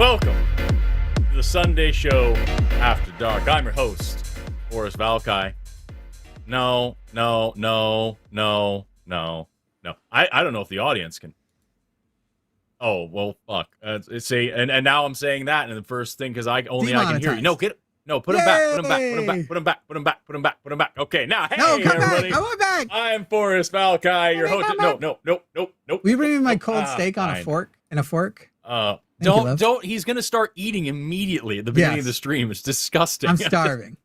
Welcome to the Sunday show after dark. I'm your host, Forrest Valkai. No. I don't know if the audience can. Oh, well, fuck. It's and now I'm saying that, and the first thing, because I can hear you. Put him back. Okay, now, hey, come everybody. back. I want back. I'm Forrest Valkai, your host. No. Will you bring me my cold steak on a fork? Don't. He's gonna start eating immediately at the beginning of the stream. It's disgusting. I'm starving.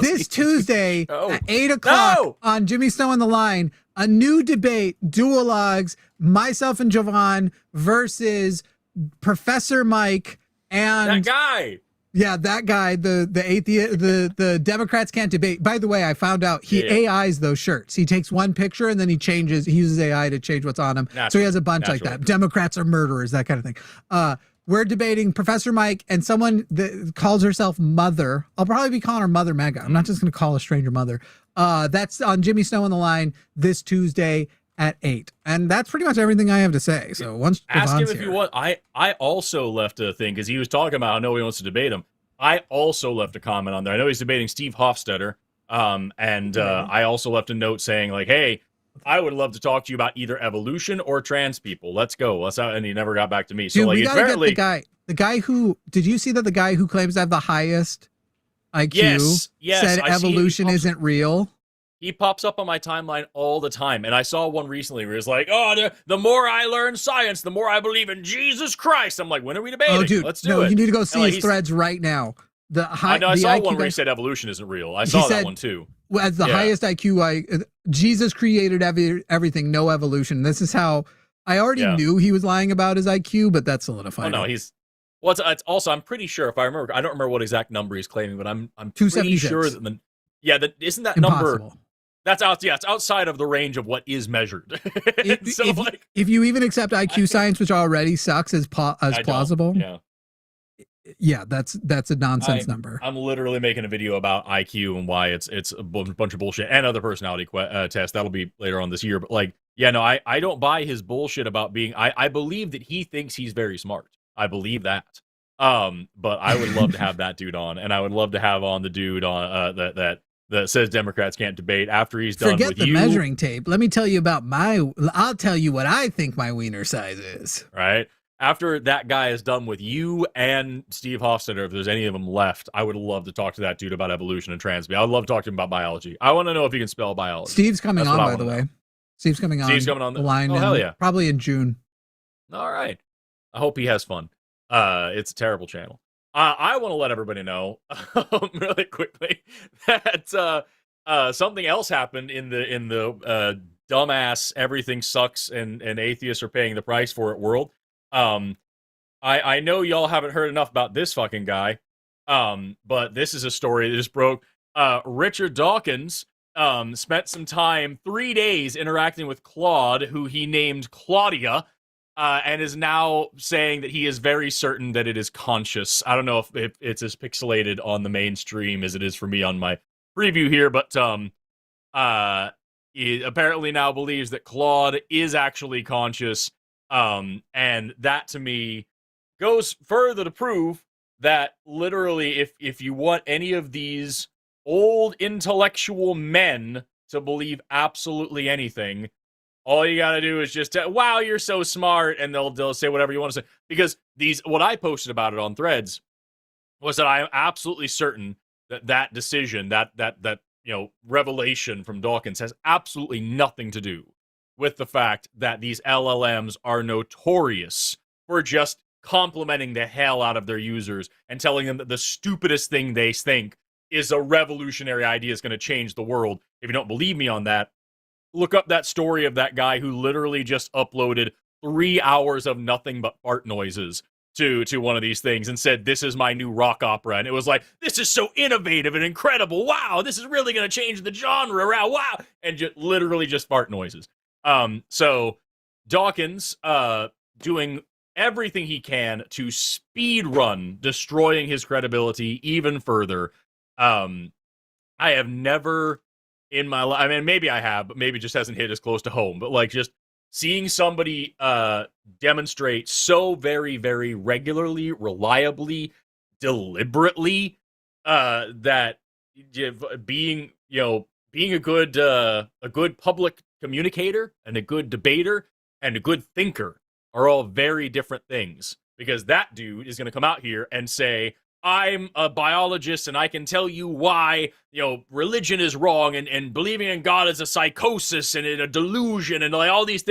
This Tuesday at 8 o'clock on Jimmy Snow on the Line, a new debate, duologues, myself and Jovan versus Professor Mike and that guy. Yeah, that guy, the Democrats can't debate. By the way, I found out he AIs those shirts. He takes one picture and then he uses AI to change what's on them. So he has a bunch like that. Democrats are murderers, that kind of thing. We're debating Professor Mike and someone that calls herself Mother. I'll probably be calling her Mother Mega. I'm not just going to call a stranger Mother. That's on Jimmy Snow on the Line this Tuesday at 8. And that's pretty much everything I have to say. So once ask him if you want. I also left a thing because he was talking about how nobody wants to debate him. I also left a comment on there. I know he's debating Steve Hofstadter. I also left a note saying like, hey, I would love to talk to you about either evolution or trans people. Let's go. And he never got back to me. So dude, like, we gotta get the guy who, did you see that the guy who claims to have the highest IQ said evolution isn't real? He pops up on my timeline all the time. And I saw one recently where it's like, the more I learn science, the more I believe in Jesus Christ. I'm like, when are we debating? Oh, dude, let's do it. You need to go see his threads right now. I saw one where he said evolution isn't real. I saw that one too. As the highest IQ, Jesus created everything, no evolution. This is how I already knew he was lying about his IQ, but that's solidified. Oh, no, it's also, I'm pretty sure, if I remember, I don't remember what exact number he's claiming, but I'm pretty sure that isn't that impossible. Number that's it's outside of the range of what is measured. If you even accept IQ science, which already sucks as plausible. Yeah, that's a nonsense number. I'm literally making a video about IQ and why it's a bunch of bullshit and other personality tests. That'll be later on this year. But I don't buy his bullshit about being. I believe that he thinks he's very smart. I believe that. But I would love to have that dude on, and I would love to have on the dude on that says Democrats can't debate after he's done with you. Forget the measuring tape. Let me tell you about I'll tell you what I think my wiener size is. Right. After that guy is done with you and Steve Hofstadter, if there's any of them left, I would love to talk to that dude about evolution and transbe. I would love to talk to him about biology. I want to know if he can spell biology. Steve's coming on, by the way. Steve's coming on the line. Oh, hell yeah. Probably in June. All right. I hope he has fun. It's a terrible channel. I want to let everybody know really quickly that something else happened in the dumbass everything sucks and atheists are paying the price for it world. I know y'all haven't heard enough about this fucking guy, but this is a story that just broke. Richard Dawkins spent some time, 3 days, interacting with Claude, who he named Claudia, and is now saying that he is very certain that it is conscious. I don't know if it's as pixelated on the mainstream as it is for me on my preview here, but he apparently now believes that Claude is actually conscious. And that to me goes further to prove that literally if you want any of these old intellectual men to believe absolutely anything, all you gotta do is just wow, you're so smart, and they'll say whatever you want to say. Because what I posted about it on Threads was that I am absolutely certain that decision, that revelation from Dawkins has absolutely nothing to do with the fact that these LLMs are notorious for just complimenting the hell out of their users and telling them that the stupidest thing they think is a revolutionary idea is going to change the world. If you don't believe me on that, look up that story of that guy who literally just uploaded 3 hours of nothing but fart noises to one of these things and said, this is my new rock opera. And it was like, this is so innovative and incredible. Wow, this is really going to change the genre. Wow. And literally just fart noises. So Dawkins, doing everything he can to speed run, destroying his credibility even further. I have never in my life, I mean, maybe I have, but maybe it just hasn't hit as close to home, but like just seeing somebody, demonstrate so very, very regularly, reliably, deliberately, that being a good public communicator and a good debater and a good thinker are all very different things. Because that dude is going to come out here and say, I'm a biologist and I can tell you why, religion is wrong and believing in God is a psychosis and a delusion and like all these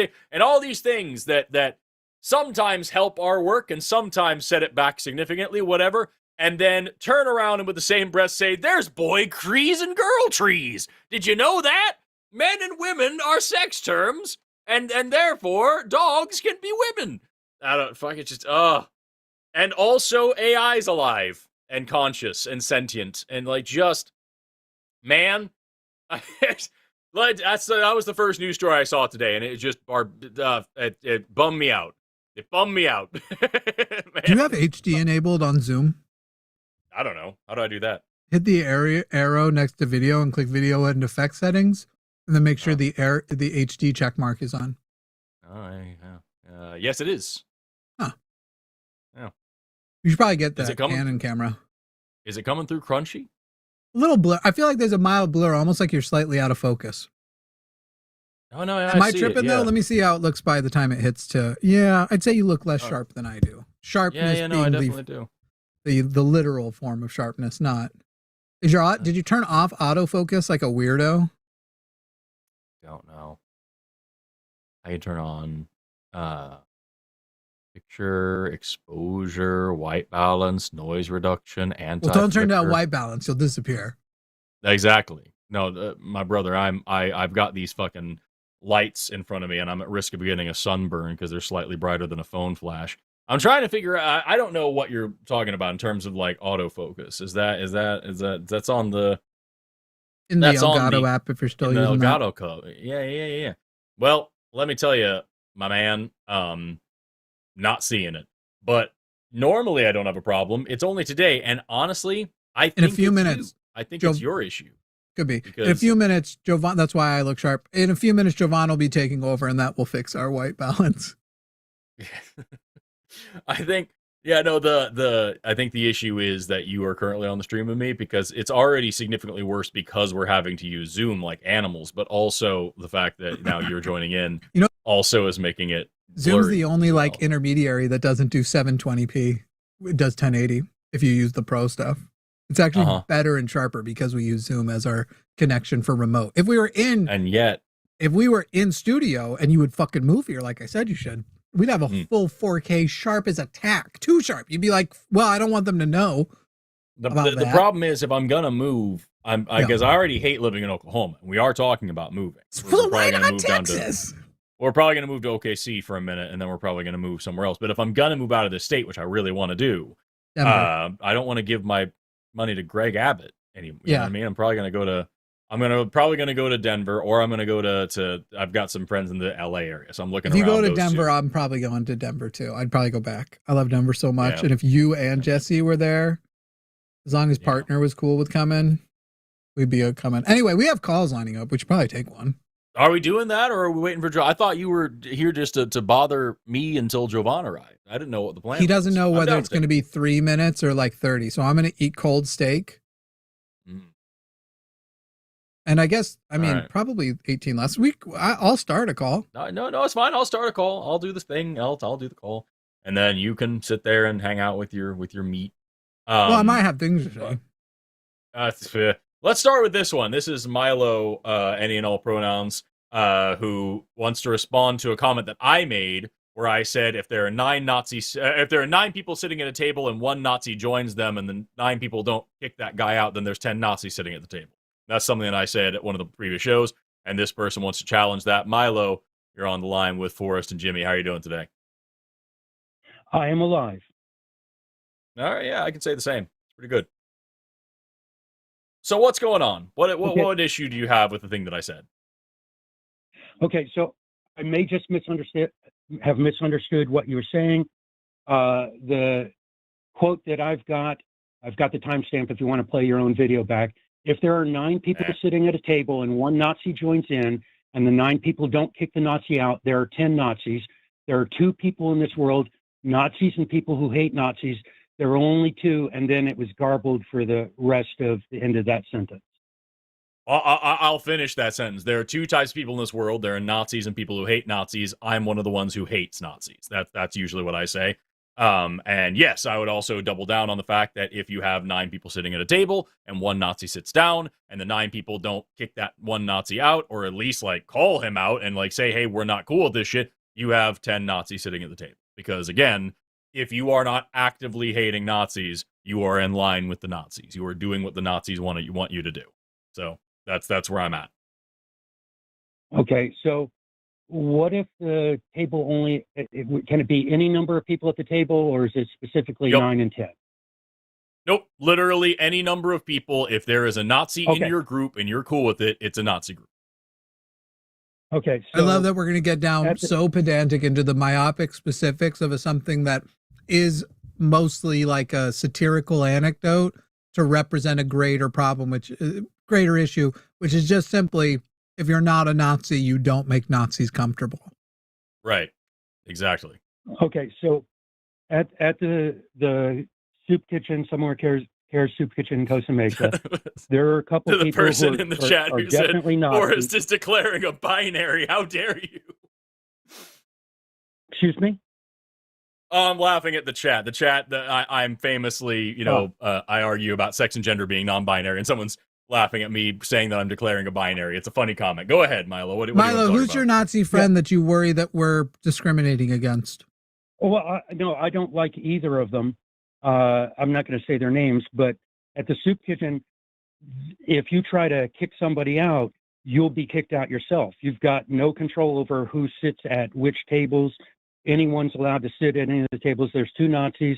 things that sometimes help our work and sometimes set it back significantly, whatever. And then turn around and with the same breath say, there's boy trees and girl trees. Did you know that? Men and women are sex terms and therefore dogs can be women. I don't fucking just, And also AI's alive and conscious and sentient and like just, man, that was the first news story I saw today and it just, it bummed me out. It bummed me out. Do you have HD enabled on Zoom? I don't know. How do I do that? Hit the arrow next to video and click video and effect settings and then make sure the HD check mark is on. Yes, it is. Huh. Yeah. You should probably get that Canon camera. Is it coming through crunchy? A little blur. I feel like there's a mild blur, almost like you're slightly out of focus. Oh, no, Am I tripping though? Let me see how it looks by the time it hits to. Yeah, I'd say you look less sharp than I do. Sharpness being I definitely do. The literal form of sharpness, not. Did you turn off autofocus like a weirdo? Don't know. I can turn on picture, exposure, white balance, noise reduction, Well, don't turn down white balance; you'll disappear. Exactly. No, my brother, I've got these fucking lights in front of me, and I'm at risk of getting a sunburn because they're slightly brighter than a phone flash. I'm trying to figure out. I don't know what you're talking about in terms of like autofocus. That's on the in the Elgato app if you're still using the Elgato code. Yeah. Well, let me tell you, my man, not seeing it. But normally I don't have a problem. It's only today, and honestly, I think in a few minutes, I think it's your issue. Could be. In a few minutes, Jovan. That's why I look sharp. In a few minutes, Jovan will be taking over, and that will fix our white balance. I think. Yeah, no, I think the issue is that you are currently on the stream with me because it's already significantly worse because we're having to use Zoom like animals, but also the fact that now you're joining in also is making it Zoom's the only like intermediary that doesn't do 720p. It does 1080 if you use the pro stuff. It's actually better and sharper because we use Zoom as our connection for remote. If we were in studio and you would fucking move here like I said you should, we'd have a full 4K sharp as a tack, too sharp. You'd be like, well, I don't want them to know. The problem is if I'm gonna move, because I already hate living in Oklahoma. And we are talking about moving. Well, why not Texas? We're probably gonna move to OKC for a minute, and then we're probably gonna move somewhere else. But if I'm gonna move out of this state, which I really want to do, I don't want to give my money to Greg Abbott anymore. You know what I mean? I'm probably gonna go to Denver, or I'm gonna go to I've got some friends in the LA area, so I'm looking. If you go to Denver, I'm probably going to Denver too. I'd probably go back. I love Denver so much, and if you and Jesse were there, as long as partner was cool with coming, we'd be coming. Anyway, we have calls lining up. We should probably take one. Are we doing that, or are we waiting for Joe? I thought you were here just to bother me until Jovan arrived. I didn't know what the plan was. He doesn't know whether it's going to be 3 minutes or like 30. So I'm going to eat cold steak. And I guess, probably 18 last week. I'll start a call. No, it's fine. I'll start a call. I'll do this thing. I'll do the call. And then you can sit there and hang out with your meat. Well, I might have things to say. Let's start with this one. This is Milo, any and all pronouns, who wants to respond to a comment that I made where I said if there are 9 people sitting at a table and 1 Nazi joins them and the 9 people don't kick that guy out, then there's 10 Nazis sitting at the table. That's something that I said at one of the previous shows, and this person wants to challenge that. Milo, you're on the line with Forrest and Jimmy. How are you doing today? I am alive. All right, yeah, I can say the same. It's pretty good. So what's going on? What issue do you have with the thing that I said? Okay, so I may just have misunderstood what you were saying. The quote that I've got the timestamp if you want to play your own video back. If there are 9 people sitting at a table and 1 Nazi joins in and the 9 people don't kick the Nazi out, there are 10 Nazis. there are two people in this world, Nazis and people who hate Nazis. There are only two, and then it was garbled for the rest of the end of that sentence. I'll finish that sentence. There are two types of people in this world. There are Nazis and people who hate Nazis. I'm one of the ones who hates Nazis. That's usually what I say. And yes, I would also double down on the fact that if you have 9 people sitting at a table and one Nazi sits down and the 9 people don't kick that one Nazi out, or at least like call him out and like say, hey, we're not cool with this shit, you have 10 Nazis sitting at the table. Because again, if you are not actively hating Nazis, you are in line with the Nazis. You are doing what the Nazis want you to do. So that's where I'm at. Okay, so what if the table only, can it be any number of people at the table, or is it specifically 9 and 10? Nope, literally any number of people. If there is a Nazi in your group and you're cool with it, it's a Nazi group. Okay, so I love that we're going to get down so pedantic into the myopic specifics of something that is mostly like a satirical anecdote to represent a greater problem, greater issue, which is just simply, if you're not a Nazi, you don't make Nazis comfortable. Right. Exactly. Okay. So at the soup kitchen, somewhere cares soup kitchen in Costa Mesa, there are a couple to the people person who in the chat who said Nazis. Forrest is declaring a binary. How dare you? Excuse me? I'm laughing at the chat. The chat that I'm famously, I argue about sex and gender being non-binary, and someone's laughing at me saying that I'm declaring a binary. It's a funny comment. Go ahead, Milo. What Milo, who's your Nazi friend that you worry that we're discriminating against? Well, no, I don't like either of them. I'm not going to say their names, but at the soup kitchen, if you try to kick somebody out, you'll be kicked out yourself. You've got no control over who sits at which tables. Anyone's allowed to sit at any of the tables. There's 2 Nazis.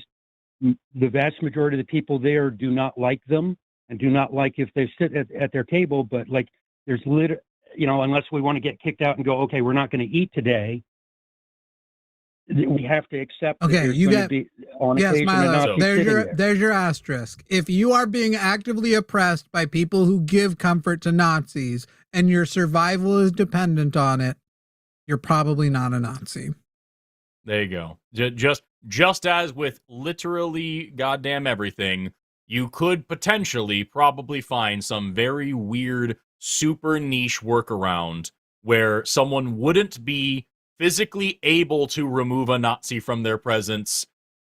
The vast majority of the people there do not like them and do not like if they sit at their table. But like, there's unless we want to get kicked out and go, okay, we're not going to eat today, we have to accept. Okay, you get on occasion. Milo, there's your asterisk. If you are being actively oppressed by people who give comfort to Nazis and your survival is dependent on it, you're probably not a Nazi. There you go. Just as with literally goddamn everything, you could potentially probably find some very weird, super niche workaround where someone wouldn't be physically able to remove a Nazi from their presence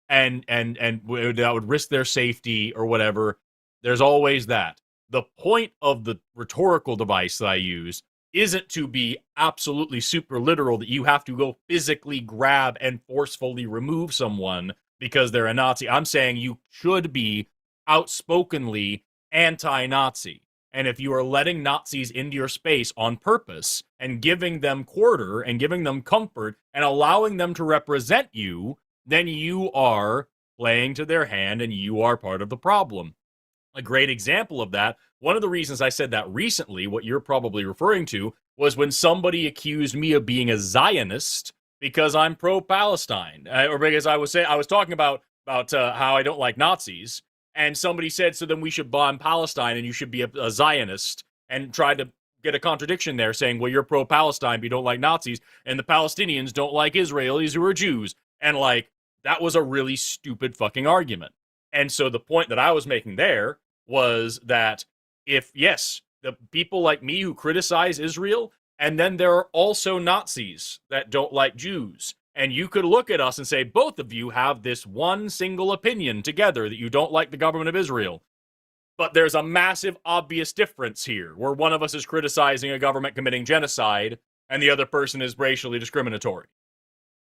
and that would risk their safety or whatever. There's always that. The point of the rhetorical device that I use isn't to be absolutely super literal that you have to go physically grab and forcefully remove someone because they're a Nazi. I'm saying you should be outspokenly anti-Nazi. And if you are letting Nazis into your space on purpose and giving them quarter and giving them comfort and allowing them to represent you, then you are playing to their hand and you are part of the problem. A great example of that, one of the reasons I said that recently, what you're probably referring to, was when somebody accused me of being a Zionist because I'm pro-Palestine, or because I was talking about how I don't like Nazis, and somebody said, so then we should bomb Palestine and you should be a Zionist, and tried to get a contradiction there saying, well, you're pro-Palestine, but you don't like Nazis, and the Palestinians don't like Israelis who are Jews. And like, that was a really stupid fucking argument. And so the point that I was making there was that if, yes, the people like me who criticize Israel, and then there are also Nazis that don't like Jews, and you could look at us and say, both of you have this one single opinion together that you don't like the government of Israel. But there's a massive, obvious difference here, where one of us is criticizing a government committing genocide, and the other person is racially discriminatory.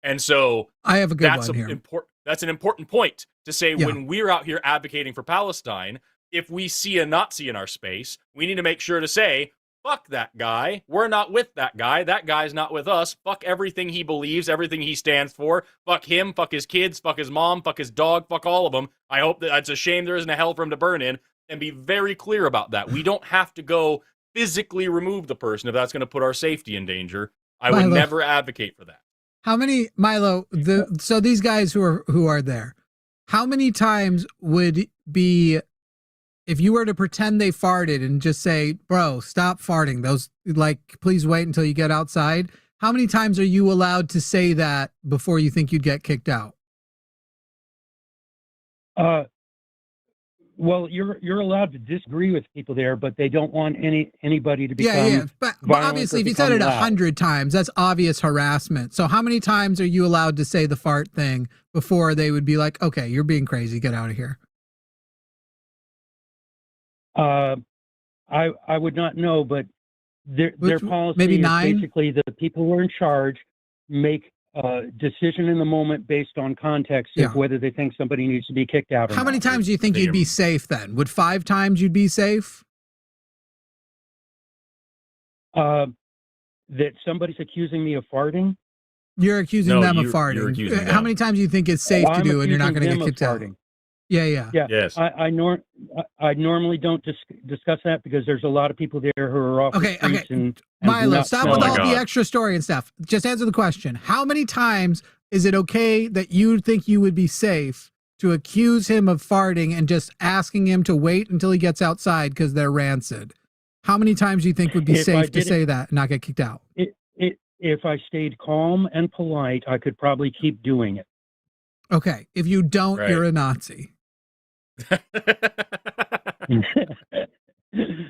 And so I have a good one here. That's an important point to say when we're out here advocating for Palestine. If we see a Nazi in our space, we need to make sure to say, fuck that guy. We're not with that guy. That guy's not with us. Fuck everything he believes, everything he stands for. Fuck him, fuck his kids, fuck his mom, fuck his dog, fuck all of them. I hope that it's a shame there isn't a hell for him to burn in, and be very clear about that. We don't have to go physically remove the person if that's going to put our safety in danger. I would never advocate for that. How many, Milo, so these guys who are there, how many times would be, if you were to pretend they farted and just say, bro, stop farting, those, like, please wait until you get outside, How many times are you allowed to say that before you think you'd get kicked out? Well, you're allowed to disagree with people there, but they don't want anybody to become yeah. But obviously, if you said it 100 times, that's obvious harassment. So how many times are you allowed to say the fart thing before they would be like, okay, you're being crazy, get out of here? I would not know, but their policy maybe is 9? basically the people who are in charge make a decision in the moment based on context of whether they think somebody needs to be kicked out or How many not. times do you think you'd be safe then? Would 5 times you'd be safe? That somebody's accusing me of farting? You're accusing them of farting. How many times do you think it's safe to do and you're not going to get kicked out? Yeah. Yes. I normally don't discuss that because there's a lot of people there who are off the streets and Milo, stop with all the extra story and stuff. Just answer the question. How many times is it okay that you think you would be safe to accuse him of farting and just asking him to wait until he gets outside because they're rancid? How many times do you think would be safe to say that and not get kicked out? If I stayed calm and polite, I could probably keep doing it. Okay. If you don't, you're a Nazi.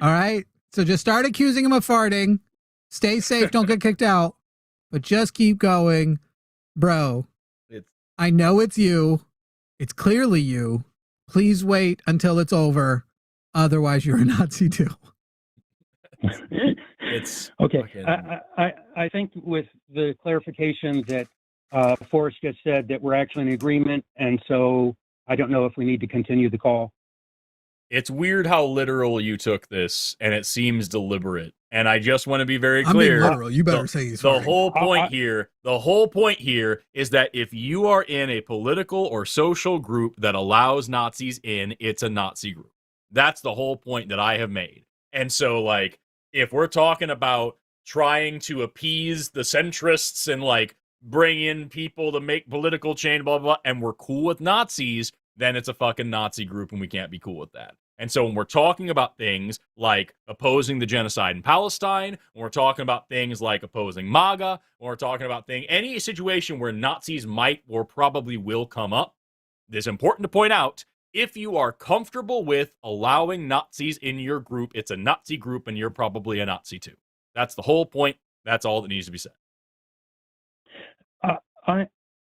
All right. So just start accusing him of farting. Stay safe. Don't get kicked out. But just keep going. Bro, I know it's you. It's clearly you. Please wait until it's over. Otherwise, you're a Nazi too. It's okay. I think with the clarification that Forrest just said that we're actually in agreement, and so I don't know if we need to continue the call. It's weird how literal you took this, and it seems deliberate. And I just want to be very clear. I mean, literal. You better say he's the whole point here. The whole point here is that if you are in a political or social group that allows Nazis in, it's a Nazi group. That's the whole point that I have made. And so, like, if we're talking about trying to appease the centrists and like bring in people to make political change, blah, blah, blah, and we're cool with Nazis, then it's a fucking Nazi group and we can't be cool with that. And so when we're talking about things like opposing the genocide in Palestine, when we're talking about things like opposing MAGA, when we're talking about any situation where Nazis might or probably will come up, it's important to point out, if you are comfortable with allowing Nazis in your group, it's a Nazi group and you're probably a Nazi too. That's the whole point. That's all that needs to be said.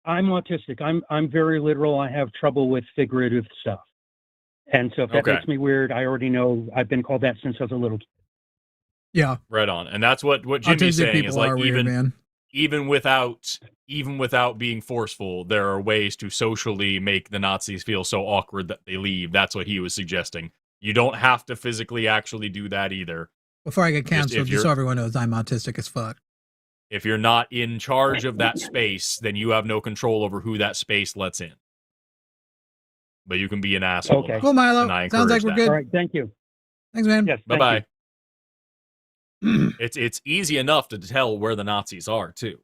I'm autistic. I'm very literal. I have trouble with figurative stuff. And so if that makes me weird, I already know I've been called that since I was a little kid. Yeah. Right on. And that's what Jimmy's saying is like even without being forceful, there are ways to socially make the Nazis feel so awkward that they leave. That's what he was suggesting. You don't have to physically actually do that either. Before I get canceled, just so everyone knows, I'm autistic as fuck. If you're not in charge of that space, then you have no control over who that space lets in. But you can be an asshole. Okay. Cool, Milo. Sounds like we're good. All right. Thank you. Thanks, man. Yes. Bye-bye. It's easy enough to tell where the Nazis are, too.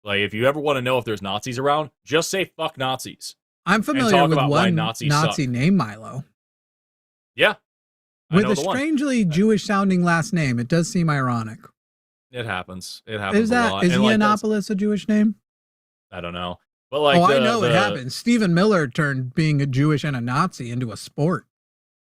Like, if you ever want to know if there's Nazis around, just say fuck Nazis. I'm familiar with one Nazi named Milo. Yeah. With a strangely Jewish-sounding last name. It does seem ironic. It happens. It happens a lot. Is Yiannopoulos a Jewish name? I don't know. But like, I know it happens. Stephen Miller turned being a Jewish and a Nazi into a sport.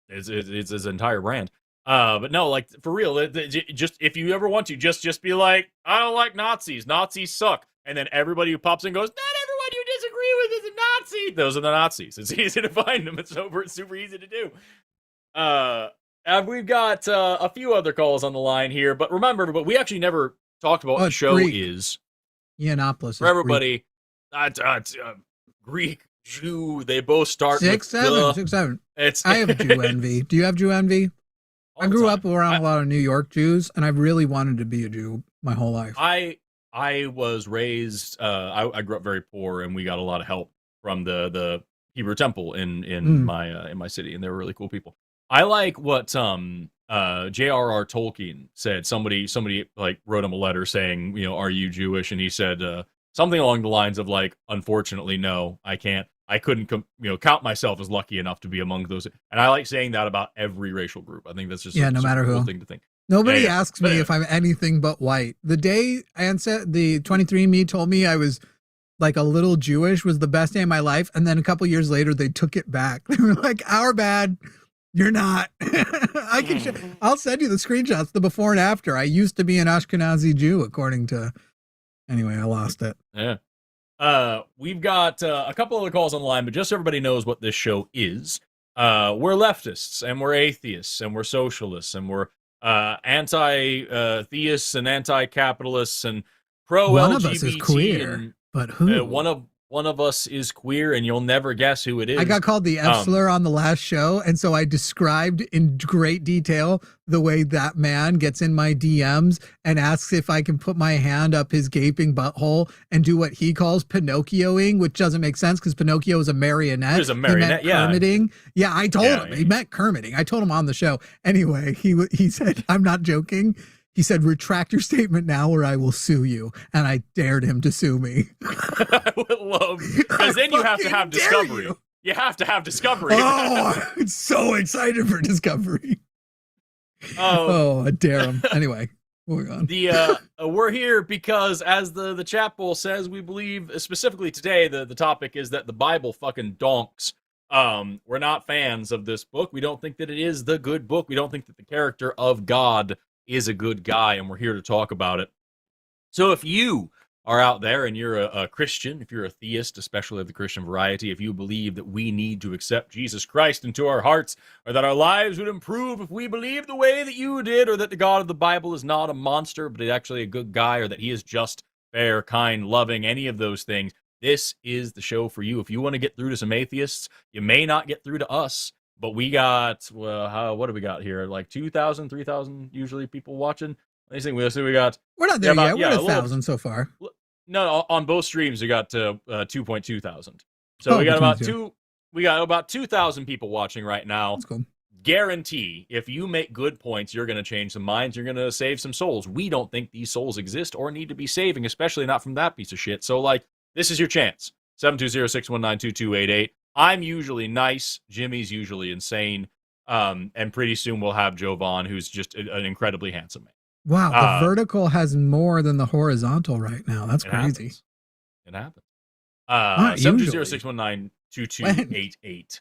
It's his entire brand. But no, like for real, just if you ever want to, just be like, I don't like Nazis. Nazis suck. And then everybody who pops in goes, not everyone you disagree with is a Nazi. Those are the Nazis. It's easy to find them. It's super easy to do. And we've got a few other calls on the line here, but remember, we actually never talked about what the show is. Yiannopoulos. For everybody, Greek, Jew, they both start 6'7". I have Jew envy. Do you have Jew envy? I grew up around a lot of New York Jews, and I really wanted to be a Jew my whole life. I was raised. I grew up very poor, and we got a lot of help from the Hebrew Temple in my city, and they were really cool people. I like what J.R.R. Tolkien said. Somebody like wrote him a letter saying, are you Jewish? And he said something along the lines of like, unfortunately, no, I can't. I couldn't count myself as lucky enough to be among those. And I like saying that about every racial group. I think that's just no matter who thing to think. Nobody asks me if I'm anything but white. The day the 23andMe told me I was like a little Jewish was the best day of my life. And then a couple years later, they took it back. They were like, our bad. You're not. I'll send you the screenshots, the before and after. I used to be an Ashkenazi Jew, according to, anyway, I lost it. Yeah. We've got a couple other calls on the line, but just so everybody knows what this show is. We're leftists and we're atheists and we're socialists and we're anti-theists and anti-capitalists and pro-LGBT. One of us is queer, but who? One of us is queer, and you'll never guess who it is. I got called the F slur on the last show, and so I described in great detail the way that man gets in my DMs and asks if I can put my hand up his gaping butthole and do what he calls Pinocchioing, which doesn't make sense because Pinocchio is a marionette. He was a marionette, he meant Kermiting. Yeah, I told him. He meant Kermiting. I told him on the show. Anyway, he said, I'm not joking. He said, retract your statement now or I will sue you. And I dared him to sue me. I would love, because then you have to have discovery. You have to have discovery. Oh, I'm so excited for discovery. Oh, I dare him. Anyway, moving on. We're here because, as the chat poll says, we believe, specifically today, the topic is that the Bible fucking donks. We're not fans of this book. We don't think that it is the good book. We don't think that the character of God is a good guy, and we're here to talk about it. So if you are out there and you're a Christian, if you're a theist, especially of the Christian variety, if you believe that we need to accept Jesus Christ into our hearts, or that our lives would improve if we believe the way that you did, or that the God of the Bible is not a monster, but actually a good guy, or that he is just, fair, kind, loving, any of those things, this is the show for you. If you want to get through to some atheists, you may not get through to us. But we got, well, what do we got here? Like 2,000, 3,000 usually people watching. Let me see, we got. We're not there yet. We're at 1,000 so far. No, on both streams we got 2.2 thousand. So we got about We got about 2,000 people watching right now. That's cool. Guarantee, if you make good points, you're going to change some minds. You're going to save some souls. We don't think these souls exist or need to be saving, especially not from that piece of shit. So, like, this is your chance. 720-619-2288. I'm usually nice. Jimmy's usually insane. And pretty soon we'll have Jovan, who's just an incredibly handsome man. Wow, the vertical has more than the horizontal right now. That's crazy. It happens. 720-619-2288.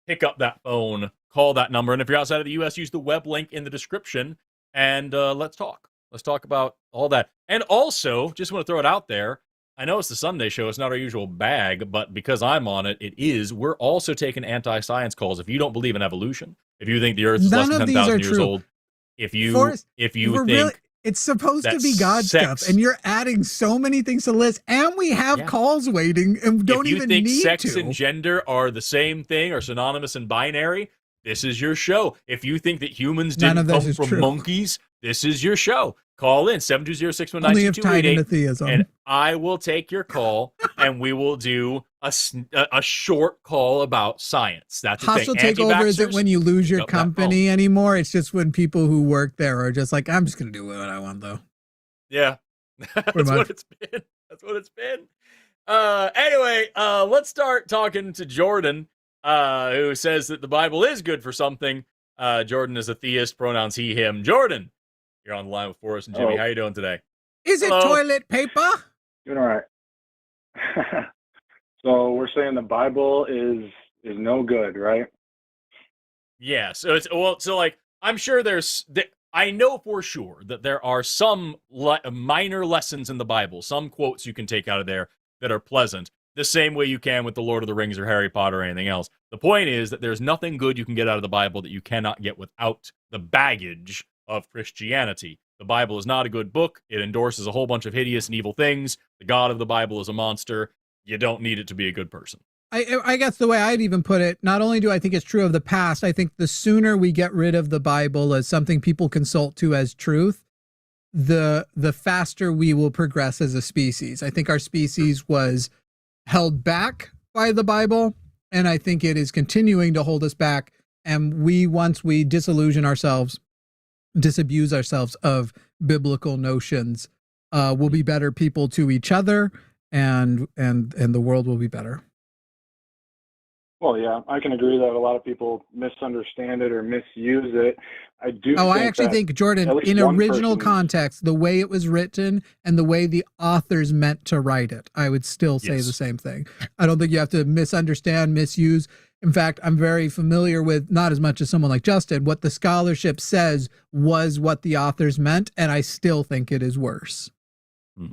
Pick up that phone, call that number, and if you're outside of the U.S., use the web link in the description, and let's talk. Let's talk about all that. And also, just want to throw it out there, I know it's the Sunday show. It's not our usual bag, but because I'm on it, it is. We're also taking anti-science calls. If you don't believe in evolution, if you think the Earth is less than 10,000 years old, if you Forrest, think really, it's supposed to be God stuff, and you're adding so many things to the list, and we have calls waiting, and don't even need to. If you think sex and gender are the same thing or synonymous and binary, this is your show. If you think that humans didn't come from monkeys, this is your show. Call in 720-619-2288, and I will take your call, and we will do a short call about science. That's the Hostile takeover isn't when you lose your company anymore. It's just when people who work there are just like, I'm just going to do what I want, though. Yeah, that's what it's been. That's what it's been. Anyway, let's start talking to Jordan, who says that the Bible is good for something. Jordan is a theist, pronouns he, him. Jordan, you're on the line with Forrest and Jimmy. How you doing today? Is it toilet paper? Doing all right. So we're saying the Bible is no good, right? Yeah. So like I'm sure I know for sure that there are some minor lessons in the Bible, some quotes you can take out of there that are pleasant, the same way you can with the Lord of the Rings or Harry Potter or anything else. The point is that there's nothing good you can get out of the Bible that you cannot get without the baggage of Christianity. The Bible is not a good book. It endorses a whole bunch of hideous and evil things. The God of the Bible is a monster. You don't need it to be a good person. I guess the way I'd even put it, not only do I think it's true of the past, I think the sooner we get rid of the Bible as something people consult to as truth, the faster we will progress as a species. I think our species was held back by the Bible, and I think it is continuing to hold us back. And once we disabuse ourselves of biblical notions, we'll be better people to each other, and the world will be better. Well, yeah, I can agree that a lot of people misunderstand it or misuse it. I do. Oh, I think actually that think, Jordan, at least in one original person- context, the way it was written and the way the authors meant to write it, I would still say Yes. the same thing. I don't think you have to misunderstand, misuse. In fact, I'm very familiar with, not as much as someone like Justin, what the scholarship says was what the authors meant, and I still think it is worse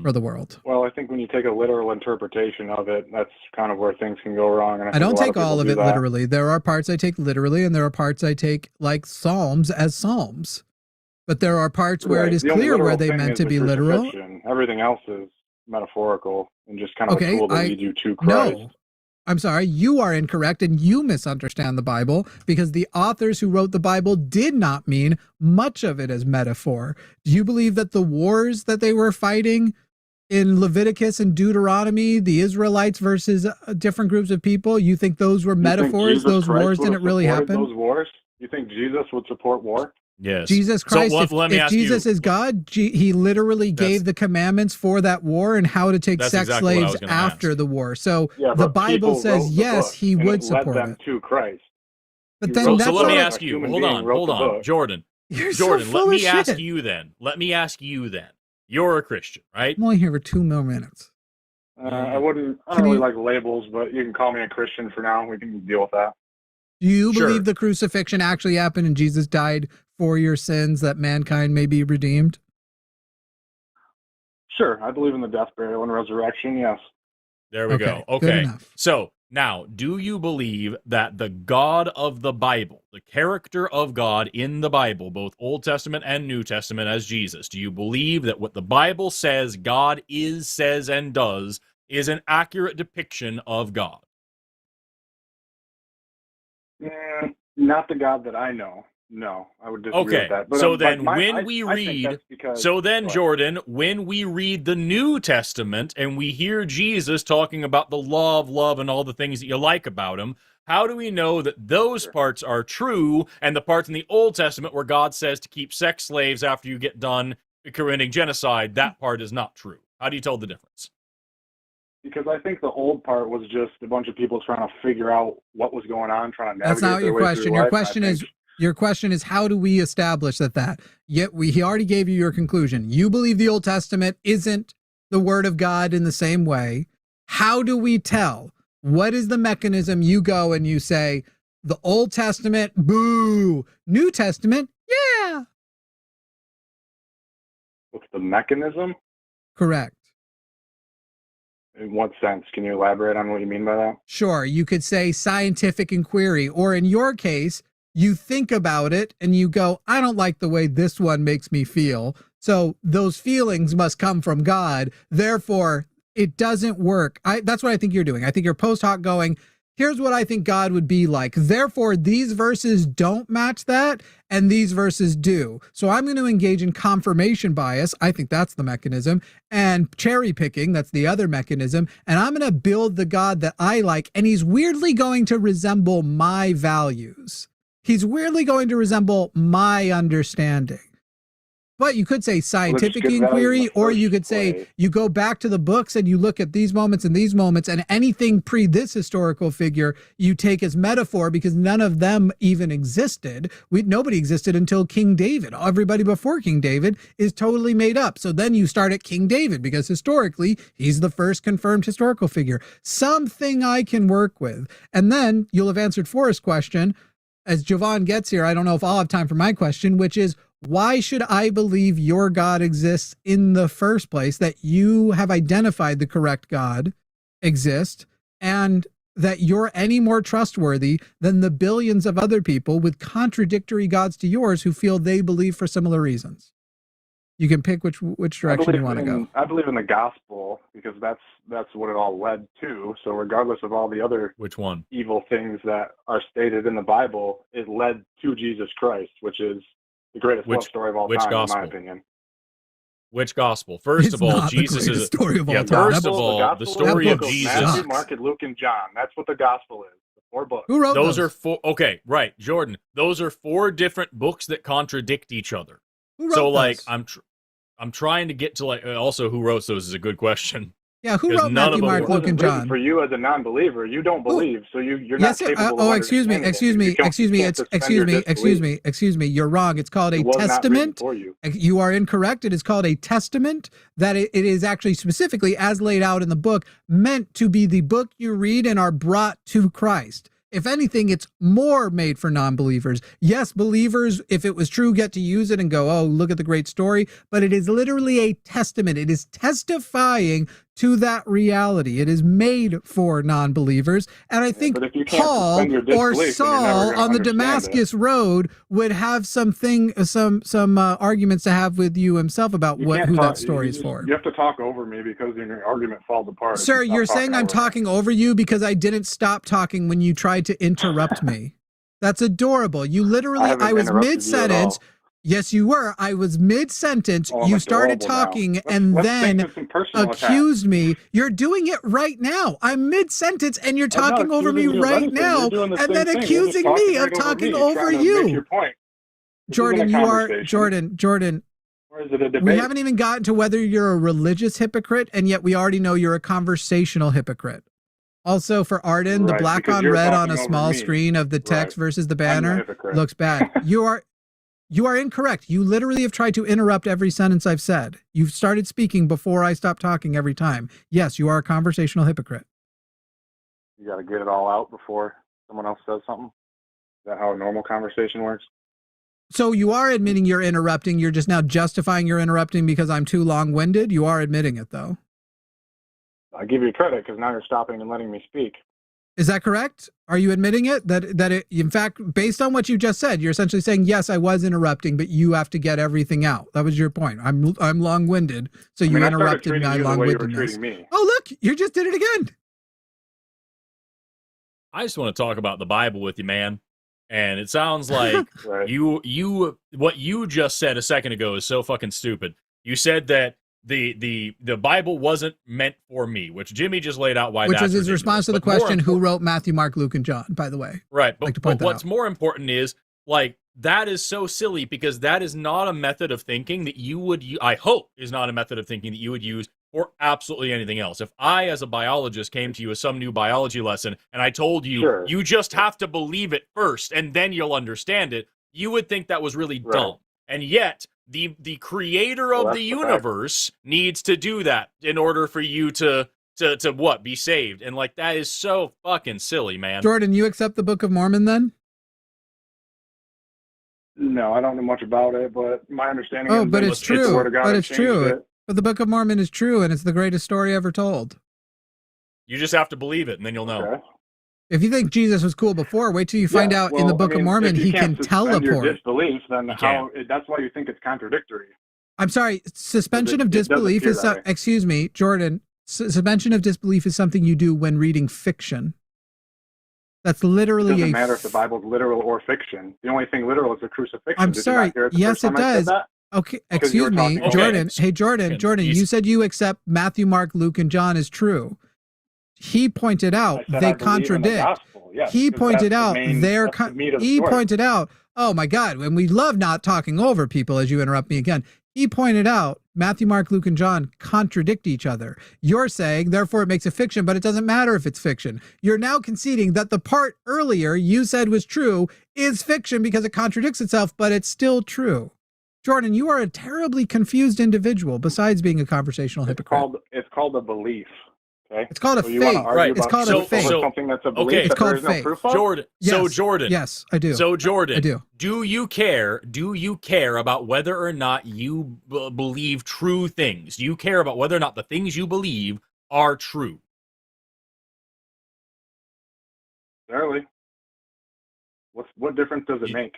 for the world. Well, I think when you take a literal interpretation of it, that's kind of where things can go wrong. And I don't think a lot take all of people it do that. literally. There are parts I take literally, and there are parts I take like Psalms as Psalms. But there are parts where it is The only clear where literal they thing meant is to the be literal. crucifixion. Everything else is metaphorical and just kind of Okay, a tool to lead you to Christ. No, I'm sorry, you are incorrect and you misunderstand the Bible, because the authors who wrote the Bible did not mean much of it as metaphor. Do you believe that the wars that they were fighting in Leviticus and Deuteronomy, the Israelites versus different groups of people, you think those were metaphors? Those wars didn't really happen? Those wars? You think Jesus would support war? Yes. Jesus Christ, so, if Jesus is God, he literally gave the commandments for that war and how to take sex exactly slaves after the war. So the Bible says, yes, he would support led them it. to Christ. But then so let me not ask you, hold on, Jordan. You're Jordan, so full let of me ask shit. you then. Let me ask you then. You're a Christian, right? I'm only here for 2 more minutes. I don't really like labels, but you can call me a Christian for now. We can deal with that. Do you believe the crucifixion actually happened and Jesus died for your sins that mankind may be redeemed? Sure. I believe in the death, burial, and resurrection, yes. There we go. Okay. So now, do you believe that the God of the Bible, the character of God in the Bible, both Old Testament and New Testament as Jesus, do you believe that what the Bible says God is, says, and does is an accurate depiction of God? Not the God that I know. No, I would disagree with that. But, so then Jordan, when we read the New Testament and we hear Jesus talking about the law of love and all the things that you like about him, how do we know that those parts are true and the parts in the Old Testament where God says to keep sex slaves after you get done committing genocide, that part is not true? How do you tell the difference? Because I think the old part was just a bunch of people trying to figure out what was going on, trying to navigate. That's not your question. Your question is how do we establish that? Yet he already gave you your conclusion. You believe the Old Testament isn't the word of God in the same way. How do we tell? What is the mechanism you go and you say, the Old Testament, boo, New Testament, yeah. What's the mechanism? Correct. In what sense? Can you elaborate on what you mean by that? Sure. You could say scientific inquiry, or in your case, you think about it and you go, I don't like the way this one makes me feel. So those feelings must come from God. Therefore, it doesn't work. That's what I think you're doing. I think you're post hoc going, here's what I think God would be like. Therefore, these verses don't match that, and these verses do. So I'm going to engage in confirmation bias. I think that's the mechanism. And cherry picking, that's the other mechanism. And I'm going to build the God that I like, and he's weirdly going to resemble my values. He's weirdly going to resemble my understanding. But you could say scientific inquiry, or you could say you go back to the books and you look at these moments and anything pre this historical figure you take as metaphor, because none of them even existed. Nobody existed until King David. Everybody before King David is totally made up. So then you start at King David because historically he's the first confirmed historical figure. Something I can work with. And then you'll have answered Forrest's question. As Jovan gets here, I don't know if I'll have time for my question, which is, why should I believe your God exists in the first place, that you have identified the correct God exists, and that you're any more trustworthy than the billions of other people with contradictory gods to yours who feel they believe for similar reasons? You can pick which direction you want to go. I believe in the gospel because that's what it all led to. So regardless of all the other evil things that are stated in the Bible, it led to Jesus Christ, which is the greatest love story of all time, in my opinion. Which gospel? First of all, Jesus is the story of all time. First of all, the story of Jesus. Matthew, Mark, and Luke, and John. That's what the gospel is. The 4 books. Who wrote those? Those are 4. Okay, right, Jordan. Those are 4 different books that contradict each other. Who wrote those? I'm trying to get to also who wrote those is a good question. Yeah, who wrote Matthew, Mark, Luke, and John? For you as a non-believer, you don't believe, so you're not capable of excuse me. You're wrong. It's called a testament. You are incorrect. It is called a testament. That it is actually specifically, as laid out in the book, meant to be the book you read and are brought to Christ. If anything, it's more made for non-believers. Yes, believers, if it was true, get to use it and go, oh, look at the great story. But it is literally a testament. It is testifying to that reality. It is made for non-believers. And I think Paul or Saul on the Damascus Road would have some arguments to have with you himself about who that story is for. You have to talk over me because your argument falls apart. Sir, you're saying I'm talking over you because I didn't stop talking when you tried to interrupt me. That's adorable. You literally, I was mid-sentence. Yes, you were. I was mid-sentence. You started talking and then accused me. You're doing it right now. I'm mid-sentence and you're talking over me right now and then accusing me of talking over you. Jordan, Jordan, we haven't even gotten to whether you're a religious hypocrite, and yet we already know you're a conversational hypocrite. Also, for Arden, the black on red on a small screen of the text versus the banner looks bad. You are incorrect. You literally have tried to interrupt every sentence I've said. You've started speaking before I stop talking every time. Yes, you are a conversational hypocrite. You got to get it all out before someone else says something? Is that how a normal conversation works? So you are admitting you're interrupting. You're just now justifying you're interrupting because I'm too long-winded? You are admitting it, though. I give you credit because now you're stopping and letting me speak. Is that correct? Are you admitting it? That it, in fact, based on what you just said, you're essentially saying, yes, I was interrupting, but you have to get everything out. That was your point. I'm long-winded, so you interrupted my long-windedness. Oh, look, you just did it again. I just want to talk about the Bible with you, man. And it sounds like what you just said a second ago is so fucking stupid. You said that the Bible wasn't meant for me, which Jimmy just laid out why. Which was his response to the question, who wrote Matthew, Mark, Luke, and John, by the way. Right. But what's more important is, like, that is so silly because that is not a method of thinking that you would, I hope, is not a method of thinking that you would use for absolutely anything else. If I, as a biologist, came to you with some new biology lesson and I told you, you just have to believe it first and then you'll understand it, you would think that was really dumb. And yet, the creator of the universe needs to do that in order for you to what, be saved. And like, that is so fucking silly, man. Jordan, you accept the Book of Mormon then? No, I don't know much about it, but my understanding is but it's true. But it's true. But the Book of Mormon is true, and it's the greatest story ever told. You just have to believe it, and then you'll know. Okay. If you think Jesus was cool before, wait till you find out in the Book of Mormon he can teleport. Your disbelief, then that's why you think it's contradictory. I'm sorry, suspension of disbelief is excuse me, Jordan. Suspension of disbelief is something you do when reading fiction. That's literally it doesn't matter if the Bible's literal or fiction. The only thing literal is the crucifixion. I'm sorry. Yes, it does. Okay, excuse me, Jordan. Hey, Jordan, you said you accept Matthew, Mark, Luke, and John is true. He pointed out they contradict. He pointed out he pointed out, oh my God, and we love not talking over people as you interrupt me again. He pointed out Matthew, Mark, Luke, and John contradict each other. You're saying, therefore, it makes it fiction, but it doesn't matter if it's fiction. You're now conceding that the part earlier you said was true is fiction because it contradicts itself, but it's still true. Jordan, you are a terribly confused individual besides being a conversational hypocrite. It's called a belief. Okay. It's called a faith. Right. It's called a faith. Something that's a belief it's called faith. No proof of? Jordan. Yes. So Jordan. Yes, I do. So Jordan. I do. Do you care about whether or not you believe true things? Do you care about whether or not the things you believe are true? Barely. What difference does it make?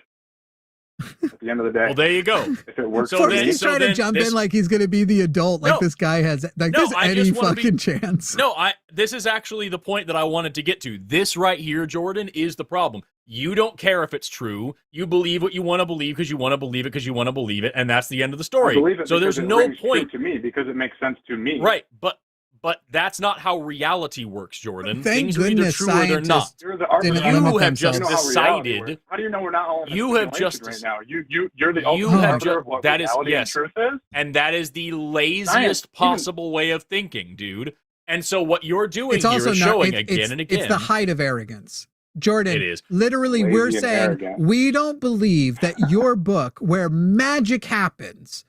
At the end of the day. Well, there you go. If it works, he's trying to jump in like he's going to be the adult, like this guy has. Like, there's any fucking chance. No, this is actually the point that I wanted to get to. This right here, Jordan, is the problem. You don't care if it's true. You believe what you want to believe because you want to believe it because you want to believe it, and that's the end of the story. I believe it so there's no point to me because it makes sense to me. Right, but that's not how reality works, Jordan. Thank Things are either true or they're not. You have just decided. How do you know we're not all in you have just right now? You're the ultimate of what that is yes, and truth is? And that is the laziest possible way of thinking, dude. And so what you're doing it's here is showing it's, again and again. It's the height of arrogance. Jordan, it is. literally, Lazy we're and saying arrogant. we don't believe that your book, where magic happens,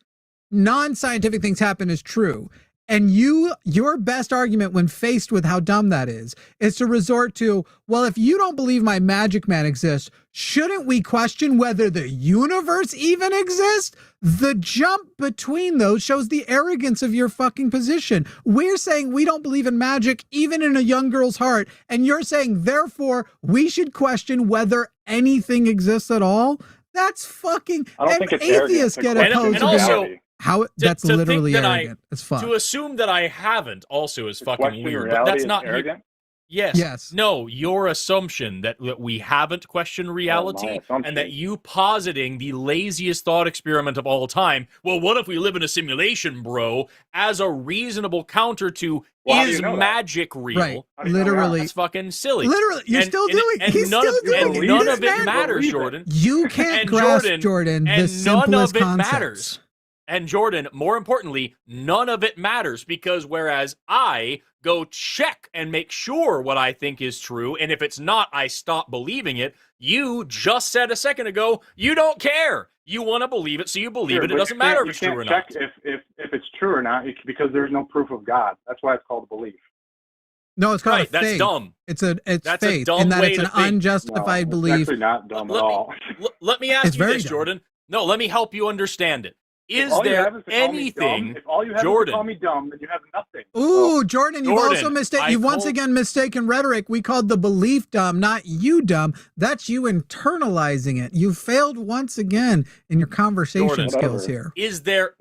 non-scientific things happen, is true. And your best argument when faced with how dumb that is to resort to, well, if you don't believe my magic man exists, shouldn't we question whether the universe even exists? The jump between those shows the arrogance of your fucking position. We're saying we don't believe in magic even in a young girl's heart, and you're saying, therefore, we should question whether anything exists at all? That's fucking... I don't think it's atheists get opposed to also, how that's literally arrogant as fuck. To assume that I haven't also is fucking weird. But reality that's not arrogant. Yes. No, your assumption that we haven't questioned reality and that you positing the laziest thought experiment of all time, well, what if we live in a simulation, bro, as a reasonable counter to is magic real? Right. Literally. That's fucking silly. Literally. You're still doing it. He's none still doing it. None of it matters, Jordan. You can't grasp, Jordan, the simplest concepts. Matters. And Jordan, more importantly, none of it matters, because whereas I go check and make sure what I think is true, and if it's not, I stop believing it, you just said a second ago, you don't care. You want to believe it, so you believe it. It doesn't matter if it's true or not. If it's true or not, because there's no proof of God. That's why it's called a belief. No, it's called faith. That's dumb. It's that's faith, a dumb in that way it's an to think. unjustified belief. It's actually not dumb at all. Let me ask you this, dumb. Jordan. No, let me help you understand it. Is there anything, if all you have Jordan, is to call me dumb, then you have nothing. Ooh, Jordan, you've also mistaken. You've once again mistaken rhetoric. We called the belief dumb, not you dumb. That's you internalizing it. You failed once again in your conversation skills here. Is there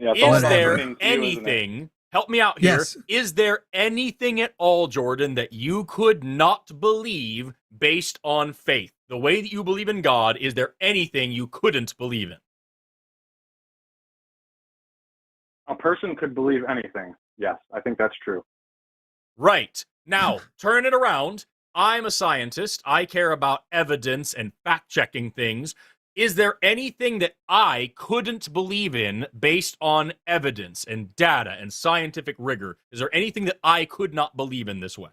anything? Help me out here. Yes. Is there anything at all, Jordan, that you could not believe based on faith? The way that you believe in God, is there anything you couldn't believe in? A person could believe anything. Yes, I think that's true. Right. Now, turn it around. I'm a scientist. I care about evidence and fact-checking things. Is there anything that I couldn't believe in based on evidence and data and scientific rigor? Is there anything that I could not believe in this way?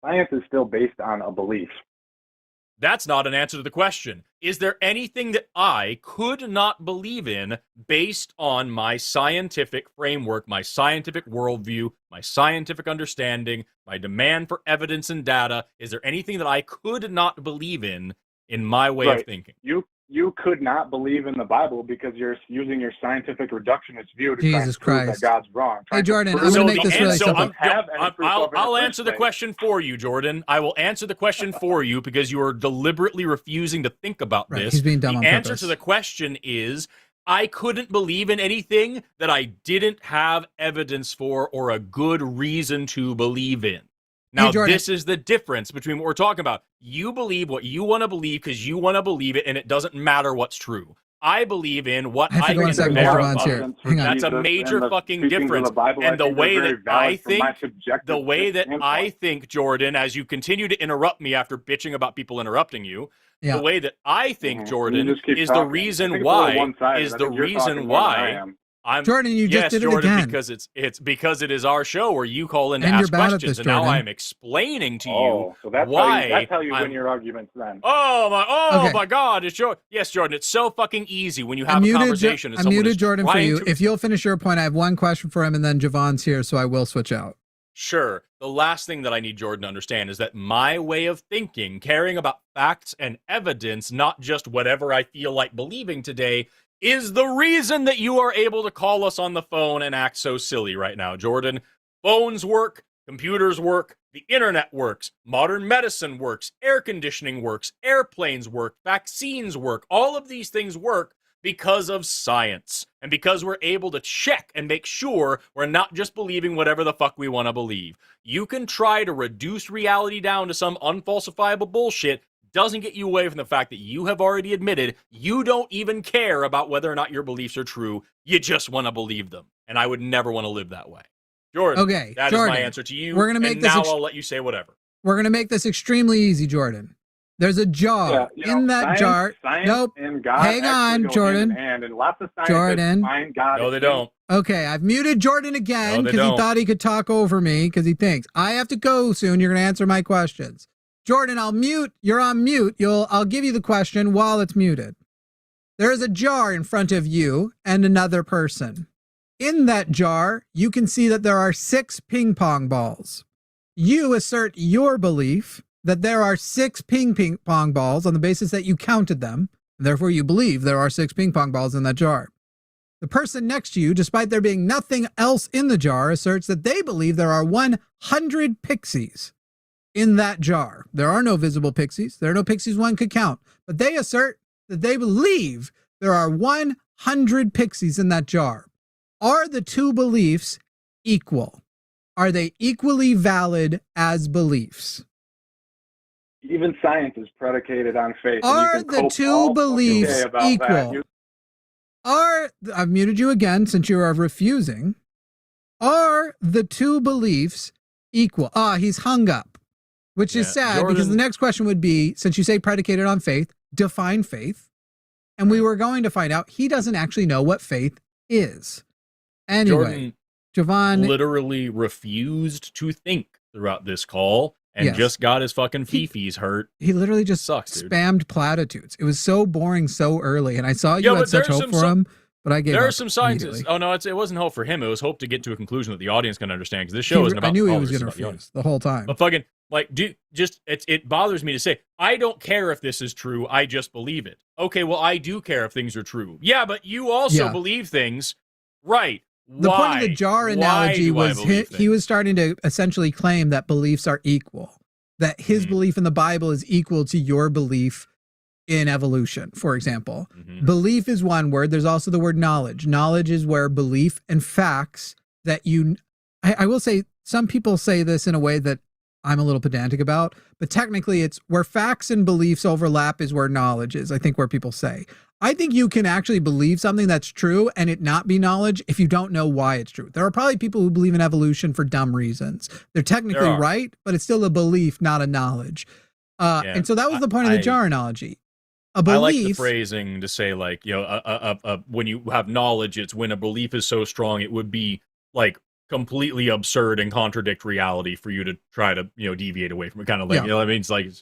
Science is still based on a belief. That's not an answer to the question. Is there anything that I could not believe in based on my scientific framework, my scientific worldview, my scientific understanding, my demand for evidence and data? Is there anything that I could not believe in my way of thinking? You could not believe in the Bible because you're using your scientific reductionist view to try and prove that God's wrong. Hey, Jordan, I'm going to make this really simple. I'll answer the question for you, Jordan. I will answer the question for you because you are deliberately refusing to think about this. He's being dumb on purpose. The answer purpose. to the question is, I couldn't believe in anything that I didn't have evidence for or a good reason to believe in. Now, this is the difference between what we're talking about. You believe what you want to believe because you want to believe it, and it doesn't matter what's true. I believe in what I can verify. That's a major fucking difference. And the way that I think, Jordan, as you continue to interrupt me after bitching about people interrupting you, the way that I think, Jordan, is the reason why Jordan, you just did Jordan, it again. Because because it is our show where you call in to ask questions, and now I'm explaining to you why. That's how you win your arguments then. My God! Yes, Jordan. It's so fucking easy when you have a conversation. I muted Jordan for you. If you'll finish your point, I have one question for him, and then Jovon's here, so I will switch out. Sure. The last thing that I need Jordan to understand is that my way of thinking, caring about facts and evidence, not just whatever I feel like believing today, is the reason that you are able to call us on the phone and act so silly right now, Jordan. Phones work, computers work, the internet works, modern medicine works, air conditioning works, airplanes work, vaccines work. All of these things work because of science and because we're able to check and make sure we're not just believing whatever the fuck we want to believe. You can try to reduce reality down to some unfalsifiable bullshit. Doesn't get you away from the fact that you have already admitted you don't even care about whether or not your beliefs are true. You just want to believe them. And I would never want to live that way. Jordan, that is my answer to you. We're gonna make this I'll let you say whatever. We're going to make this extremely easy, Jordan. There's a jar. In that jar. Science nope. and God Hang on, Jordan. And lots of Jordan. find God. No, they don't. Okay, I've muted Jordan again because he thought he could talk over me because he thinks I have to go soon. You're going to answer my questions. Jordan, I'll mute. You're on mute. I'll give you the question while it's muted. There is a jar in front of you and another person. In that jar, you can see that there are 6 ping pong balls. You assert your belief that there are 6 ping pong balls on the basis that you counted them. And therefore, you believe there are 6 ping pong balls in that jar. The person next to you, despite there being nothing else in the jar, asserts that they believe there are 100 pixies in that jar. There are no visible pixies. There are no pixies one could count. But they assert that they believe there are 100 pixies in that jar. Are the 2 beliefs equal? Are they equally valid as beliefs? Even science is predicated on faith. Are the 2 beliefs equal? I've muted you again since you are refusing. Are the 2 beliefs equal? He's hung up, which is sad Jordan, because the next question would be, since you say predicated on faith, define faith. And we were going to find out he doesn't actually know what faith is. Anyway, Jovan literally refused to think throughout this call and just got his fucking fifis hurt. He literally just spammed platitudes. It was so boring so early, and I saw you had such hope for him, but I gave up. There are some scientists. Oh no, it wasn't hope for him. It was hope to get to a conclusion that the audience can understand, because this show isn't about. I knew he was going to refuse the whole time. But fucking it bothers me to say I don't care if this is true. I just believe it. Okay, well I do care if things are true. Yeah, but you also believe things, right? The point of the jar analogy was he was starting to essentially claim that beliefs are equal, that his belief in the Bible is equal to your belief in evolution, for example. Belief is one word. There's also the word knowledge. Knowledge is where belief and facts that I will say, some people say this in a way that I'm a little pedantic about, but technically it's where facts and beliefs overlap is where knowledge is, I think, where people say. I think you can actually believe something that's true and it not be knowledge if you don't know why it's true. There are probably people who believe in evolution for dumb reasons. They're technically right, but it's still a belief, not a knowledge. And so that was the point of the jar analogy. A belief, I like the phrasing to say, like, when you have knowledge, it's when a belief is so strong it would be like completely absurd and contradict reality for you to try to deviate away from it. Kind of like I mean, it's like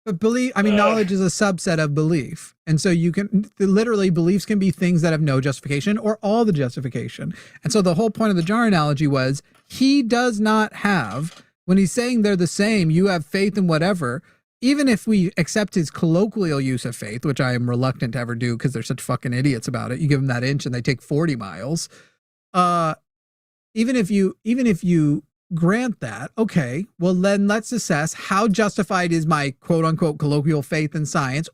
But knowledge is a subset of belief. And so you can literally, beliefs can be things that have no justification or all the justification. And so the whole point of the jar analogy was he does not have, when he's saying they're the same, you have faith in whatever, even if we accept his colloquial use of faith, which I am reluctant to ever do because they're such fucking idiots about it. You give them that inch and they take 40 miles. Even if you grant that, okay, well then let's assess how justified is my quote unquote colloquial faith in science.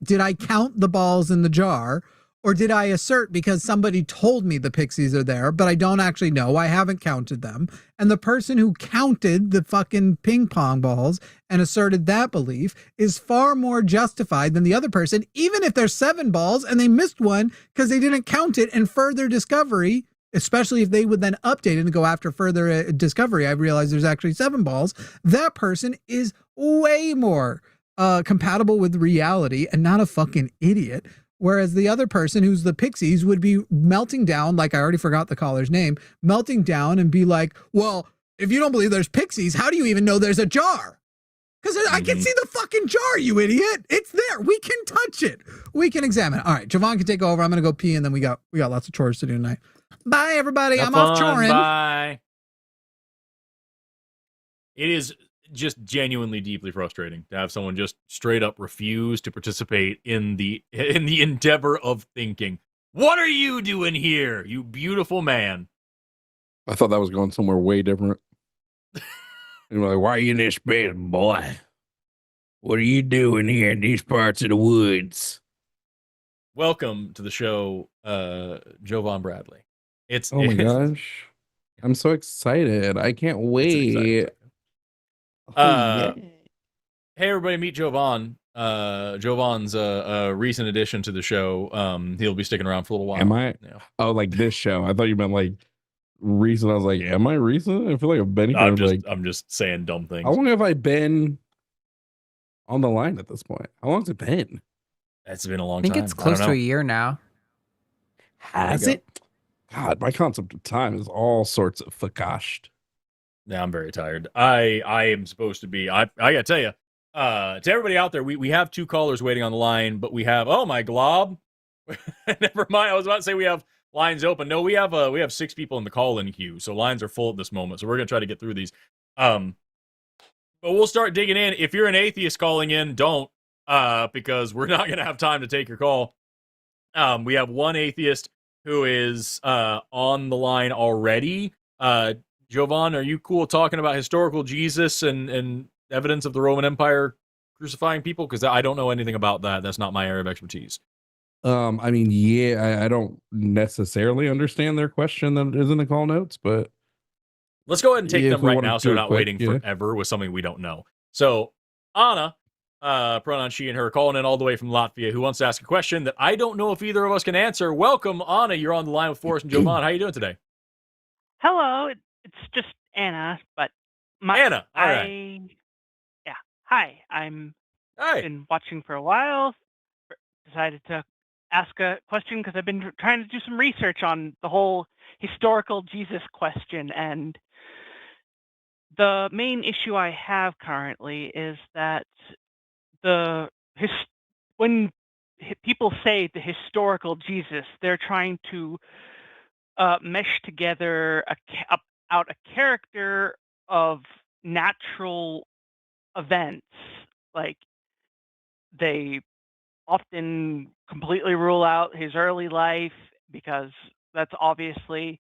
Did I count the balls in the jar, or did I assert because somebody told me the pixies are there, but I don't actually know, I haven't counted them, and the person who counted the fucking ping pong balls and asserted that belief is far more justified than the other person, even if there's 7 balls and they missed one because they didn't count it, and further discovery, especially if they would then update it and go after further discovery, I realized there's actually 7 balls. That person is way more compatible with reality and not a fucking idiot. Whereas the other person, who's the pixies, would be melting down, like I already forgot the caller's name, melting down and be like, well, if you don't believe there's pixies, how do you even know there's a jar? Because I can see the fucking jar, you idiot. It's there. We can touch it. We can examine it. All right, Jovon can take over. I'm going to go pee, and then we got lots of chores to do tonight. Bye, everybody. I'm off choring. Bye. It is just genuinely deeply frustrating to have someone just straight up refuse to participate in the endeavor of thinking. What are you doing here, you beautiful man? I thought that was going somewhere way different. And like, why are you in this bed, boy? What are you doing here in these parts of the woods? Welcome to the show, Jovan Bradley. Oh my gosh. I'm so excited. I can't wait. Hey everybody, meet Jovan. Jovan's a recent addition to the show. He'll be sticking around for a little while. Am I? Yeah. Oh, like this show. I thought you meant like recent. I was like, am I recent? I feel like I've been here. I'm just saying dumb things. How long have I been on the line at this point? How long has it been? It's been a long time. I think it's close to a year now. Has it? God, my concept of time is all sorts of fakashed. Yeah, I'm very tired. I am supposed to be. I gotta tell you, to everybody out there, we have 2 callers waiting on the line, but we have my glob. Never mind. I was about to say we have lines open. No, we have 6 people in the call-in queue, so lines are full at this moment. So we're gonna try to get through these. But we'll start digging in. If you're an atheist calling in, don't, because we're not gonna have time to take your call. We have one atheist who is on the line already. Jovan, are you cool talking about historical Jesus and evidence of the Roman Empire crucifying people? Because I don't know anything about that. That's not my area of expertise. I mean, yeah, I don't necessarily understand their question that is in the call notes, but let's go ahead and take them right now so we're not waiting yeah. forever with something we don't know. So, Anna, pronoun she and her, calling in all the way from Latvia, who wants to ask a question that I don't know if either of us can answer. Welcome, Anna. You're on the line with Forrest and Jovan. How you doing today? Hello. It's just Anna, but Anna. All right. Yeah. Hi. I'm been watching for a while. Decided to ask a question because I've been trying to do some research on the whole historical Jesus question, and the main issue I have currently is that when people say the historical Jesus, they're trying to mesh together out a character of natural events. Like, they often completely rule out his early life because that's obviously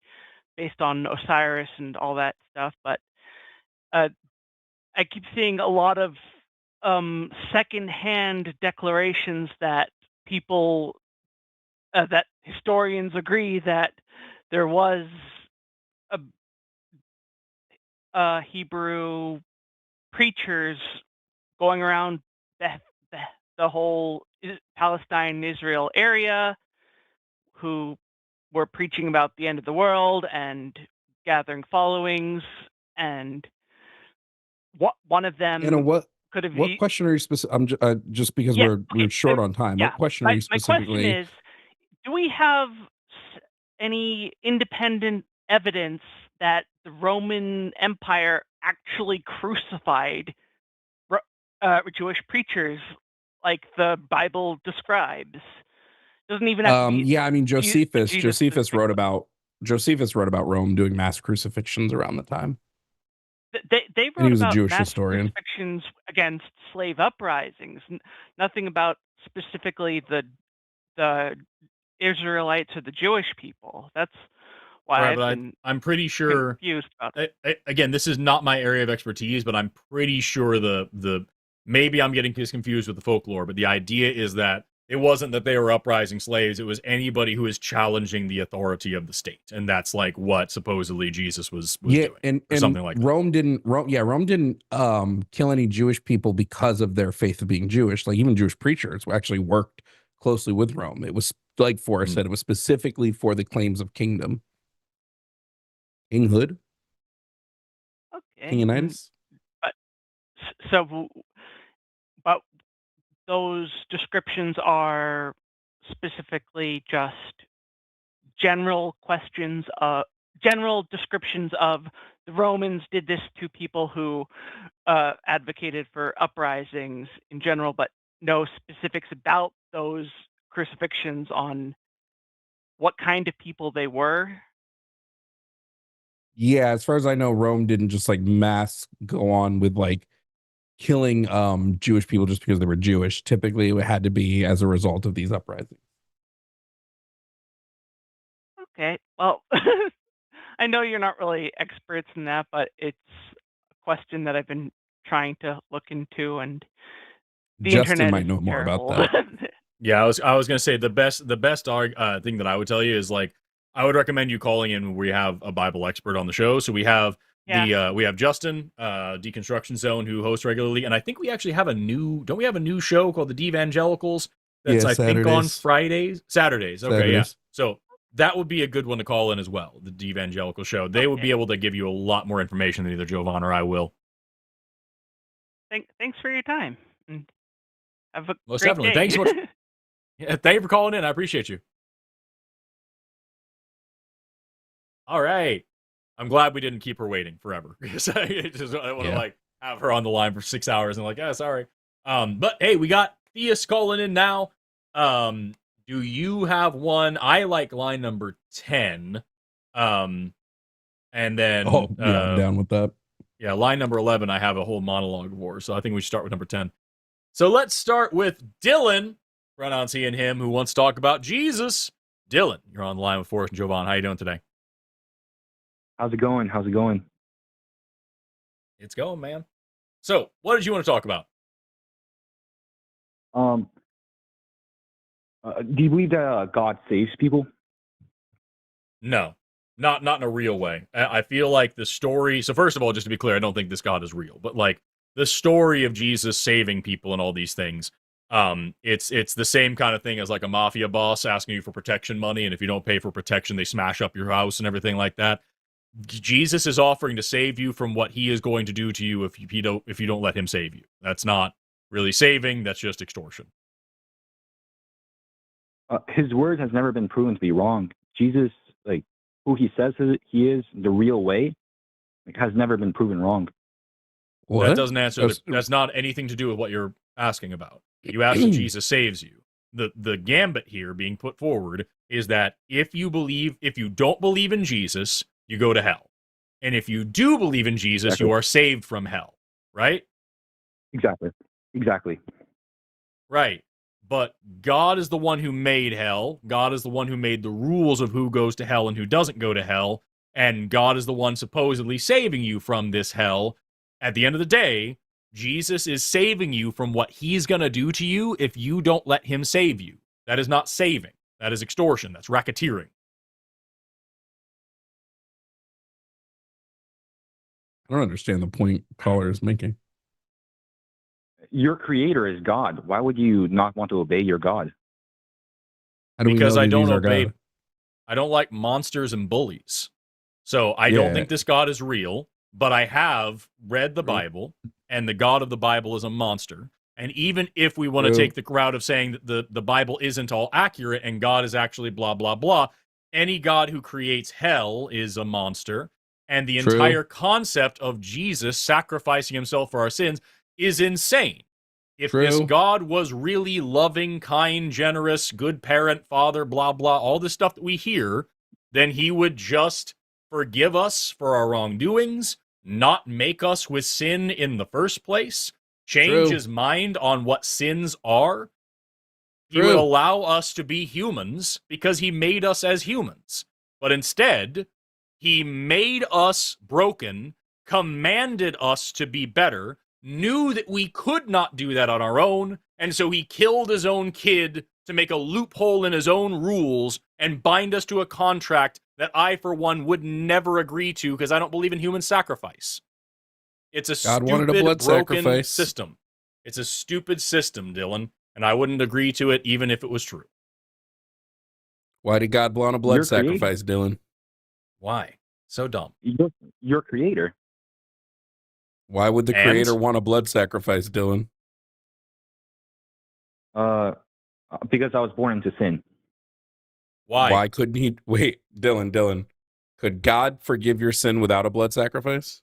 based on Osiris and all that stuff. But I keep seeing a lot of secondhand declarations that that historians agree that there was Hebrew preachers going around the whole Palestine-Israel area who were preaching about the end of the world and gathering followings, and one of them could have. What question are you specific? I'm just because we're short on time. What question are you specifically? My question is, do we have any independent evidence that the Roman Empire actually crucified Jewish preachers like the Bible describes? Doesn't even have to be. Yeah, I mean, Josephus wrote about Rome doing mass crucifixions around the time. They wrote about Jewish mass historian. crucifixions against slave uprisings. Nothing about specifically the Israelites or the Jewish people. That's why I'm pretty sure. Confused about it. Again, this is not my area of expertise, but I'm pretty sure the maybe I'm getting confused with the folklore, but the idea is that it wasn't that they were uprising slaves; it was anybody who is challenging the authority of the state, and that's like what supposedly Jesus was doing, and something like that. Rome didn't kill any Jewish people because of their faith of being Jewish. Like, even Jewish preachers actually worked closely with Rome. It was, like Forrest said, it was specifically for the claims of kingdom. Kinghood. Okay. Kingonitis. But those descriptions are specifically just general descriptions of the Romans did this to people who advocated for uprisings in general, but no specifics about those crucifixions on what kind of people they were. Yeah, as far as I know, Rome didn't just like mass go on with like killing Jewish people just because they were Jewish. Typically, it had to be as a result of these uprisings. Okay, well, I know you're not really experts in that, but it's a question that I've been trying to look into, and the Justin internet might know more about that. Yeah, I was gonna say the best thing that I would tell you is, like, I would recommend you calling in when we have a Bible expert on the show. So we have we have Justin, Deconstruction Zone, who hosts regularly, and I think we actually have don't we have a new show called the Devangelicals that's I think on Saturdays. Okay, yeah. So that would be a good one to call in as well, the Devangelical show. They would be able to give you a lot more information than either Jovan or I will. Thanks for your time. Have a Most great definitely. day. Thanks so much. Yeah, thank you for calling in. I appreciate you. All right. I'm glad we didn't keep her waiting forever because I want to like have her on the line for 6 hours and like, yeah, sorry. But hey, we got Thea calling in now. Do you have one? I like line number 10. And then I'm down with that. Yeah, line number 11, I have a whole monologue for, so I think we should start with number 10. So let's start with Dylan, pronouns he and him, who wants to talk about Jesus. Dylan, you're on the line with Forrest and Jovan. How you doing today? How's it going? It's going, man. So, what did you want to talk about? Do you believe that God saves people? No, not in a real way. I feel like the story. So, first of all, just to be clear, I don't think this God is real, but like the story of Jesus saving people and all these things. It's the same kind of thing as like a mafia boss asking you for protection money, and if you don't pay for protection, they smash up your house and everything like that. Jesus is offering to save you from what he is going to do to you if you don't let him save you. That's not really saving, that's just extortion. His word has never been proven to be wrong. Jesus, like who he says he is, the real way, like, has never been proven wrong. What? That doesn't answer. That's not anything to do with what you're asking about. You asked if Jesus saves you. The gambit here being put forward is that if you don't believe in Jesus, you go to hell. And if you do believe in Jesus, you are saved from hell, right? Exactly. Right. But God is the one who made hell. God is the one who made the rules of who goes to hell and who doesn't go to hell. And God is the one supposedly saving you from this hell. At the end of the day, Jesus is saving you from what he's going to do to you if you don't let him save you. That is not saving. That is extortion. That's racketeering. I don't understand the point caller is making. Your creator is God. Why would you not want to obey your God? Because I don't obey. I don't like monsters and bullies. So I don't think this God is real, but I have read the Bible, and the God of the Bible is a monster. And even if we want to take the route of saying that the Bible isn't all accurate and God is actually blah, blah, blah, any God who creates hell is a monster. And the entire concept of Jesus sacrificing himself for our sins is insane. If this God was really loving, kind, generous, good parent, father, blah, blah, all this stuff that we hear, then he would just forgive us for our wrongdoings, not make us with sin in the first place, change his mind on what sins are. He would allow us to be humans because he made us as humans. But instead, he made us broken, commanded us to be better, knew that we could not do that on our own, and so he killed his own kid to make a loophole in his own rules and bind us to a contract that I, for one, would never agree to because I don't believe in human sacrifice. It's a stupid, broken system. It's a stupid system, Dylan, and I wouldn't agree to it even if it was true. Why did God want a blood sacrifice, Dylan? Why? So dumb. Your creator. Why would the creator want a blood sacrifice, Dylan? Because I was born into sin. Why? Why couldn't he? Wait, Dylan. Could God forgive your sin without a blood sacrifice?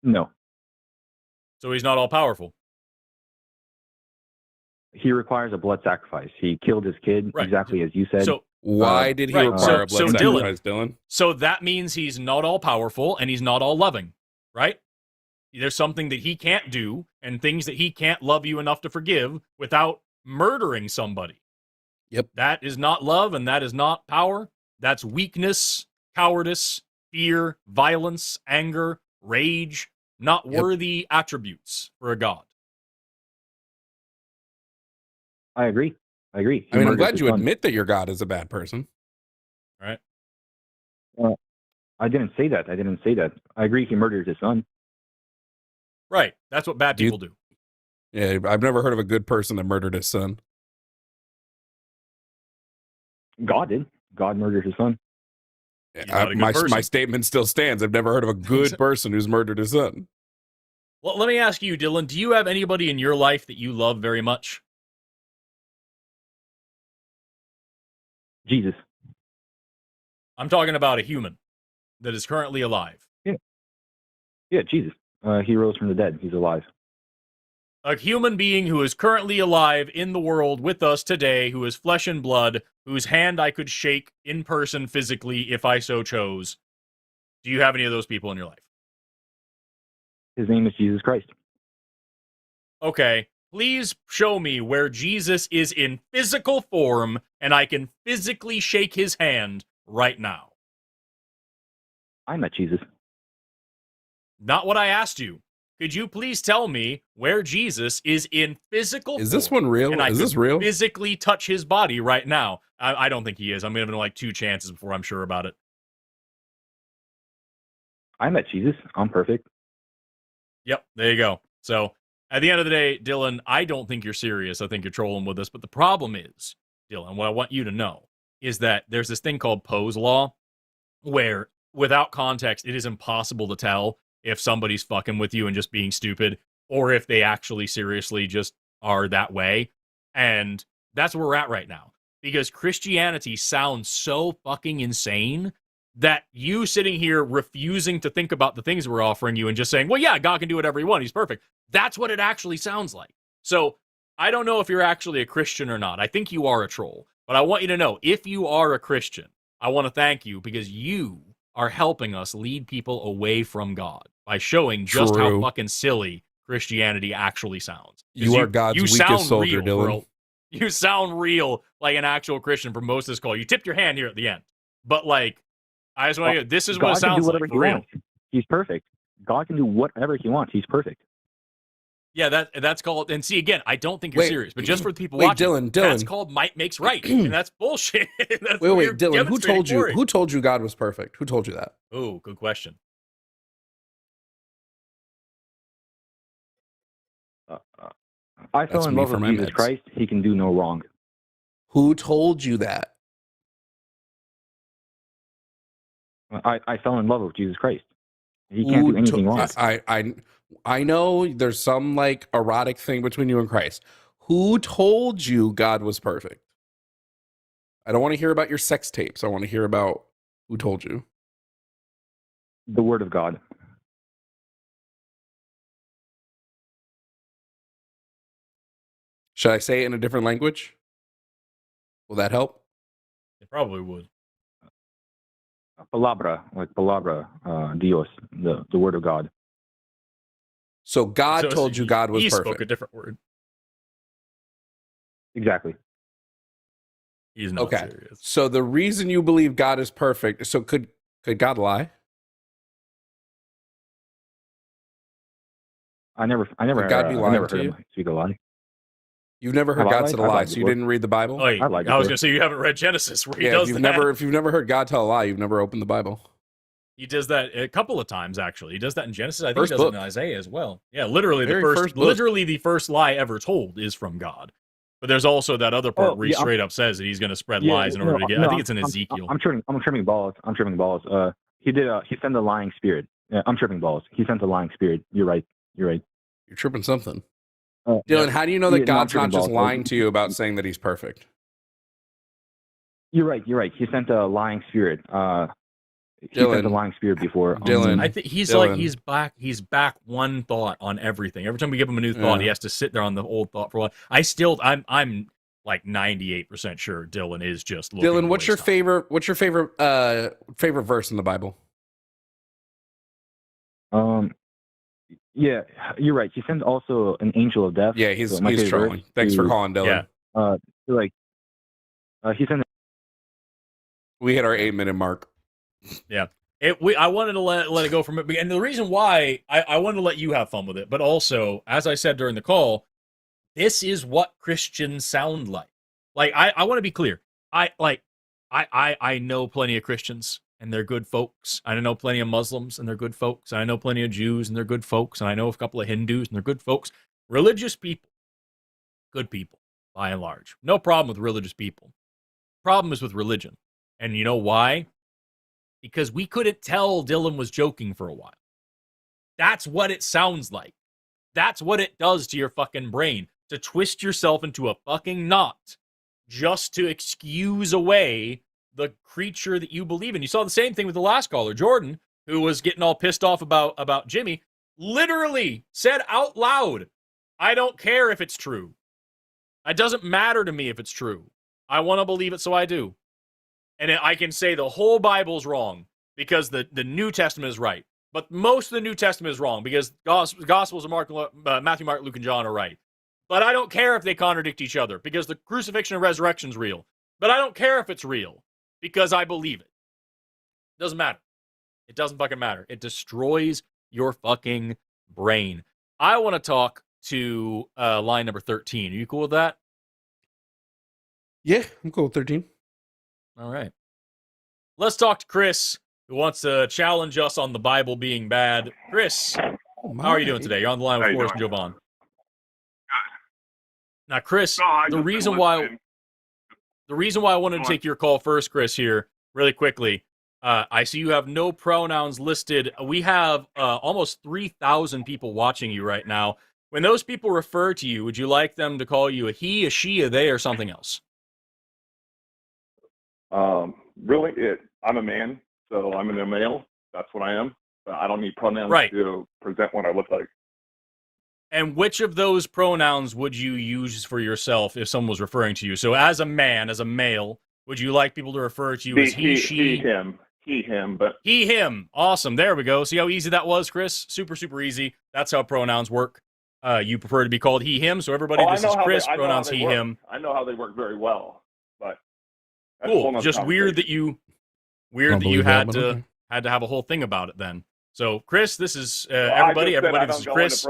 No. So he's not all powerful. He requires a blood sacrifice. He killed his kid, exactly as you said. So why did he require a blood sacrifice, Dylan? So that means he's not all powerful and he's not all loving, right? There's something that he can't do and things that he can't love you enough to forgive without murdering somebody. Yep. That is not love and that is not power. That's weakness, cowardice, fear, violence, anger, rage, not worthy attributes for a God. I agree. I mean, I'm glad you admit that your God is a bad person. Right. I didn't say that. I agree he murdered his son. Right. That's what bad people do. Yeah, I've never heard of a good person that murdered his son. God did. God murdered his son. My statement still stands. I've never heard of a good person who's murdered his son. Well, let me ask you, Dylan, do you have anybody in your life that you love very much? Jesus. I'm talking about a human that is currently alive. Yeah, Jesus. He rose from the dead. He's alive. A human being who is currently alive in the world with us today, who is flesh and blood, whose hand I could shake in person physically if I so chose. Do you have any of those people in your life? His name is Jesus Christ. Okay, please show me where Jesus is in physical form and I can physically shake his hand right now. I met Jesus. Not what I asked you. Could you please tell me where Jesus is in physical form? Is this one real? And I is this real? Physically touch his body right now. I don't think he is. I'm giving him like 2 chances before I'm sure about it. I met Jesus. I'm perfect. Yep, there you go. So at the end of the day, Dylan, I don't think you're serious. I think you're trolling with us. But the problem is, Dylan, what I want you to know is that there's this thing called Poe's law where without context, it is impossible to tell if somebody's fucking with you and just being stupid, or if they actually seriously just are that way. And that's where we're at right now. Because Christianity sounds so fucking insane that you sitting here refusing to think about the things we're offering you and just saying, well, yeah, God can do whatever he wants. He's perfect. That's what it actually sounds like. So I don't know if you're actually a Christian or not. I think you are a troll. But I want you to know, if you are a Christian, I want to thank you because you are helping us lead people away from God by showing just how fucking silly Christianity actually sounds. You are God's weakest soldier, real, Dylan. bro. You sound real like an actual Christian for most of this call. You tipped your hand here at the end. But, like, I just want to this is what it sounds like, for real. He's perfect. God can do whatever he wants. He's perfect. Yeah, that's called, and see, again, I don't think you're serious, but just for the people watching, Dylan, that's called might makes right, and that's bullshit. That's wait, Dylan, who told you God was perfect? Who told you that? Oh, good question. I fell in love with Jesus Christ. He can do no wrong. Who told you that? I fell in love with Jesus Christ. He can't do anything wrong. I know there's some like erotic thing between you and Christ. Who told you God was perfect? I don't want to hear about your sex tapes. I want to hear about who told you. The Word of God. Should I say it in a different language? Will that help? It probably would. Palabra, like palabra, Dios, the Word of God. So God told you God was perfect. He spoke a different word. Exactly. He's not serious. So the reason you believe God is perfect, so could God lie? I never could God be lying never to heard you? him speak a lie. You've never heard God say a lie, so you didn't read the Bible? Oh, I was going to say you haven't read Genesis where he does that. If you've never heard God tell a lie, you've never opened the Bible. He does that a couple of times, actually. He does that in Genesis. I think he does it in Isaiah as well. Yeah, literally the first lie ever told is from God. But there's also that other part where he straight up says that he's going to spread lies in order to get. I think it's in Ezekiel. I'm tripping balls. He sent a lying spirit. Yeah, I'm tripping balls. He sent a lying spirit. You're right. You're tripping something. Dylan, how do you know that God's not just lying to you about saying that he's perfect? You're right. He sent a lying spirit. He sent a lying spirit before. Dylan, I think he's back one thought on everything. Every time we give him a new thought, he has to sit there on the old thought for a while. I'm like 98% sure Dylan is just looking. Dylan, what's your favorite verse in the Bible? Yeah, you're right. He sent also an angel of death. Yeah, he's trolling. Thanks for calling, Dylan. Yeah. He sent. We hit our 8-minute mark. Yeah. I wanted to let it go from it. And the reason why I wanted to let you have fun with it, but also, as I said during the call, this is what Christians sound like. Like, I want to be clear. I know plenty of Christians and they're good folks. I know plenty of Muslims and they're good folks. I know plenty of Jews and they're good folks. And I know a couple of Hindus and they're good folks. Religious people, good people, by and large. No problem with religious people. Problem is with religion. And you know why? Because we couldn't tell Dylan was joking for a while. That's what it sounds like. That's what it does to your fucking brain. To twist yourself into a fucking knot just to excuse away the creature that you believe in. You saw the same thing with the last caller, Jordan, who was getting all pissed off about Jimmy, literally said out loud, I don't care if it's true. It doesn't matter to me if it's true. I want to believe it, so I do. And I can say the whole Bible's wrong because the New Testament is right. But most of the New Testament is wrong because Gospels of Matthew, Mark, Luke, and John are right. But I don't care if they contradict each other because the crucifixion and resurrection is real. But I don't care if it's real because I believe it. Doesn't matter. It doesn't fucking matter. It destroys your fucking brain. I want to talk to line number 13. Are you cool with that? Yeah, I'm cool with 13. All right. Let's talk to Chris, who wants to challenge us on the Bible being bad. Chris, how are you doing today? You're on the line with Forrest and Jovan. Now, Chris, the reason why I wanted to take your call first, Chris, here, really quickly, I see you have no pronouns listed. We have almost 3,000 people watching you right now. When those people refer to you, would you like them to call you a he, a she, a they, or something else? Really, I'm a man, so I'm a male. That's what I am. But I don't need pronouns to present what I look like. And which of those pronouns would you use for yourself if someone was referring to you? So as a man, as a male, would you like people to refer to you as he, she? He, him, but... He, him. Awesome. There we go. See how easy that was, Chris? Super, super easy. That's how pronouns work. You prefer to be called he, him, so everybody, this is Chris, pronouns he, him. I know how they work very well, but... Cool. Just weird that you had to have a whole thing about it then. So, Chris, this is everybody. Everybody, this is Chris.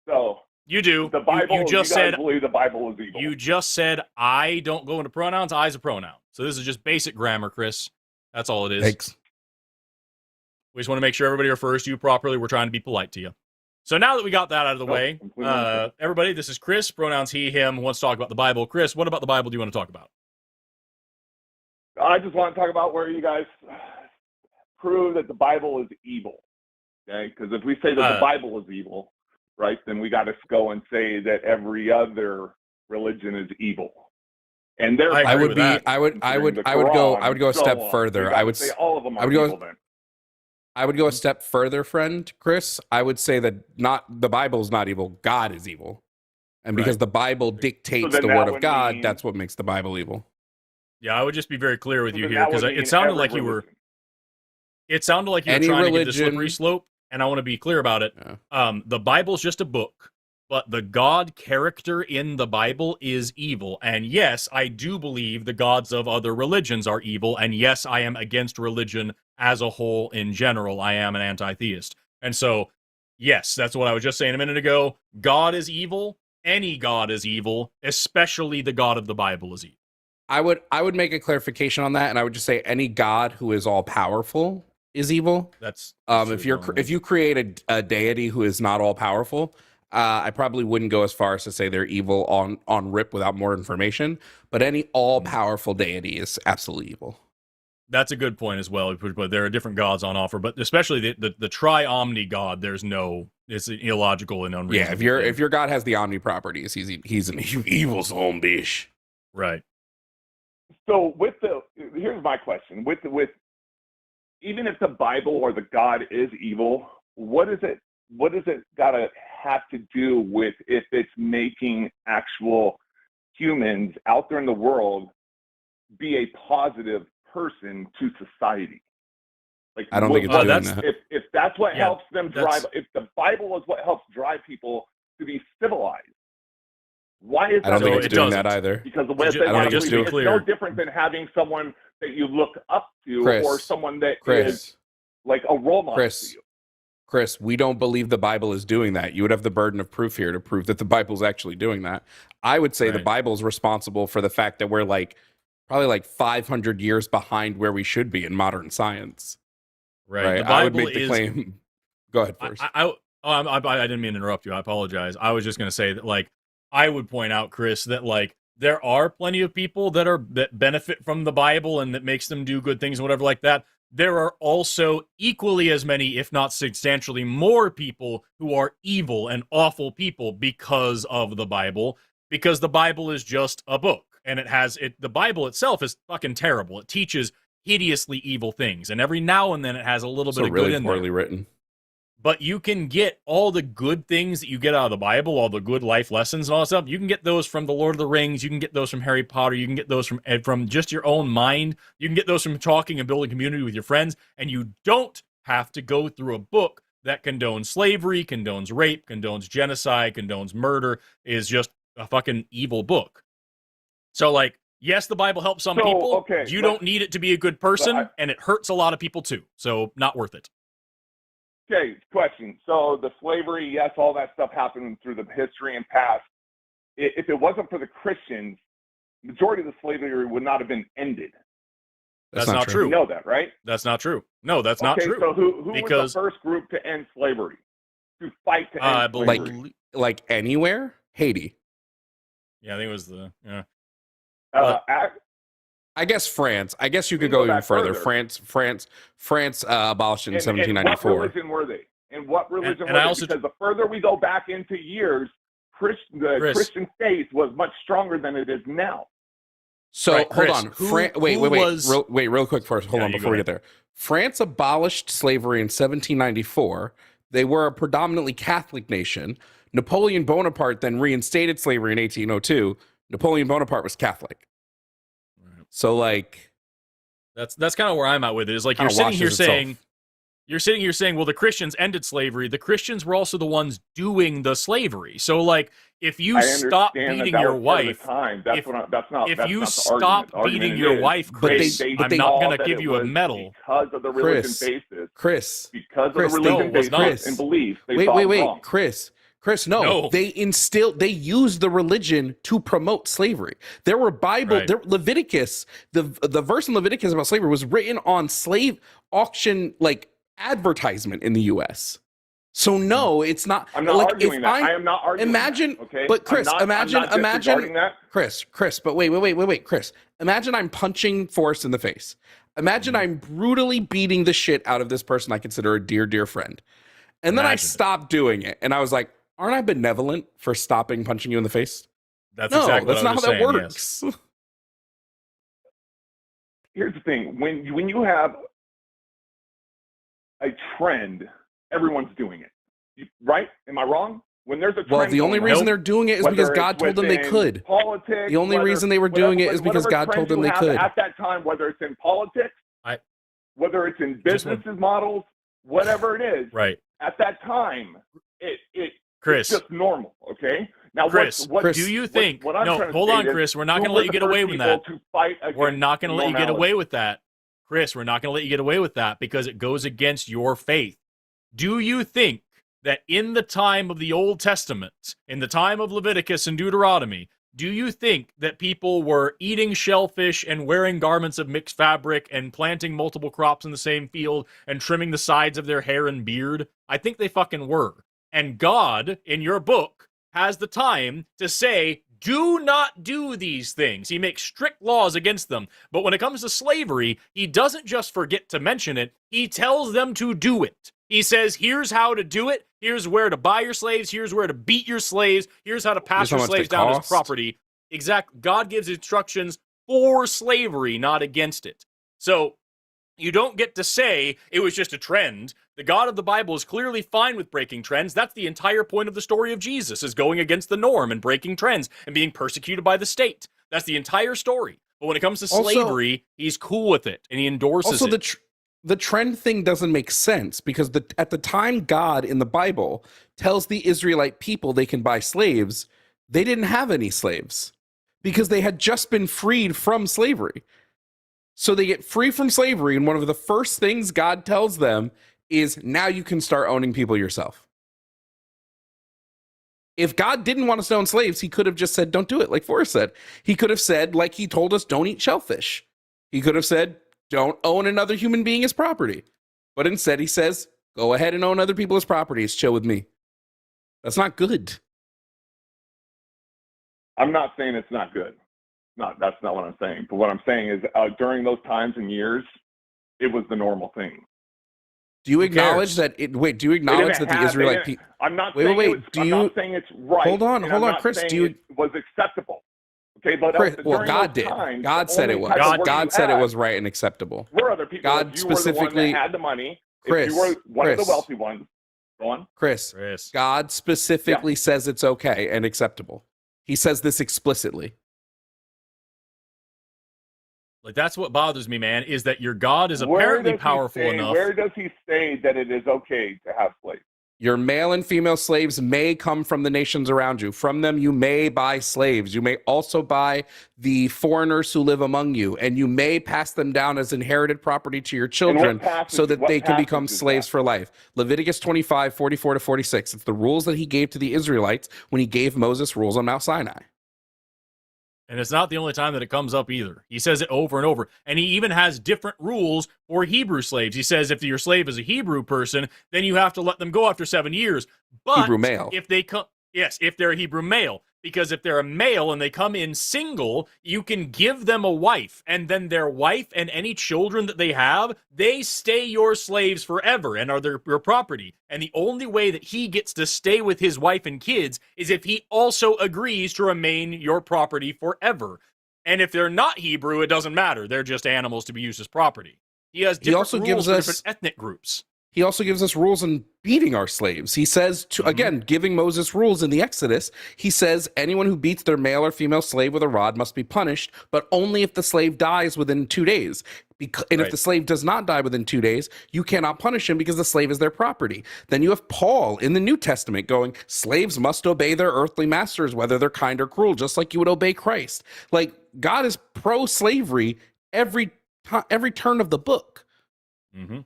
So you do. The Bible. You just said believe the Bible is evil. You just said I don't go into pronouns. I is a pronoun. So this is just basic grammar, Chris. That's all it is. Thanks. We just want to make sure everybody refers to you properly. We're trying to be polite to you. So now that we got that out of the way, everybody, this is Chris. Pronouns he, him. Who wants to talk about the Bible? Chris, what about the Bible do you want to talk about? I just want to talk about where you guys prove that the Bible is evil. Okay, because if we say that the Bible is evil, right, then we got to go and say that every other religion is evil. And I would go a step further. I would say all of them are evil then. I would go a step further, friend Chris. I would say that the Bible is not evil. God is evil, and because the Bible dictates the word of God, that's what makes the Bible evil. Yeah, I would just be very clear with you here because it sounded like you were. It sounded like you were trying to get the slippery slope, and I want to be clear about it. Yeah. The Bible's just a book, but the God character in the Bible is evil. And yes, I do believe the gods of other religions are evil. And yes, I am against religion as a whole in general. I am an anti-theist. And so, yes, that's what I was just saying a minute ago. God is evil. Any God is evil, especially the God of the Bible is evil. I would make a clarification on that, and I would just say any God who is all powerful is evil. That's if you create a deity who is not all powerful, I probably wouldn't go as far as to say they're evil on rip without more information. But any all powerful deity is absolutely evil. That's a good point as well. But there are different gods on offer, but especially the tri-omni God. It's illogical and unreasonable. Yeah, if your God has the omni properties, he's an evil son bitch. Right. So here's my question: with even if the Bible or the God is evil, what is it gotta have to do with if it's making actual humans out there in the world be a positive person to society? Like, I don't think it's doing that. If that's what helps them drive, if the Bible is what helps drive people to be civilized, why is that? I don't think it's doing that either. Because the way it's no different than having someone that you look up to, or someone that is like a role model to you. Chris, we don't believe the Bible is doing that. You would have the burden of proof here to prove that the Bible is actually doing that. I would say the Bible is responsible for the fact that we're probably 500 years behind where we should be in modern science. Right. I would make the claim. Go ahead first. I didn't mean to interrupt you. I apologize. I was just going to say that, I would point out, Chris, that there are plenty of people that benefit from the Bible and that makes them do good things and whatever like that. There are also equally as many, if not substantially more people who are evil and awful people because of the Bible, because the Bible is just a book. and the Bible itself is fucking terrible. It teaches hideously evil things, and every now and then it has a little bit of really good in there. poorly written. But you can get all the good things that you get out of the Bible, all the good life lessons and all that stuff. You can get those from the Lord of the Rings. You can get those from Harry Potter. You can get those from just your own mind. You can get those from talking and building community with your friends. And you don't have to go through a book that condones slavery, condones rape, condones genocide, condones murder, is just a fucking evil book. So, like, yes, the Bible helps some people. Okay, you don't need it to be a good person, and it hurts a lot of people too. So, not worth it. Okay, question. So the slavery, yes, all that stuff happened through the history and past. If it wasn't for the Christians, majority of the slavery would not have been ended. That's not true. You know that, right? That's not true. No, that's not true. So who was the first group to end slavery? To fight to end slavery? Like anywhere? Haiti. Yeah, I think it was the I guess France. I guess you could go even further. France abolished in 1794. What religion were they? And what religion were they? Because the further we go back into years, the Christian faith was much stronger than it is now. So hold on. Wait, real quick first. Hold on before we get there. France abolished slavery in 1794. They were a predominantly Catholic nation. Napoleon Bonaparte then reinstated slavery in 1802. Napoleon Bonaparte was Catholic. So like, that's kind of where I'm at with it. Is like you're sitting here saying, well, the Christians ended slavery. The Christians were also the ones doing the slavery. So like, if you stop beating your wife, if you stop beating your wife, Chris, I'm not going to give you a medal because of the religion basis. Chris, because of the religion basis and beliefs. Wait, Chris, no. They used the religion to promote slavery. There were Leviticus, the verse in Leviticus about slavery was written on slave auction, like advertisement in the U.S. So no, it's not. I'm not arguing that. I am not arguing. Imagine, that, okay? But Chris, imagine, Chris. But wait, Chris. Imagine I'm punching Forrest in the face. Imagine I'm brutally beating the shit out of this person I consider a dear friend, and then I stopped doing it, and I was like, aren't I benevolent for stopping punching you in the face? That's not how that works. Yes. Here's the thing: when you have a trend, everyone's doing it, right? Am I wrong? When there's a trend, well, the only reason they're doing it is because God told them they could. Politics, the only reason they were doing it is because God told them they could. At that time, whether it's in politics, whether it's in businesses models, whatever it is, right? At that time, Chris, it's just normal, okay? Now, Chris, do you think? Hold on, Chris. We're not going to let you get away with that. We're not going to let you get away with that, Chris. We're not going to let you get away with that because it goes against your faith. Do you think that in the time of the Old Testament, in the time of Leviticus and Deuteronomy, do you think that people were eating shellfish and wearing garments of mixed fabric and planting multiple crops in the same field and trimming the sides of their hair and beard? I think they fucking were. And God, in your book, has the time to say, do not do these things. He makes strict laws against them. But when it comes to slavery, he doesn't just forget to mention it. He tells them to do it. He says, here's how to do it. Here's where to buy your slaves. Here's where to beat your slaves. Here's how to pass your slaves down as property. Exactly. God gives instructions for slavery, not against it. So you don't get to say it was just a trend. The God of the Bible is clearly fine with breaking trends. That's the entire point of the story of Jesus, is going against the norm and breaking trends and being persecuted by the state. That's the entire story. But when it comes to slavery, he's cool with it and he endorses it. The trend thing doesn't make sense because at the time God in the Bible tells the Israelite people they can buy slaves, they didn't have any slaves because they had just been freed from slavery. So they get free from slavery, and one of the first things God tells them is, now you can start owning people yourself. If God didn't want us to own slaves, he could have just said, don't do it, like Forrest said. He could have said, like he told us, don't eat shellfish. He could have said, don't own another human being as property. But instead he says, go ahead and own other people as property. It's chill with me. That's not good. I'm not saying it's not good. That's not what I'm saying. But what I'm saying is during those times and years, it was the normal thing. Do you acknowledge that do you acknowledge that the Israelite people... I'm not saying it's right. Hold on, Chris. It was acceptable. Okay, but God did. God said it was. God said it was right and acceptable. We're other people. God if you specifically were the one that had the money. If you were one of the wealthy ones. Go on. Chris. God specifically says it's okay and acceptable. He says this explicitly. Like, that's what bothers me, man, is that your God is apparently powerful enough. Where does he say that it is okay to have slaves? Your male and female slaves may come from the nations around you. From them you may buy slaves. You may also buy the foreigners who live among you, and you may pass them down as inherited property to your children so that they can become slaves for life. Leviticus 25, 44 to 46. It's the rules that he gave to the Israelites when he gave Moses rules on Mount Sinai. And it's not the only time that it comes up either. He says it over and over. And he even has different rules for Hebrew slaves. He says if your slave is a Hebrew person, then you have to let them go after 7 years. But Hebrew male. If they come, yes, if they're a Hebrew male. Because if they're a male and they come in single, you can give them a wife. And then their wife and any children that they have, they stay your slaves forever and are your property. And the only way that he gets to stay with his wife and kids is if he also agrees to remain your property forever. And if they're not Hebrew, it doesn't matter. They're just animals to be used as property. He has different rules for different ethnic groups. He also gives us rules on beating our slaves. He says, again, giving Moses rules in the Exodus, he says anyone who beats their male or female slave with a rod must be punished, but only if the slave dies within 2 days. And if the slave does not die within 2 days, you cannot punish him because the slave is their property. Then you have Paul in the New Testament going, slaves must obey their earthly masters, whether they're kind or cruel, just like you would obey Christ. Like, God is pro-slavery every turn of the book. Mm-hmm.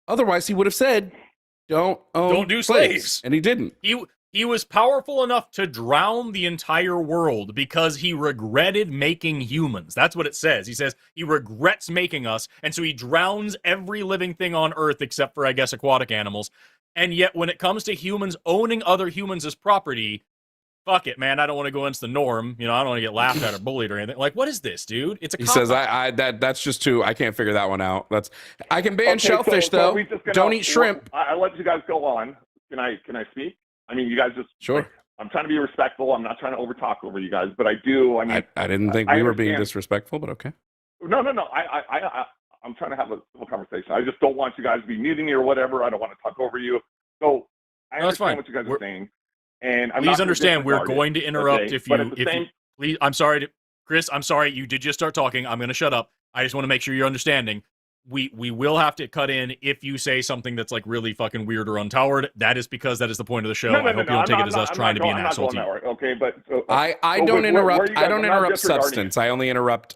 Otherwise, he would have said, don't do slaves. And he didn't. He was powerful enough to drown the entire world because he regretted making humans. That's what it says. He says he regrets making us, and so he drowns every living thing on Earth except for, I guess, aquatic animals. And yet, when it comes to humans owning other humans as property, fuck it, man. I don't want to go against the norm. I don't want to get laughed at or bullied or anything. Like, what is this, dude? It's a He says, that's just too, I can't figure that one out. I can ban shellfish, though. Don't eat shrimp. I let you guys go on. Can I speak? I mean, you guys just... Sure. Like, I'm trying to be respectful. I'm not trying to overtalk over you guys, but I do. I mean... I didn't think we were being disrespectful, but okay. No. I'm trying to have a civil conversation. I just don't want you guys to be muting me or whatever. I don't want to talk over you. So I understand what you guys are saying. And please understand, we're going to interrupt please. I'm sorry, Chris. I'm sorry. You did just start talking. I'm going to shut up. I just want to make sure you're understanding. We will have to cut in if you say something that's like really fucking weird or untoward. That is because that is the point of the show. I hope you don't take it as us trying to be an asshole to you. Okay, but I don't interrupt. I don't interrupt substance. I only interrupt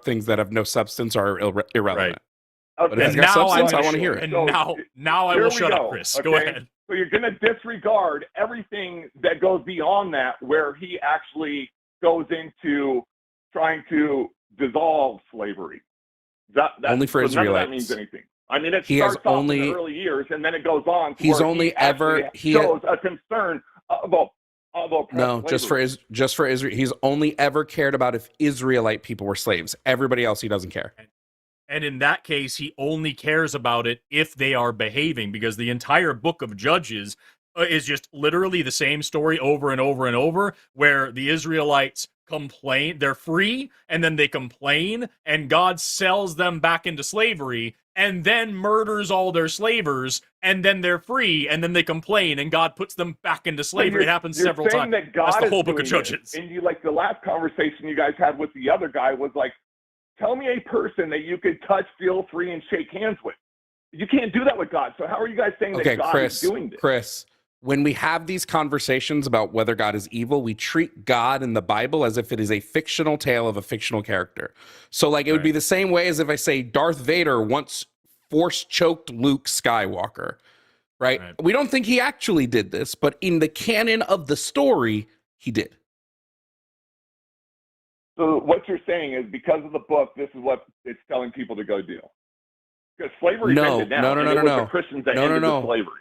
things that have no substance or are irrelevant. Okay. But if it's got substance, I want to hear it. And now I will shut up, Chris. Okay? Go ahead. So you're going to disregard everything that goes beyond that, where he actually goes into trying to dissolve slavery. Only for Israelites. None of that means anything. I mean, it starts off in the early years, and then it goes on. He's only ever shows a concern about no, just for Israel. He's only ever cared about if Israelite people were slaves. Everybody else, he doesn't care. And in that case, he only cares about it if they are behaving, because the entire book of Judges is just literally the same story over and over and over, where the Israelites complain, they're free, and then they complain, and God sells them back into slavery, and then murders all their slavers, and then they're free, and then they complain, and God puts them back into slavery. It happens several times. That's the whole book of Judges. And you, like the last conversation you guys had with the other guy was like, tell me a person that you could touch, feel free, and shake hands with. You can't do that with God. So how are you guys saying that God is doing this? Chris, when we have these conversations about whether God is evil, we treat God in the Bible as if it is a fictional tale of a fictional character. So like it would be the same way as if I say Darth Vader once force choked Luke Skywalker, right? We don't think he actually did this, but in the canon of the story, he did. So what you're saying is because of the book, this is what it's telling people to go do. Because slavery ended now. No. The Christians that ended the slavery.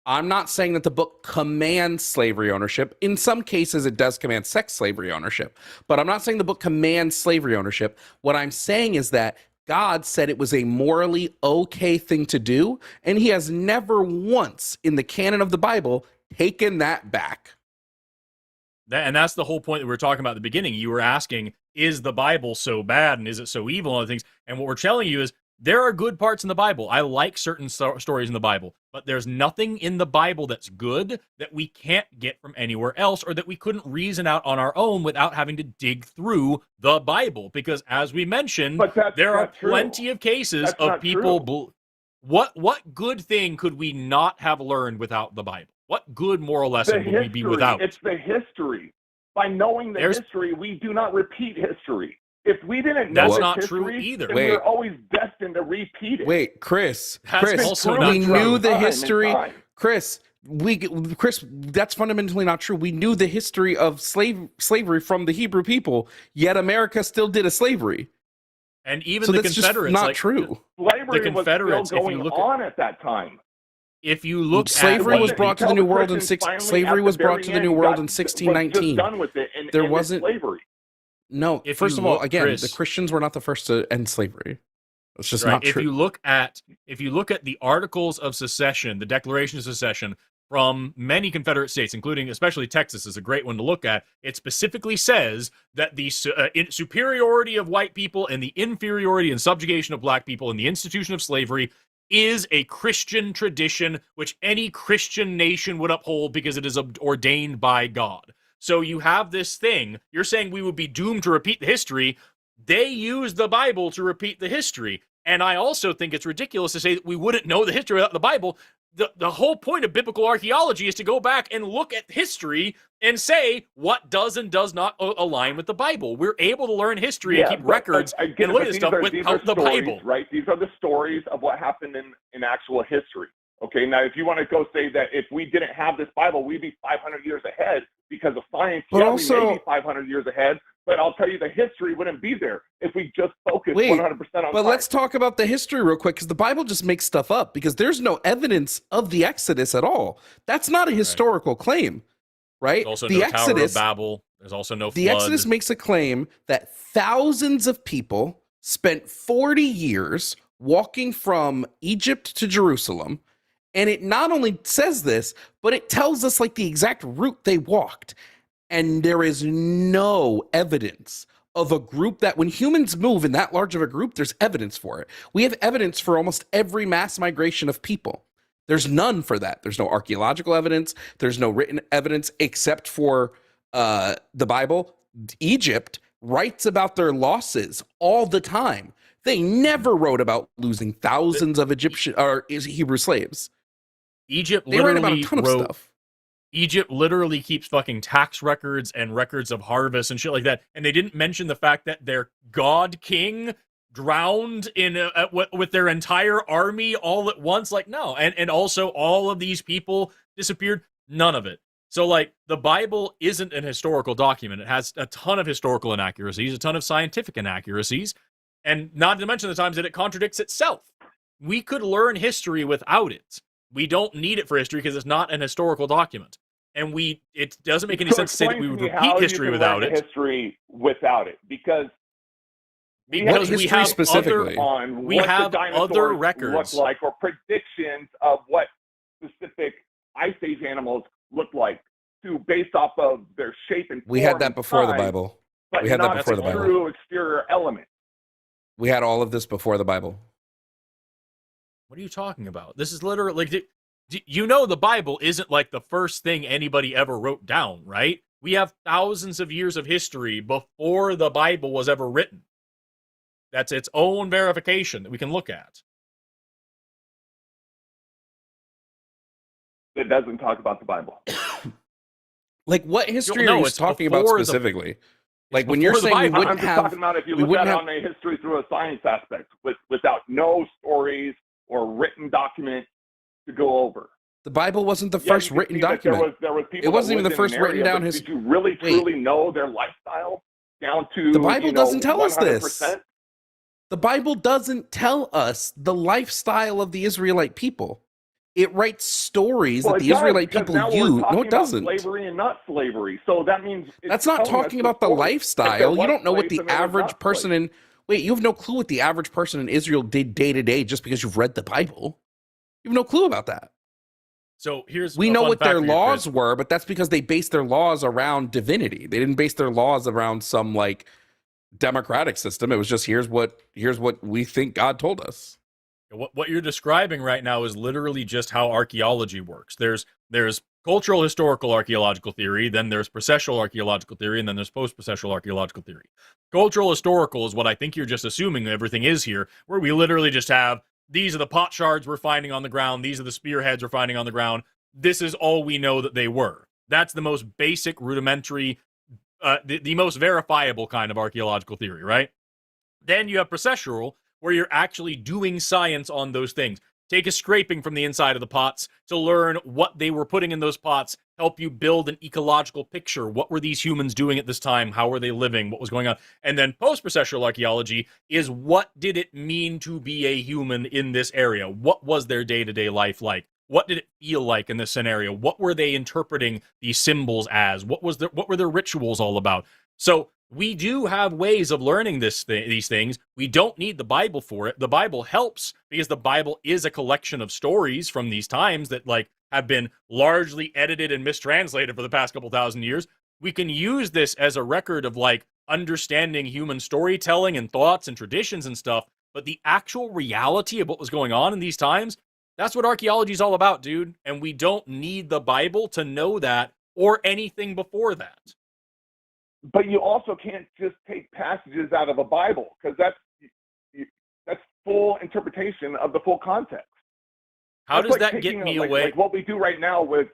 I'm not saying that the book commands slavery ownership. In some cases, it does command sex slavery ownership. But I'm not saying the book commands slavery ownership. What I'm saying is that God said it was a morally okay thing to do, and he has never once in the canon of the Bible taken that back. And that's the whole point that we were talking about at the beginning. You were asking, is the Bible so bad and is it so evil and other things? And what we're telling you is there are good parts in the Bible. I like certain stories in the Bible, but there's nothing in the Bible that's good that we can't get from anywhere else or that we couldn't reason out on our own without having to dig through the Bible. Because as we mentioned, there are plenty of cases of people. What good thing could we not have learned without the Bible? What good moral lesson would we be without? It's the history. By knowing the history, we do not repeat history. If we didn't know that's not history, true either. Then we're always destined to repeat it. Wait, Chris, we knew the history. Chris, that's fundamentally not true. We knew the history of slavery from the Hebrew people, yet America still did a slavery. And even the Confederates, not true. Slavery the Confederates, was still going on at that time. If you look, slavery was brought to the New World in slavery was brought to the New World in 1619. Done with it, and there wasn't slavery. No, first of all, again, the Christians were not the first to end slavery. It's just not true. If you look at the Articles of Secession, the Declaration of Secession from many Confederate states, including especially Texas, is a great one to look at. It specifically says that the superiority of white people and the inferiority and subjugation of black people and the institution of slavery is a Christian tradition which any Christian nation would uphold because it is ordained by God. So you have this thing, you're saying we would be doomed to repeat the history. They use the Bible to repeat the history. And I also think it's ridiculous to say that we wouldn't know the history without the Bible. The whole point of biblical archaeology is to go back and look at history and say what does and does not align with the Bible. We're able to learn history and keep records and look at stuff without the Bible. Right? These are the stories of what happened in actual history. Okay, now if you want to go say that if we didn't have this Bible, we'd be 500 years ahead because of science. But yeah, also, we may be 500 years ahead, but I'll tell you the history wouldn't be there if we just focused 100% on But let's talk about the history real quick, because the Bible just makes stuff up because there's no evidence of the Exodus at all. That's not a historical claim, right? There's also the no Exodus, Tower of Babel. There's also no flood. The Exodus makes a claim that thousands of people spent 40 years walking from Egypt to Jerusalem. And it not only says this, but it tells us like the exact route they walked. And there is no evidence of a group that when humans move in that large of a group, there's evidence for it. We have evidence for almost every mass migration of people. There's none for that. There's no archaeological evidence. There's no written evidence except for the Bible. Egypt writes about their losses all the time. They never wrote about losing thousands of Egyptian or Hebrew slaves. Egypt they write about a ton of stuff. Egypt literally keeps fucking tax records and records of harvest and shit like that. And they didn't mention the fact that their god king drowned with their entire army all at once. Like, no. And also all of these people disappeared. None of it. So, like, the Bible isn't an historical document. It has a ton of historical inaccuracies, a ton of scientific inaccuracies, and not to mention the times that it contradicts itself. We could learn history without it. We don't need it for history because it's not an historical document. And it doesn't make any sense to say that we would repeat history without it. History without it, because we have specifically on we have other records look like, or predictions of what specific ice age animals look like, based off of their shape and form. We had that before the Bible. But we had that before the Bible. True exterior element. We had all of this before the Bible. What are you talking about? This is literally like, the Bible isn't like the first thing anybody ever wrote down, right? We have thousands of years of history before the Bible was ever written. That's its own verification that we can look at. It doesn't talk about the Bible. Like, what history are you talking about specifically? Like, when you're saying we wouldn't have... I'm talking about if you look at it on a history through a science aspect, without no stories or written document to go over. The Bible wasn't the first written document. There was people it wasn't even the first written down history. Did you really, truly know their lifestyle down to The Bible doesn't tell 100%? us this. The Bible doesn't tell us the lifestyle of the Israelite people. It writes stories that the Israelite people use. No, it doesn't. Slavery and not slavery. So that means that's not talking about the lifestyle. You don't know what the average person in... Wait, you have no clue what the average person in Israel did day to day just because you've read the Bible. You have no clue about that. So we know what their laws were, but that's because they based their laws around divinity. They didn't base their laws around some like democratic system. It was just here's what we think God told us. What you're describing right now is literally just how archaeology works. There's cultural historical archaeological theory, then there's processual archaeological theory, and then there's post-processual archaeological theory. Cultural historical is what I think you're just assuming everything is here, where we literally just have, these are the pot shards we're finding on the ground, these are the spearheads we're finding on the ground, this is all we know that they were. That's the most basic, rudimentary, the most verifiable kind of archaeological theory, right? Then you have processual, where you're actually doing science on those things. Take a scraping from the inside of the pots to learn what they were putting in those pots, help you build an ecological picture. What were these humans doing at this time? How were they living? What was going on? And then post-processual archaeology is, what did it mean to be a human in this area? What was their day-to-day life like? What did it feel like in this scenario? What were they interpreting these symbols as? What were their rituals all about? So we do have ways of learning these things. We don't need the Bible for it. The Bible helps because the Bible is a collection of stories from these times that like have been largely edited and mistranslated for the past couple thousand years. We can use this as a record of like understanding human storytelling and thoughts and traditions and stuff. But the actual reality of what was going on in these times, that's what archaeology is all about, dude. And we don't need the Bible to know that or anything before that. But you also can't just take passages out of a Bible, because that's full interpretation of the full context. How does that get me away? Like what we do right now with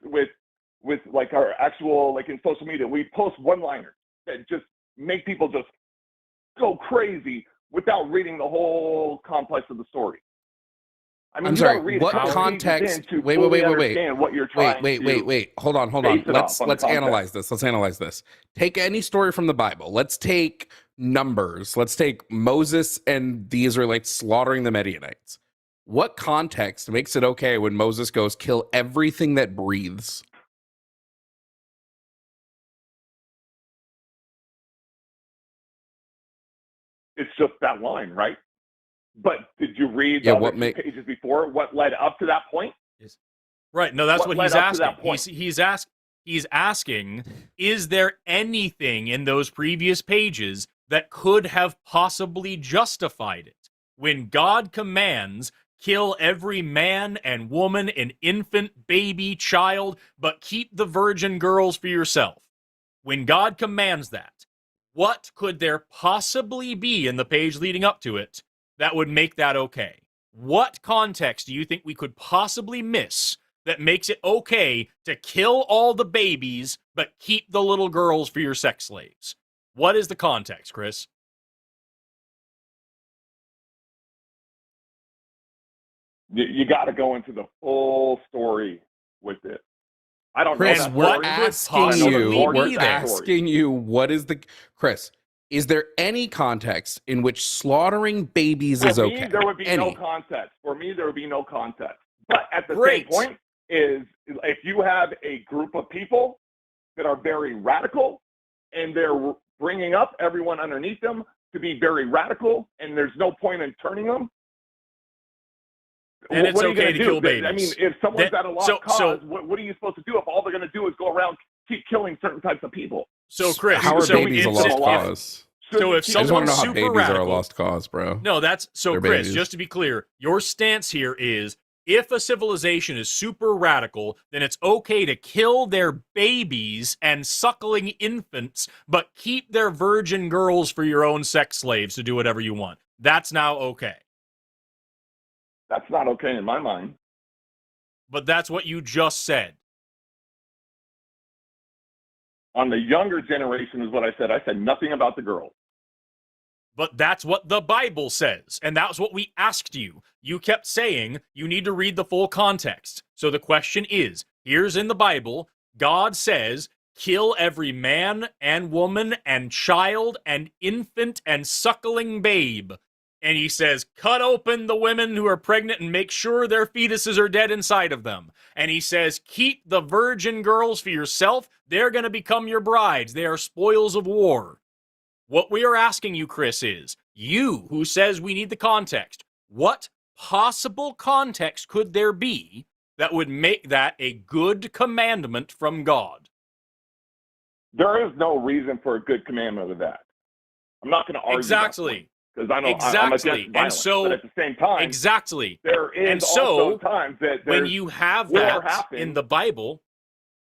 like our actual, like in social media, we post one-liners that just make people just go crazy without reading the whole complex of the story. I mean, I'm sorry. What context? Wait. What you're trying wait. Hold on. Let's analyze this. Let's analyze this. Take any story from the Bible. Let's take Numbers. Let's take Moses and the Israelites slaughtering the Midianites. What context makes it okay when Moses goes, kill everything that breathes? It's just that line, right? But did you read the pages before? What led up to that point? Right. No, that's what he's asking. He's asking, is there anything in those previous pages that could have possibly justified it? When God commands, kill every man and woman and infant, baby, child, but keep the virgin girls for yourself. When God commands that, what could there possibly be in the page leading up to it that would make that okay? What context do you think we could possibly miss that makes it okay to kill all the babies but keep the little girls for your sex slaves? What is the context, Chris? You got to go into the full story with it. I don't Chris, know. We're asking you, what is the... Chris, is there any context in which slaughtering babies is okay? For me, there would be no context. For me, there would be no context. But at the same point is, if you have a group of people that are very radical and they're bringing up everyone underneath them to be very radical and there's no point in turning them, and it's okay to kill babies. I mean, if someone's at a lost cause, what are you supposed to do if all they're going to do is go around keep killing certain types of people? So, Chris, how are babies a lost cause? So if someone's super babies radical, are a lost cause, bro. No, that's so. Chris, just to be clear, your stance here is, if a civilization is super radical, then it's okay to kill their babies and suckling infants, but keep their virgin girls for your own sex slaves to do whatever you want. That's now okay. That's not okay in my mind. But that's what you just said. On the younger generation is what I said. I said nothing about the girls. But that's what the Bible says, and that's what we asked you. You kept saying you need to read the full context. So the question is, here's in the Bible, God says, kill every man and woman and child and infant and suckling babe. And he says, cut open the women who are pregnant and make sure their fetuses are dead inside of them. And he says, keep the virgin girls for yourself. They're going to become your brides. They are spoils of war. What we are asking you, Chris, is, you who says we need the context, what possible context could there be that would make that a good commandment from God? There is no reason for a good commandment of that. I'm not going to argue exactly because I'm against exactly. violence. And so but at the same time, exactly. there is And so also times that when you have war that happens. in the Bible,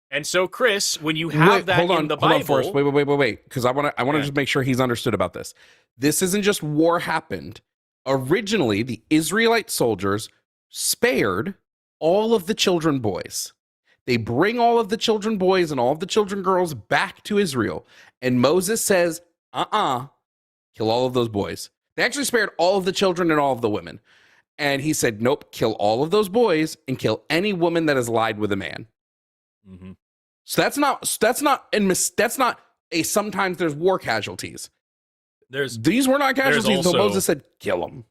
and so Chris, when you have that in the Bible, Forrest, wait, because I want to just make sure he's understood about this. This isn't just war happened. Originally, the Israelite soldiers spared all of the children boys. They bring all of the children boys and all of the children girls back to Israel. And Moses says, kill all of those boys. They actually spared all of the children and all of the women. And he said, nope, kill all of those boys and kill any woman that has lied with a man. Mm-hmm. So that's not a sometimes there's war casualties. These were not casualties until Moses said, kill them.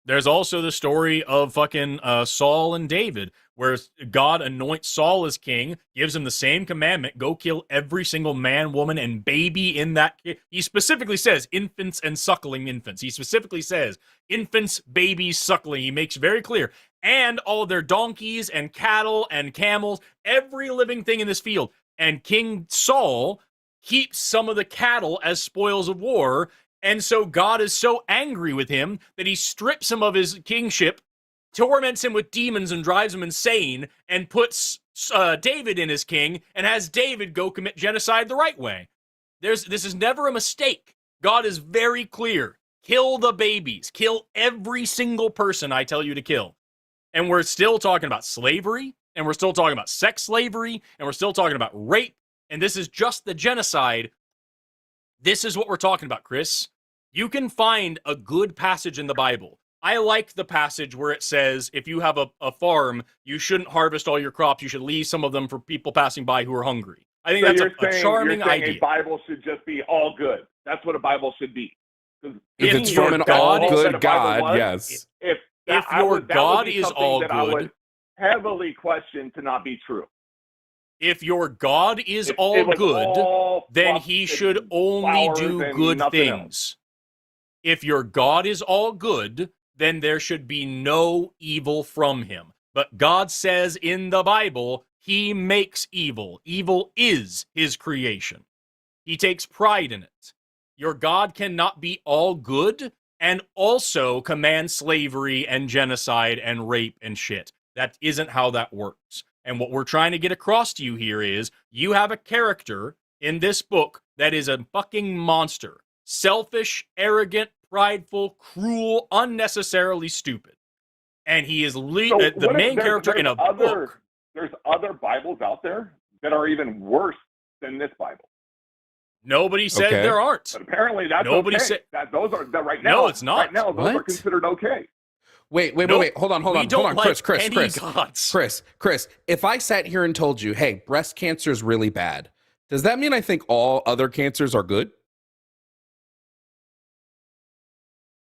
There's also the story of fucking Saul and David, where God anoints Saul as king, gives him the same commandment, go kill every single man, woman, and baby in that. He specifically says infants and suckling infants. He specifically says infants, babies, suckling. He makes very clear. And all of their donkeys and cattle and camels, every living thing in this field. And King Saul keeps some of the cattle as spoils of war. And so God is so angry with him that he strips him of his kingship, torments him with demons and drives him insane, and puts David in as king and has David go commit genocide the right way. This is never a mistake. God is very clear. Kill the babies. Kill every single person I tell you to kill. And we're still talking about slavery, and we're still talking about sex slavery, and we're still talking about rape, and this is just the genocide. This is what we're talking about, Chris. You can find a good passage in the Bible. I like the passage where it says, if you have a farm, you shouldn't harvest all your crops. You should leave some of them for people passing by who are hungry. I think that's a charming idea. A Bible should just be all good. That's what a Bible should be. If it's from an all good God, yes. If your God is all good, I would heavily question to not be true. If your God is all good, then he should only do good things. If your God is all good, then there should be no evil from him. But God says in the Bible, he makes evil. Evil is his creation. He takes pride in it. Your God cannot be all good and also command slavery and genocide and rape and shit. That isn't how that works. And what we're trying to get across to you here is you have a character in this book that is a fucking monster. Selfish, arrogant, prideful, cruel, unnecessarily stupid. And he is the main character in a book. There's other Bibles out there that are even worse than this Bible. Nobody said there aren't. But apparently that's Nobody okay. said that those are that right now. No, it's not. Right now, those are considered okay. Wait. Hold on. Chris. If I sat here and told you, hey, breast cancer is really bad, does that mean I think all other cancers are good?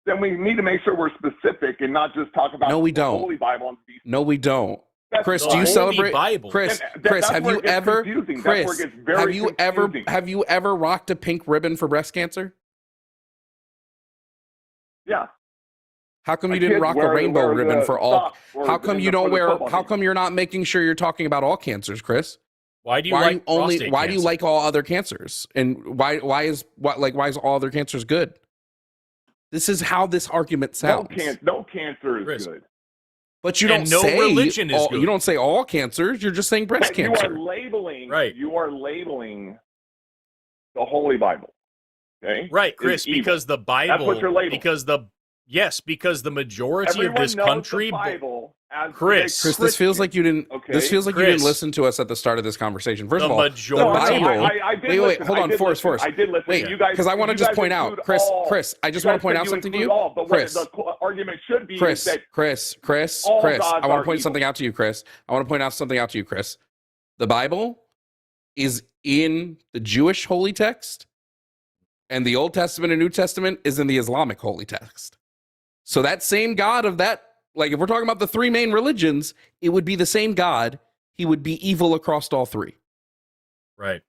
Then we need to make sure we're specific and not just talk about the Holy Bible. No, we don't. That's Chris, do you celebrate Bible. Chris, Chris, have you ever have you ever rocked a pink ribbon for breast cancer? Yeah. How come you didn't rock a rainbow ribbon for all? How come you don't wear? How come you're not making sure you're talking about all cancers, Chris? Why do you like prostate Why do you like all other cancers? And why is all other cancers good? This is how this argument sounds. No cancer is good. But you don't say religion is good. You don't say all cancers. You're just saying breast cancer. You are labeling. Right. You are labeling the Holy Bible. Okay. Right, Chris. Because the Bible. That's what you're labeling. Because the majority of this country. Chris, this feels like you didn't. Okay. This feels like you didn't listen to us at the start of this conversation. First of all, the Bible. Wait, hold on, Forrest. I did listen. Wait, because I want to just point out, Chris. I just want to point out something to you, Chris. The argument should be Chris. I want to point something out to you, Chris. The Bible is in the Jewish holy text, and the Old Testament and New Testament is in the Islamic holy text. So that same God of that. Like, if we're talking about the three main religions, it would be the same God. He would be evil across all three. Right.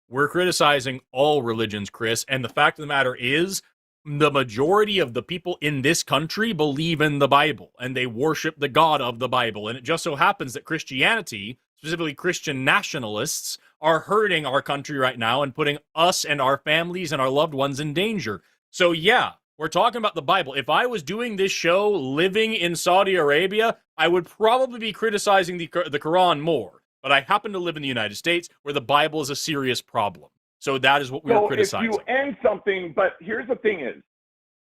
We're criticizing all religions, Chris. And the fact of the matter is, the majority of the people in this country believe in the Bible and they worship the God of the Bible. And it just so happens that Christianity, specifically Christian nationalists, are hurting our country right now and putting us and our families and our loved ones in danger. So yeah, we're talking about the Bible. If I was doing this show living in Saudi Arabia, I would probably be criticizing the Quran more. But I happen to live in the United States where the Bible is a serious problem. So that is what we were criticizing. If you end something, but here's the thing is,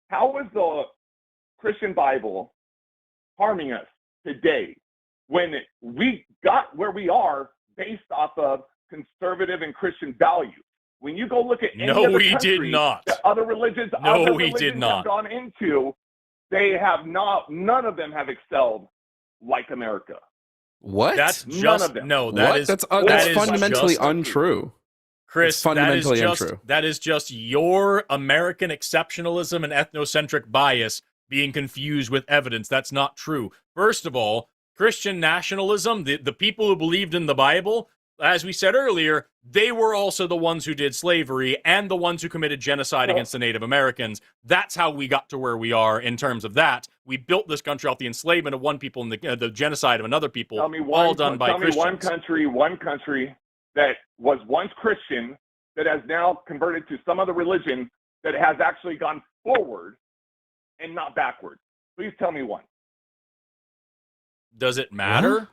how is the Christian Bible harming us today when we got where we are based off of conservative and Christian values? When you go look at any other country did not. that other religions, have gone into, they have not, none of them have excelled like America. What? That's None just, of them. no, that what? is, that's is fundamentally just untrue. Chris, it's fundamentally that is just, untrue. That is just your American exceptionalism and ethnocentric bias being confused with evidence. That's not true. First of all, Christian nationalism, the people who believed in the Bible, as we said earlier, they were also the ones who did slavery and the ones who committed genocide against the Native Americans. That's how we got to where we are in terms of that. We built this country off the enslavement of one people and the genocide of another people, all done by Christians. Tell me one country that was once Christian that has now converted to some other religion that has actually gone forward and not backward. Please tell me one. Does it matter? What?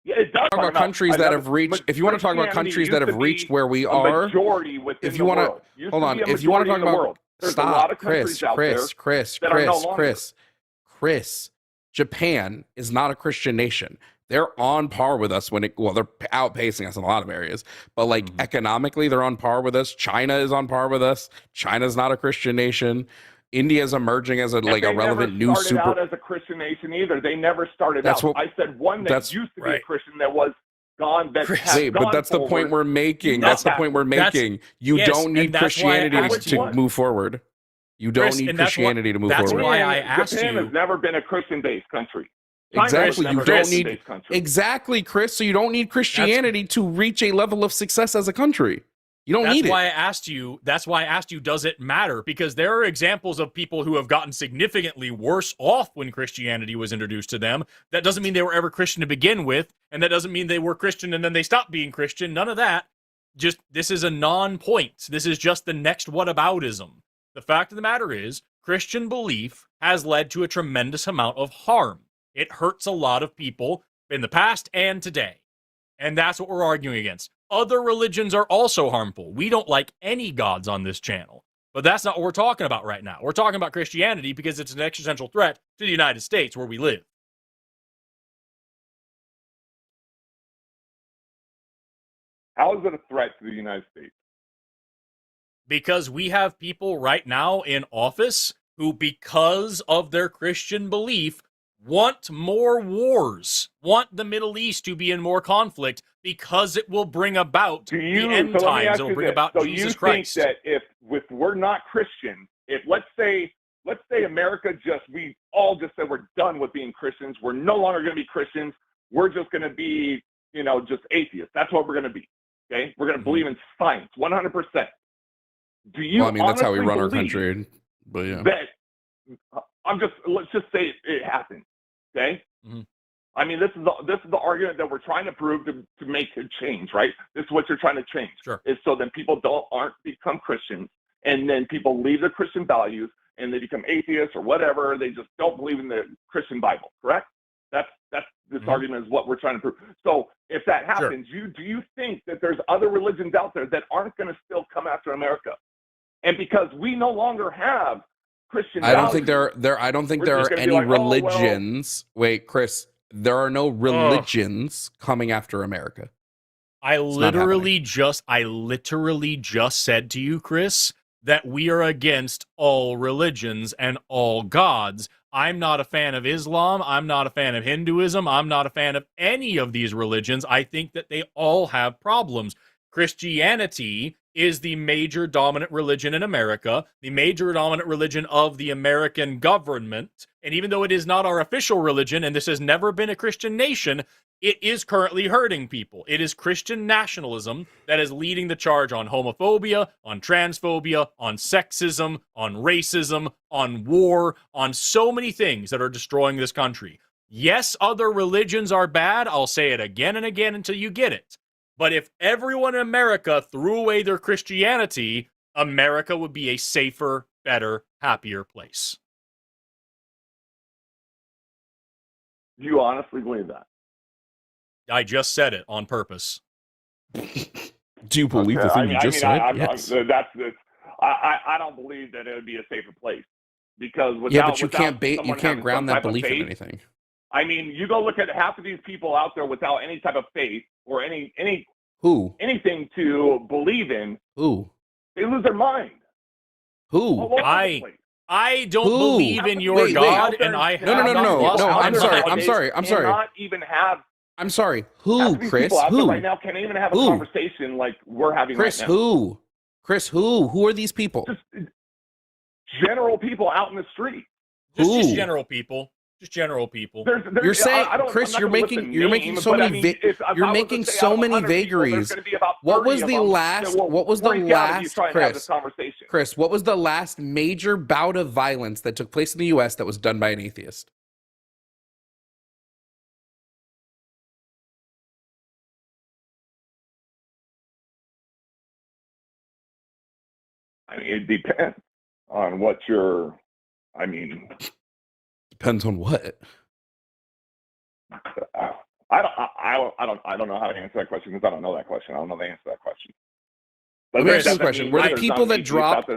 Yeah, it does. Talk about countries that have reached. If you want to talk about countries that have reached where we are, if you want to hold on, if you want to talk about stop, Chris, Japan is not a Christian nation. They're on par with us they're outpacing us in a lot of areas, but like economically, they're on par with us. China is on par with us. China's not a Christian nation. India is emerging as a relevant new super. They never started out as a Christian nation either. They never started out. I said one that used to be a Christian that was gone. But that's the point we're making. That's the point we're making. You don't need Christianity to move forward. You don't need Christianity to move forward. That's why I asked you. Japan has never been a Christian-based country. Exactly. You don't need Chris. So you don't need Christianity to reach a level of success as a country. You don't need it. That's why I asked you, does it matter? Because there are examples of people who have gotten significantly worse off when Christianity was introduced to them. That doesn't mean they were ever Christian to begin with, and that doesn't mean they were Christian and then they stopped being Christian. None of that. Just, this is a non-point. This is just the next whataboutism. The fact of the matter is, Christian belief has led to a tremendous amount of harm. It hurts a lot of people in the past and today. And that's what we're arguing against. Other religions are also harmful. We don't like any gods on this channel. But that's not what we're talking about right now. We're talking about Christianity because it's an existential threat to the United States where we live. How is it a threat to the United States? Because we have people right now in office who, because of their Christian belief, want more wars, want the Middle East to be in more conflict because it will bring about the end times. It will bring about Jesus Christ. So you think that if we're not Christian, if let's say America we all just said we're done with being Christians, we're no longer going to be Christians, we're just going to be, just atheists. That's what we're going to be. Okay? We're going to believe in science 100%. Do you that's how we run our country. But yeah. Let's just say it happened. Okay. Mm-hmm. I mean, this is the argument that we're trying to prove to make a change, right? This is what you're trying to change. Sure. Is so then people aren't become Christians, and then people leave their Christian values and they become atheists or whatever. They just don't believe in the Christian Bible. Correct? That's this argument is what we're trying to prove. So if that happens, do you think that there's other religions out there that aren't going to still come after America? And because we no longer have Christian I don't think there are any religions. Wait, Chris, there are no religions coming after America. I literally just said to you, Chris, that we are against all religions and all gods. I'm not a fan of Islam. I'm not a fan of Hinduism. I'm not a fan of any of these religions. I think that they all have problems. Christianity is the major dominant religion in America, the major dominant religion of the American government. And even though it is not our official religion, and this has never been a Christian nation, it is currently hurting people. It is Christian nationalism that is leading the charge on homophobia, on transphobia, on sexism, on racism, on war, on so many things that are destroying this country. Yes, other religions are bad. I'll say it again and again until you get it. But if everyone in America threw away their Christianity, America would be a safer, better, happier place. Do you honestly believe that? I just said it on purpose. Do you believe the thing you just said? Yes. I don't believe that it would be a safer place because but you can't ground that belief in anything. I mean, you go look at half of these people out there without any type of faith or anything to believe in. Who? They lose their mind. Who? I don't believe in your God, and I have no. I'm sorry. Not even have. I'm sorry. Who, Chris? Who right now can't even have a conversation like we're having Chris, right now. Who? Chris, who? Who are these people? Just general people out in the street. Just general people. Just general people. You're saying, Chris, you're making so many vagaries. What was the last? Chris, what was the last major bout of violence that took place in the U.S. that was done by an atheist? I mean, it depends on what you're. I mean, depends on what. I don't know how to answer that question because I don't know that question. I don't know the answer to that question. Let me ask you a question. Were the people that dropped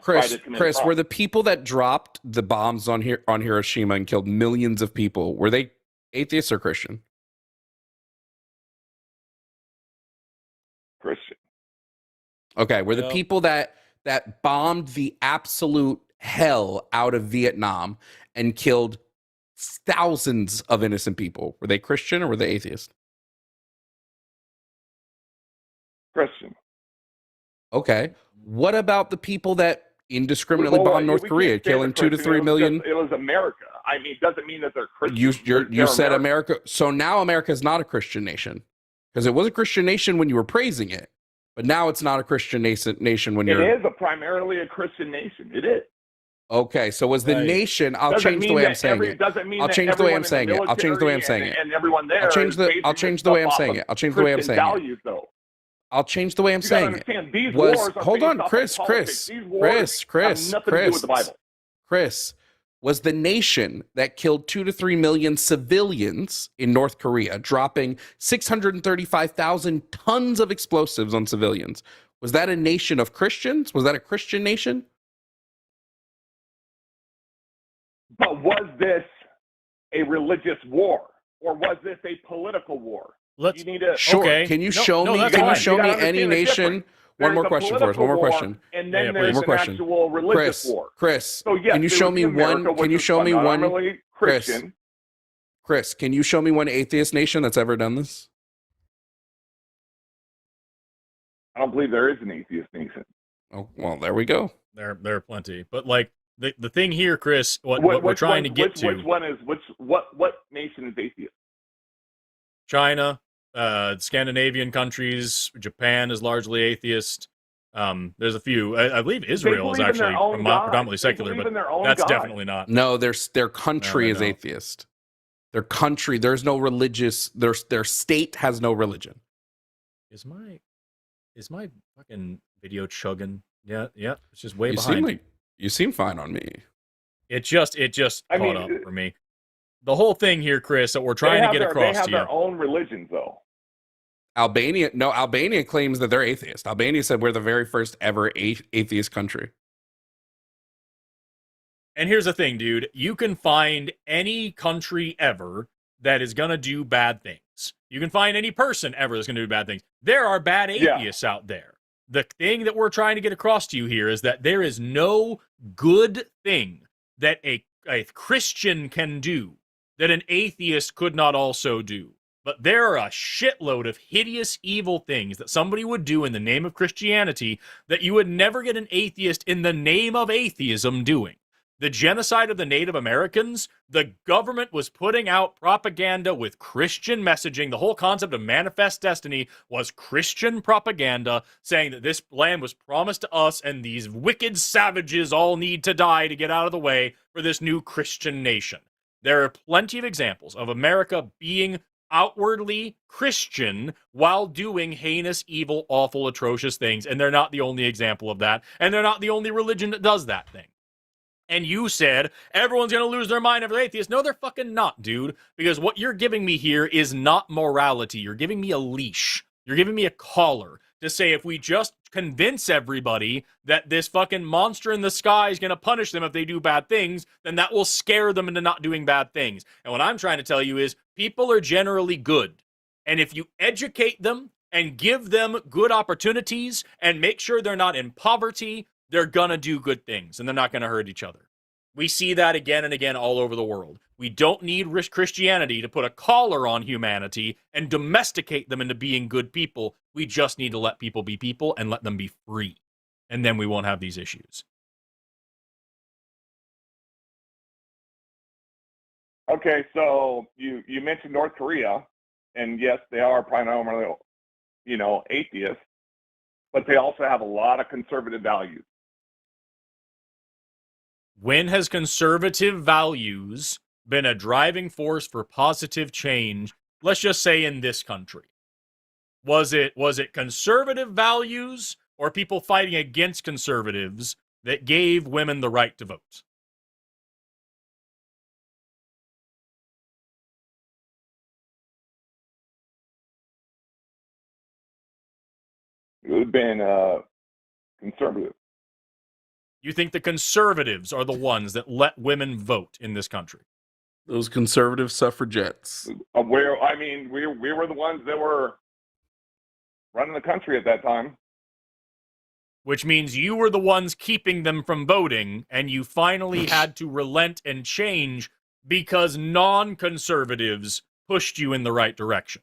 Chris, were the people that dropped the bombs on Hiroshima and killed millions of people, were they atheists or Christian? Christian. Okay, were the people that bombed the absolute hell out of Vietnam and killed thousands of innocent people, were they Christian or were they atheist? Christian. Okay. What about the people that indiscriminately bombed North Korea, killing 2 to 3 million? It was America. I mean, doesn't mean that they're Christian. You said America. So now America is not a Christian nation because it was a Christian nation when you were praising it, but now it's not a Christian nation when you're. It is primarily a Christian nation. It is. Okay, so was the nation? I'll change the way I'm saying it. I'll change the way I'm saying it. I'll change the way I'm saying it. And everyone there. I'll change the way I'm saying it. I'll change the way I'm saying it. I'll change the way I'm saying it. Hold on, Chris. Chris, was the nation that killed 2 to 3 million civilians in North Korea, dropping 635,000 tons of explosives on civilians, was that a nation of Christians? Was that a Christian nation? But was this a religious war, or was this a political war? Let's. Sure. Okay. Can you show me? Can you show me any nation? One more question for us. One more question. And then there's an actual religious war. Chris, can you show me one? Can you show me one? Chris, can you show me one atheist nation that's ever done this? I don't believe there is an atheist nation. Oh well, there we go. There are plenty, but like. The thing here, Chris, what we're trying to get to. What nation is atheist? China, Scandinavian countries, Japan is largely atheist. There's a few. I believe Israel is actually predominantly secular, but that's definitely not. No, their country is atheist. Their country, there's no religious. Their state has no religion. Is my fucking video chugging? Yeah, it's just way behind. You seem fine on me. It just caught up for me. The whole thing here, Chris, that we're trying to get across to you. They have their own religions, though. Albania claims that they're atheist. Albania said we're the very first ever atheist country. And here's the thing, dude. You can find any country ever that is going to do bad things. You can find any person ever that's going to do bad things. There are bad atheists out there. The thing that we're trying to get across to you here is that there is no good thing that a Christian can do that an atheist could not also do. But there are a shitload of hideous, evil things that somebody would do in the name of Christianity that you would never get an atheist in the name of atheism doing. the genocide of the Native Americans, the government was putting out propaganda with Christian messaging. The whole concept of manifest destiny was Christian propaganda saying that this land was promised to us and these wicked savages all need to die to get out of the way for this new Christian nation. There are plenty of examples of America being outwardly Christian while doing heinous, evil, awful, atrocious things, and they're not the only example of that, and they're not the only religion that does that thing. And you said, everyone's going to lose their mind if they're atheists. No, they're fucking not, dude. Because what you're giving me here is not morality. You're giving me a leash. You're giving me a collar to say if we just convince everybody that this fucking monster in the sky is going to punish them if they do bad things, then that will scare them into not doing bad things. And what I'm trying to tell you is people are generally good. And if you educate them and give them good opportunities and make sure they're not in poverty, they're gonna do good things, and they're not gonna hurt each other. We see that again and again all over the world. We don't need Christianity to put a collar on humanity and domesticate them into being good people. We just need to let people be people and let them be free. And then we won't have these issues. Okay, so you mentioned North Korea, and yes, they are primarily, atheists, but they also have a lot of conservative values. When has conservative values been a driving force for positive change, let's just say in this country? Was it conservative values or people fighting against conservatives that gave women the right to vote? It would have been conservative. You think the conservatives are the ones that let women vote in this country? Those conservative suffragettes. We were the ones that were running the country at that time. Which means you were the ones keeping them from voting, and you finally had to relent and change because non-conservatives pushed you in the right direction.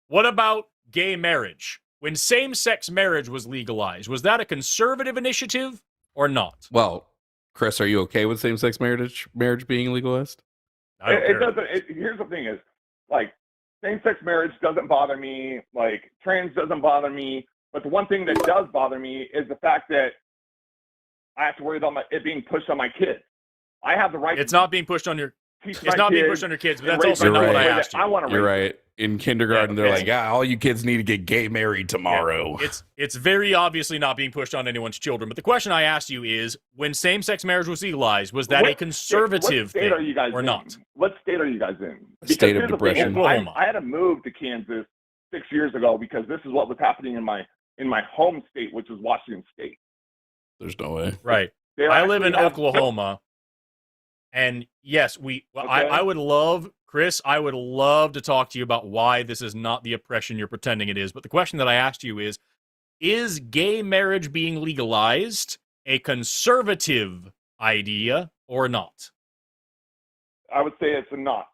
What about gay marriage? When same-sex marriage was legalized, was that a conservative initiative or not? Well, Chris, are you okay with same-sex marriage being legalized? It doesn't. Here's the thing: is like same-sex marriage doesn't bother me. Like trans doesn't bother me. But the one thing that does bother me is the fact that I have to worry about it being pushed on my kids. I have the right. It's not being pushed on your. It's not being pushed on your kids, but that's also not what I asked you. You're right. In kindergarten, they're like, all you kids need to get gay married tomorrow. Yeah, it's very obviously not being pushed on anyone's children. But the question I asked you is, when same-sex marriage was legalized, was that a conservative thing or not? What state are you guys in? State of depression. I had to move to Kansas 6 years ago because this is what was happening in my home state, which is Washington State. There's no way. Right. I live in Oklahoma. And yes, I would love, Chris, I would love to talk to you about why this is not the oppression you're pretending it is. But the question that I asked you is gay marriage being legalized a conservative idea or not? I would say it's a not.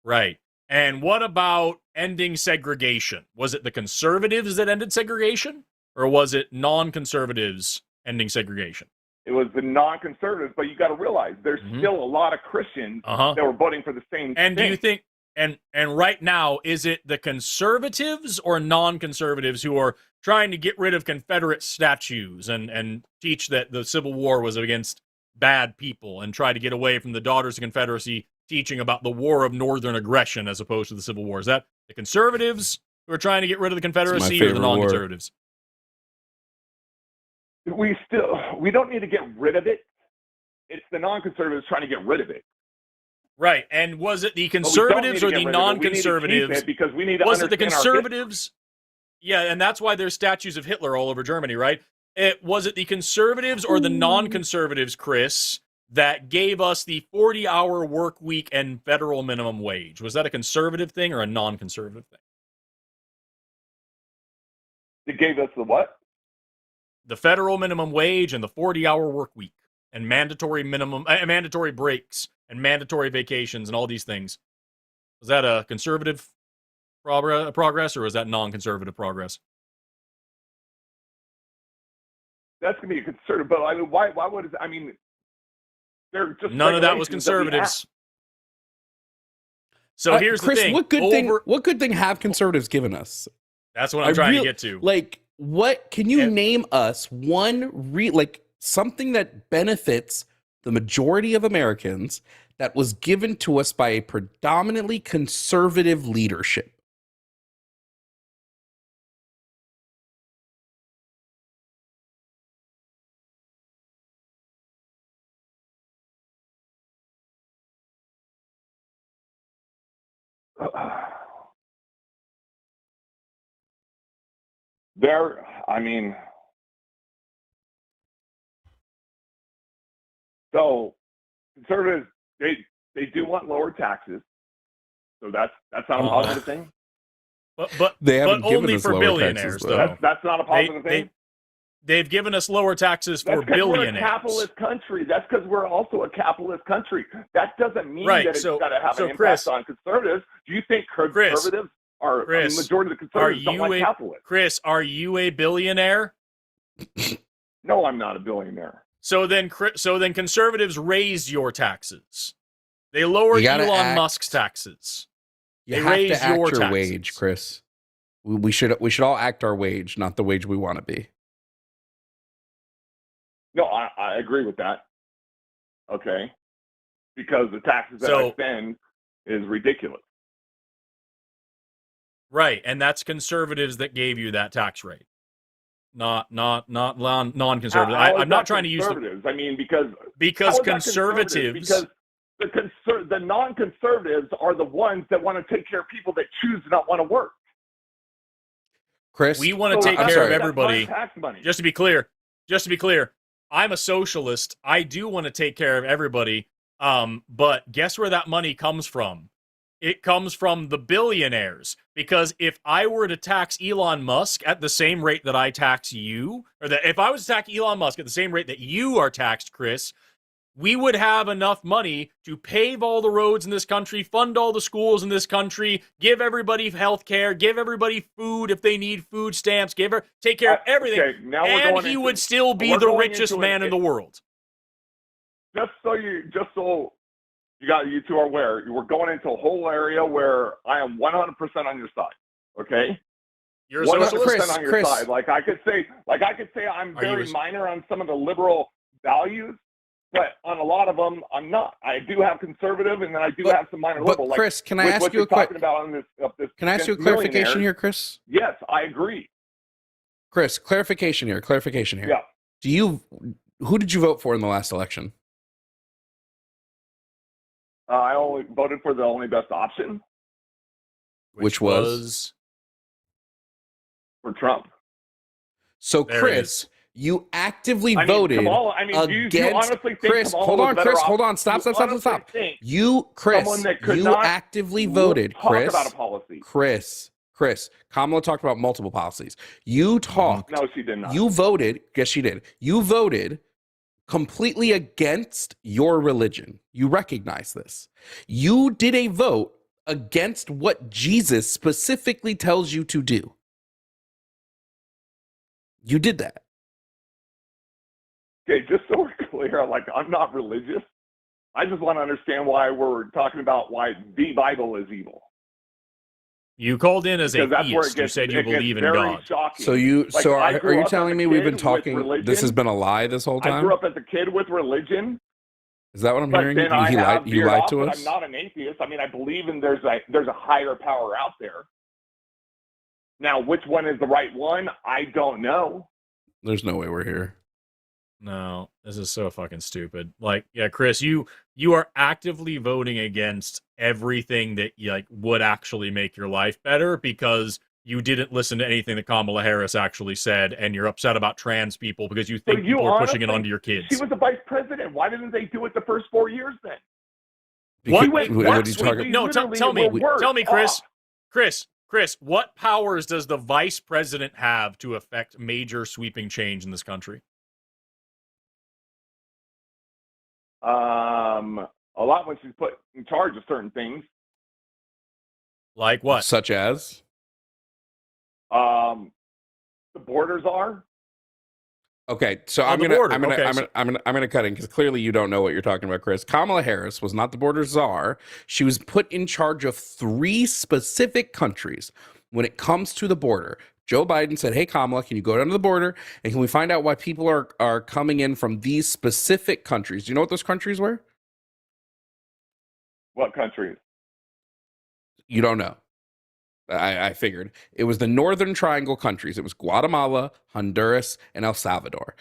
Right. And what about ending segregation? Was it the conservatives that ended segregation? Or was it non-conservatives ending segregation? It was the non-conservatives, but you got to realize there's still a lot of Christians that were voting for the same thing. Do you think, and right now, is it the conservatives or non-conservatives who are trying to get rid of Confederate statues and teach that the Civil War was against bad people and try to get away from the Daughters of Confederacy teaching about the War of Northern Aggression as opposed to the Civil War? Is that the conservatives who are trying to get rid of the Confederacy or the non-conservatives? We don't need to get rid of it. It's the non-conservatives trying to get rid of it. Right. And was it the conservatives or the non-conservatives? Because we need to was it the conservatives? Yeah, and that's why there's statues of Hitler all over Germany, right? Was it the conservatives or the non-conservatives, Chris, that gave us the 40-hour work week and federal minimum wage? Was that a conservative thing or a non-conservative thing? It gave us the what? The federal minimum wage and the 40-hour work week and mandatory breaks and mandatory vacations and all these things. Was that a conservative progress or was that non-conservative progress? That's going to be a conservative, but why would it, They're just none of that was regulations that we have. conservatives. So here's Chris, the thing. What good thing have conservatives given us? That's what I'm trying to get to. Like, what can you name us something that benefits the majority of Americans that was given to us by a predominantly conservative leadership? So conservatives, they do want lower taxes. So that's not a positive thing. But they haven't given only us for lower billionaires, taxes, though. That's not a positive thing. They've given us lower taxes for billionaires. We're a capitalist country. That's because we're also a capitalist country. That doesn't mean that it's got to have an impact on conservatives. Do you think conservatives are the majority of the conservatives don't like capitalists? Chris, are you a billionaire? No, I'm not a billionaire. So then conservatives raised your taxes. They lowered Elon Musk's taxes. You have to act your wage, Chris. We should all act our wage, not the wage we want to be. No, I agree with that. Okay, because the taxes that I spend is ridiculous. Right, and that's conservatives that gave you that tax rate. Not non-conservative. I'm not trying to use conservatives. I mean, because conservatives. Because the non-conservatives are the ones that want to take care of people that choose to not want to work. Chris, we want to take care of everybody. Just to be clear, I'm a socialist. I do want to take care of everybody. But guess where that money comes from? It comes from the billionaires. Because if I were to tax Elon Musk at the same rate that I tax you, or that if I was to tax Elon Musk at the same rate that you are taxed, Chris, we would have enough money to pave all the roads in this country, fund all the schools in this country, give everybody health care, give everybody food if they need food stamps, take care of everything. Okay, and he would still be the richest man in the world. Just so you two are aware, we're going into a whole area where I am 100% on your side. Okay, you're a socialist on your side. Like I could say I'm very minor on some of the liberal values, but on a lot of them I'm not. I do have conservative, and then I do have some minor liberal. But Chris, can I ask you a question? Can I ask you a clarification here, Chris? Yes, I agree. Chris, clarification here. Yeah. Who did you vote for in the last election? I only voted for the only best option, which was for Trump. So, Chris, you actively voted against. Do you honestly think Chris, hold on, Chris, hold on, stop. You, Chris, you actively voted. Chris, about a policy. Chris, Kamala talked about multiple policies. You talked. No, she did not. You voted. Yes, she did. You voted completely against your religion. You recognize this. You did a vote against what Jesus specifically tells you to do. You did that. Okay, just so we're clear, I'm not religious. I just want to understand why we're talking about why the Bible is evil. You called in as a theist. You said you believe in God. Shocking. So are you telling me we've been talking? This has been a lie this whole time. I grew up as a kid with religion. Is that what I'm hearing? You lied to us. I'm not an atheist. I mean, I believe in there's a higher power out there. Now, which one is the right one? I don't know. There's no way we're here. No, this is so fucking stupid. Chris, you are actively voting against everything that would actually make your life better because you didn't listen to anything that Kamala Harris actually said, and you're upset about trans people because you think people are pushing it onto your kids. She was the vice president. Why didn't they do it the first 4 years then? What are you talking? No, tell me, Chris, what powers does the vice president have to affect major sweeping change in this country? A lot when she's put in charge of certain things. Like what? Such as? The borders are. Okay, so I'm gonna cut in because clearly you don't know what you're talking about, Chris. Kamala Harris was not the border czar. She was put in charge of 3 specific countries when it comes to the border. Joe Biden said, "Hey Kamala, can you go down to the border and can we find out why people are coming in from these specific countries?" Do you know what those countries were? What countries? You don't know. I figured it was the Northern Triangle countries. It was Guatemala, Honduras, and El Salvador.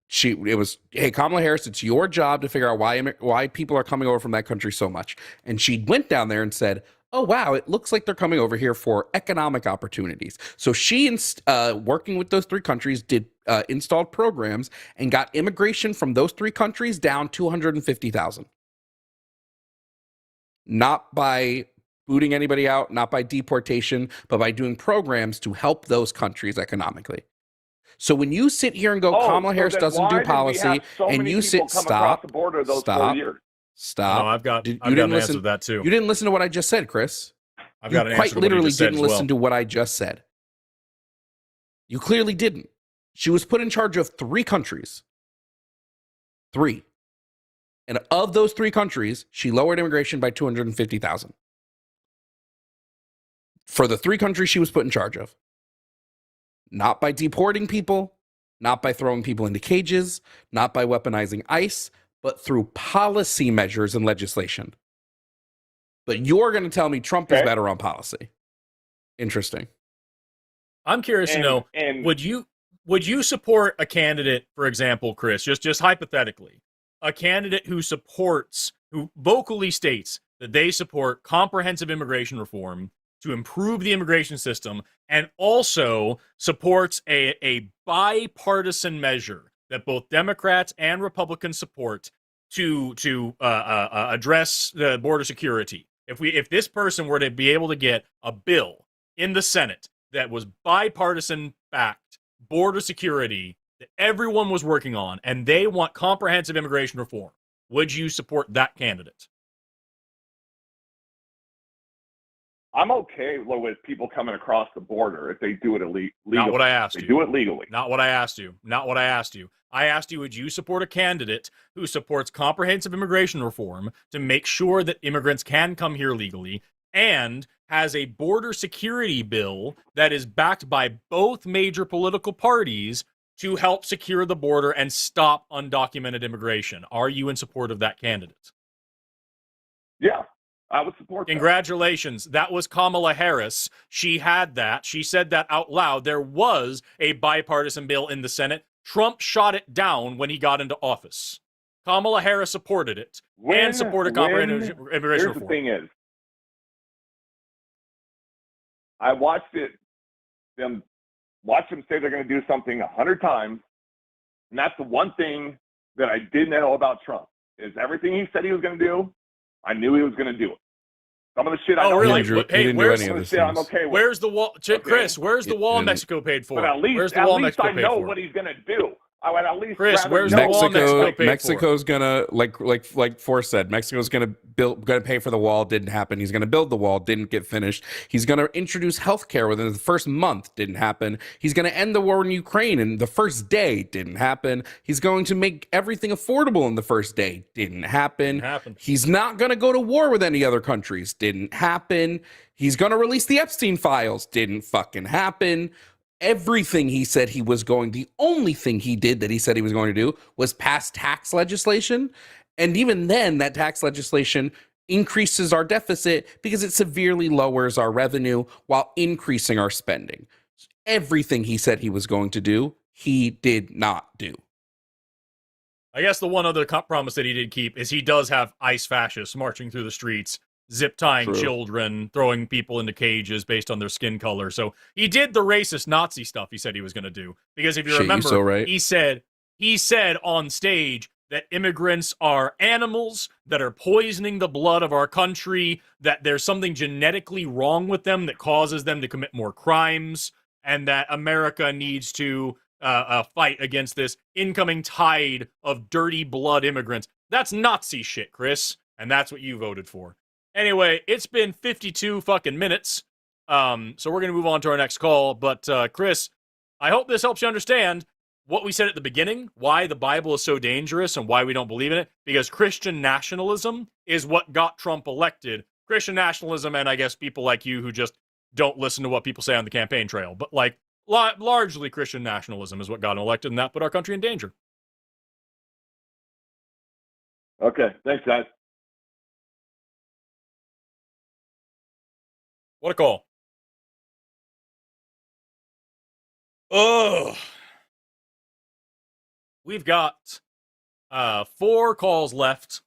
Hey, Kamala Harris, it's your job to figure out why people are coming over from that country so much. And she went down there and said, "Oh wow, it looks like they're coming over here for economic opportunities." So she, working with those 3 countries, installed programs and got immigration from those 3 countries down 250,000. Not by booting anybody out, not by deportation, but by doing programs to help those countries economically. So when you sit here and go, Kamala Harris doesn't do policy, and you sit, stop. No, I've got an answer to that too. You didn't listen to what I just said, Chris. I've got an answer to what you just said. Quite literally didn't listen to what I just said. You clearly didn't. She was put in charge of 3 countries. 3. And of those 3 countries, she lowered immigration by 250,000. For the 3 countries she was put in charge of. Not by deporting people, not by throwing people into cages, not by weaponizing ICE, but through policy measures and legislation. But you're going to tell me Trump is better on policy. Interesting. I'm curious to know, would you support a candidate, for example, Chris, just hypothetically, a candidate who vocally states that they support comprehensive immigration reform to improve the immigration system, and also supports a bipartisan measure that both Democrats and Republicans support to address the border security? If this person were to be able to get a bill in the Senate that was bipartisan backed border security that everyone was working on, and they want comprehensive immigration reform, would you support that candidate? I'm okay with people coming across the border if they do it legally. Not what I asked you. They do it legally. Not what I asked you. I asked you, would you support a candidate who supports comprehensive immigration reform to make sure that immigrants can come here legally, and has a border security bill that is backed by both major political parties to help secure the border and stop undocumented immigration? Are you in support of that candidate? Yeah. I would support that. Congratulations. That was Kamala Harris. She had that. She said that out loud. There was a bipartisan bill in the Senate. Trump shot it down when he got into office. Kamala Harris supported it and supported comprehensive immigration reform. Here's the thing is, I watched them say they're going to do something 100 times, and that's the one thing that I didn't know about Trump, is everything he said he was going to do, I knew he was going to do it. Some of the shit I don't really? Hey, where's the wall? Chris, where's the wall Mexico paid for? But at least I know what he's going to do. I would at least Chris, where's the wall Mexico paid for? Mexico's gonna, like Forrest said, Mexico's gonna pay for the wall. Didn't happen. He's gonna build the wall. Didn't get finished. He's gonna introduce healthcare within the first month. Didn't happen. He's gonna end the war in Ukraine in the first day. Didn't happen. He's going to make everything affordable in the first day. Didn't happen. He's not gonna go to war with any other countries. Didn't happen. He's gonna release the Epstein files. Didn't fucking happen. Everything he said he was the only thing he did that he said he was going to do was pass tax legislation. And even then, that tax legislation increases our deficit because it severely lowers our revenue while increasing our spending. Everything he said he was going to do, he did not do. I guess the one other promise that he did keep is he does have ICE fascists marching through the streets, zip-tying children, throwing people into cages based on their skin color. So he did the racist Nazi stuff he said he was going to do. Because if you remember, he said on stage that immigrants are animals that are poisoning the blood of our country, that there's something genetically wrong with them that causes them to commit more crimes, and that America needs to fight against this incoming tide of dirty blood immigrants. That's Nazi shit, Chris, and that's what you voted for. Anyway, it's been 52 fucking minutes, so we're going to move on to our next call. But, Chris, I hope this helps you understand what we said at the beginning, why the Bible is so dangerous and why we don't believe in it, because Christian nationalism is what got Trump elected. Christian nationalism, and I guess people like you who just don't listen to what people say on the campaign trail, but like largely Christian nationalism is what got him elected, and that put our country in danger. Okay, thanks, guys. What a call. Oh, we've got 4 calls left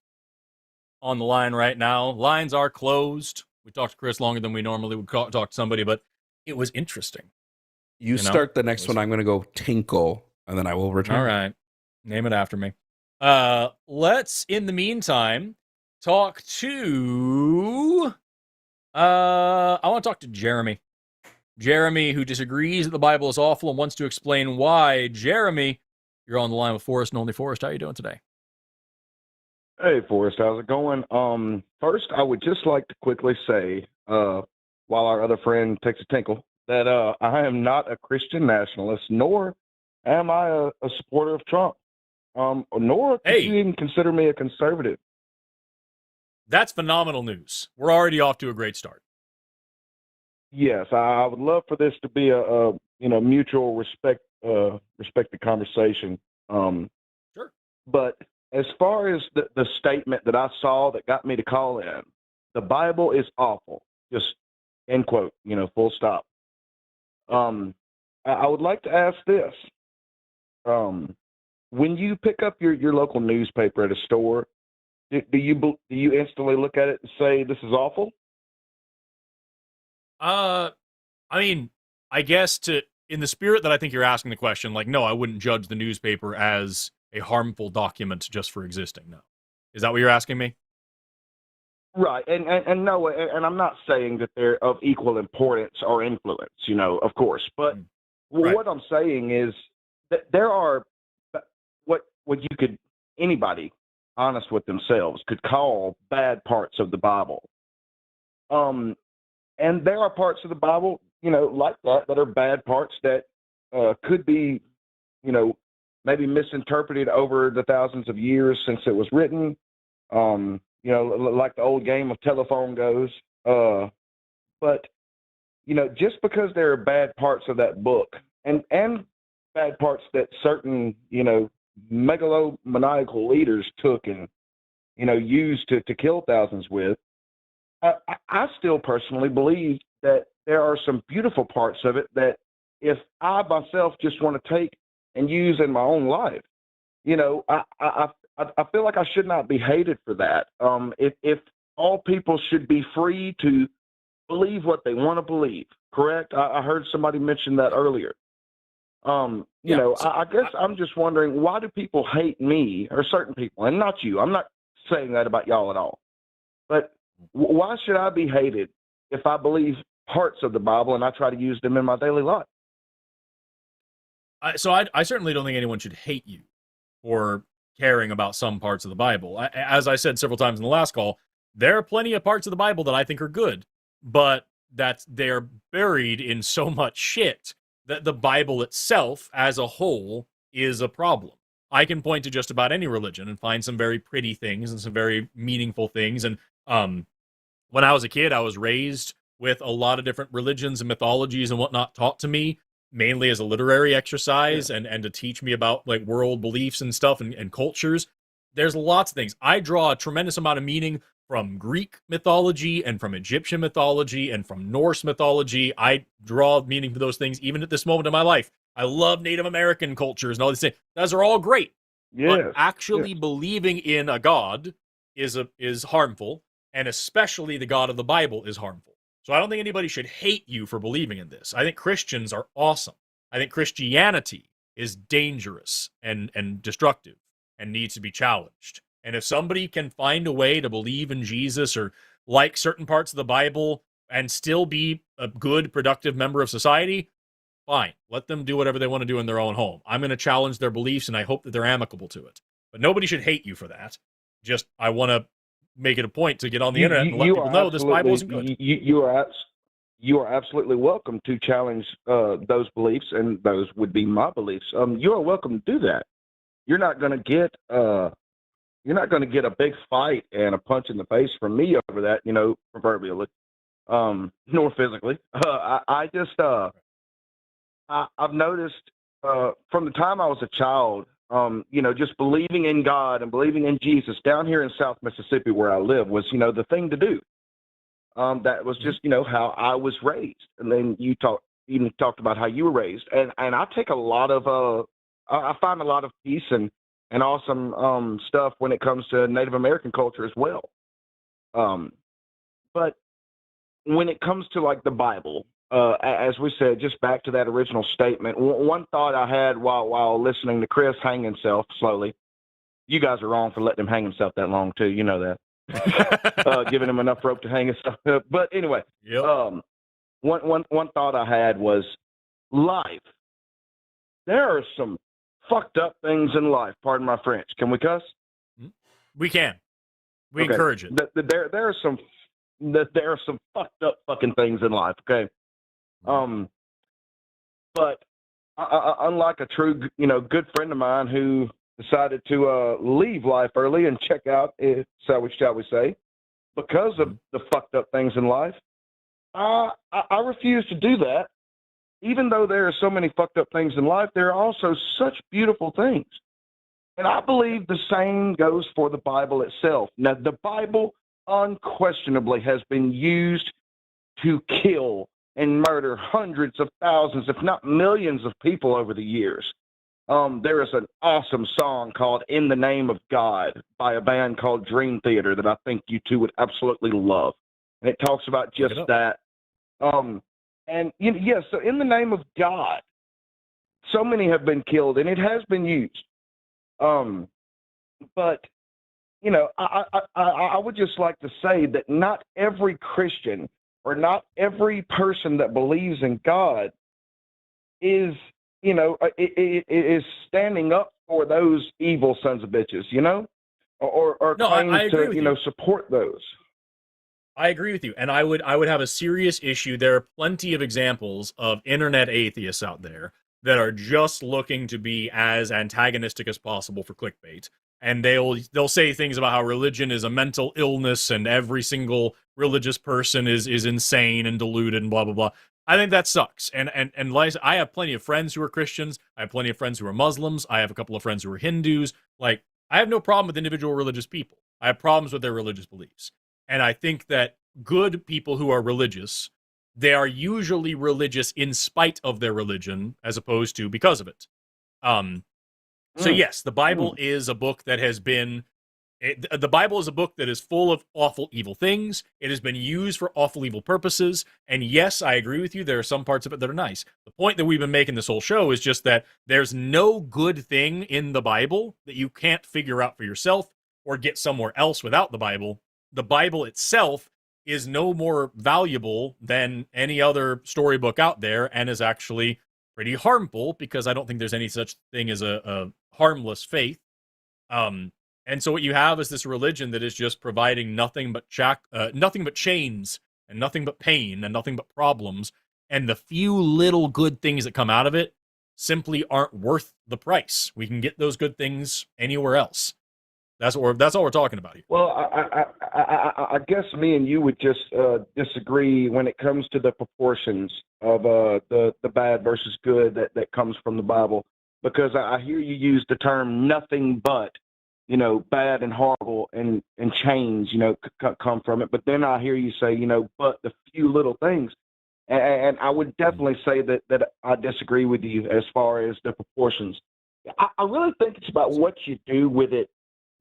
on the line right now. Lines are closed. We talked to Chris longer than we normally would talk to somebody, but it was interesting. You start the next one. I'm going to go Tinkle, and then I will return. All right. Name it after me. Let's, in the meantime, talk to... I want to talk to Jeremy. Jeremy, who disagrees that the Bible is awful and wants to explain why. Jeremy, you're on the line with Forrest and only Forrest. How are you doing today? Hey, Forrest, how's it going? First, I would just like to quickly say, while our other friend takes a tinkle, that I am not a Christian nationalist, nor am I a supporter of Trump, nor could you even consider me a conservative. That's phenomenal news. We're already off to a great start. Yes, I would love for this to be a mutual respected conversation. Sure. But as far as the statement that I saw that got me to call in, the Bible is awful. Just end quote. Full stop. I would like to ask this: when you pick up your local newspaper at a store, do you instantly look at it and say this is awful? I mean, I guess in the spirit that I think you're asking the question, like, no, I wouldn't judge the newspaper as a harmful document just for existing. No. Is that what you're asking me? Right. And no, and I'm not saying that they're of equal importance or influence, of course. But what I'm saying is that there are what you could, anybody honest with themselves could call bad parts of the Bible. And there are parts of the Bible, like that are bad parts that could be, maybe misinterpreted over the thousands of years since it was written. Like the old game of telephone goes. But, just because there are bad parts of that book and bad parts that certain, megalomaniacal leaders took and, used to kill thousands with, I still personally believe that there are some beautiful parts of it that if I myself just want to take and use in my own life, I feel like I should not be hated for that. If all people should be free to believe what they want to believe, correct? I heard somebody mention that earlier. I guess I'm just wondering, why do people hate me or certain people, and not you? I'm not saying that about y'all at all. But why should I be hated if I believe parts of the Bible and I try to use them in my daily life? So I certainly don't think anyone should hate you for caring about some parts of the Bible. As I said several times in the last call, there are plenty of parts of the Bible that I think are good, but they're buried in so much shit that the Bible itself as a whole is a problem. I can point to just about any religion and find some very pretty things and some very meaningful things. And when I was a kid, I was raised with a lot of different religions and mythologies and whatnot taught to me, mainly as a literary exercise and to teach me about like world beliefs and stuff and cultures. There's lots of things. I draw a tremendous amount of meaning from Greek mythology and from Egyptian mythology and from Norse mythology. I draw meaning for those things even at this moment in my life. I love Native American cultures and all these things. Those are all great. Yes, but actually believing in a God is harmful, and especially the God of the Bible is harmful. So I don't think anybody should hate you for believing in this. I think Christians are awesome. I think Christianity is dangerous and destructive and needs to be challenged. And if somebody can find a way to believe in Jesus or like certain parts of the Bible and still be a good, productive member of society, fine. Let them do whatever they want to do in their own home. I'm going to challenge their beliefs, and I hope that they're amicable to it. But nobody should hate you for that. Just, I want to make it a point to get on the internet and let people know this Bible isn't good. you are absolutely welcome to challenge those beliefs, and those would be my beliefs. You are welcome to do that. You're not going to get a big fight and a punch in the face from me over that, proverbially, nor physically. I've noticed from the time I was a child, just believing in God and believing in Jesus down here in South Mississippi where I live was, the thing to do. That was just, how I was raised. And then you talked about how you were raised. And I take a lot of, I find a lot of peace and awesome stuff when it comes to Native American culture as well. But when it comes to like the Bible, as we said, just back to that original statement, one thought I had while listening to Chris hang himself slowly. You guys are wrong for letting him hang himself that long too. You know that. Giving him enough rope to hang himself up. But anyway, yep. One thought I had was life. There are some fucked up things in life. Pardon my French. Can we cuss? We can. We encourage it. There are some fucked up fucking things in life. Okay. But unlike a true, good friend of mine who decided to leave life early and check out, shall we say, because of the fucked up things in life, I refuse to do that. Even though there are so many fucked up things in life, there are also such beautiful things. And I believe the same goes for the Bible itself. Now, the Bible unquestionably has been used to kill and murder hundreds of thousands, if not millions of people over the years. There is an awesome song called In the Name of God by a band called Dream Theater that I think you two would absolutely love. And it talks about just that. So in the name of God, so many have been killed, and it has been used. But, I would just like to say that not every Christian or not every person that believes in God is is standing up for those evil sons of bitches, or claim to, support those. I agree with you. And I would have a serious issue. There are plenty of examples of internet atheists out there that are just looking to be as antagonistic as possible for clickbait. And they'll say things about how religion is a mental illness and every single religious person is insane and deluded and blah, blah, blah. I think that sucks. And I have plenty of friends who are Christians. I have plenty of friends who are Muslims. I have a couple of friends who are Hindus. Like, I have no problem with individual religious people. I have problems with their religious beliefs. And I think that good people who are religious, they are usually religious in spite of their religion as opposed to because of it. So yes, the Bible is a book that has been... the Bible is a book that is full of awful, evil things. It has been used for awful, evil purposes. And yes, I agree with you. There are some parts of it that are nice. The point that we've been making this whole show is just that there's no good thing in the Bible that you can't figure out for yourself or get somewhere else without the Bible. The Bible itself is no more valuable than any other storybook out there and is actually pretty harmful because I don't think there's any such thing as a harmless faith. And so what you have is this religion that is just providing nothing but chains and nothing but pain and nothing but problems. And the few little good things that come out of it simply aren't worth the price. We can get those good things anywhere else. That's all we're talking about here. Well, I guess me and you would just disagree when it comes to the proportions of the bad versus good that comes from the Bible, because I hear you use the term nothing but, bad and horrible and change, come from it. But then I hear you say, but the few little things. And I would definitely say that I disagree with you as far as the proportions. I really think it's about what you do with it.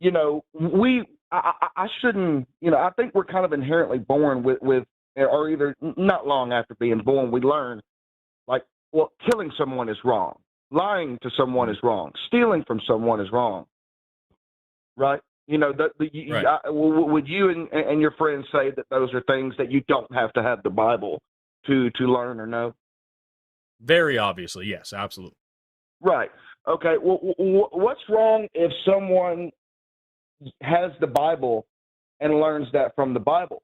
I shouldn't, I think we're kind of inherently born with, or either not long after being born, we learn, like, well, killing someone is wrong. Lying to someone is wrong. Stealing from someone is wrong. Right? Right. Would you and your friends say that those are things that you don't have to have the Bible to learn or know? Very obviously, yes, absolutely. Right. Okay. Well, what's wrong if someone has the Bible and learns that from the Bible?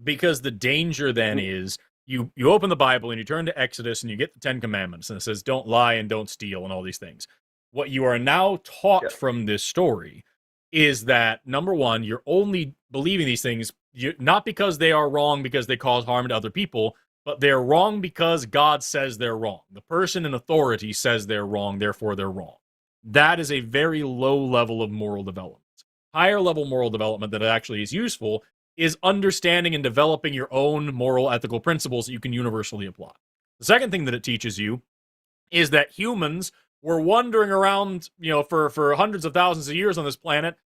Because the danger then is you open the Bible and you turn to Exodus and you get the 10 Commandments and it says don't lie and don't steal and all these things. What you are now taught from this story is that, number one, you're only believing these things not because they are wrong because they cause harm to other people, but they're wrong because God says they're wrong. The person in authority says they're wrong, therefore they're wrong. That is a very low level of moral development. Higher level moral development that actually is useful is understanding and developing your own moral ethical principles that you can universally apply. The second thing that it teaches you is that humans were wandering around, for hundreds of thousands of years on this planet,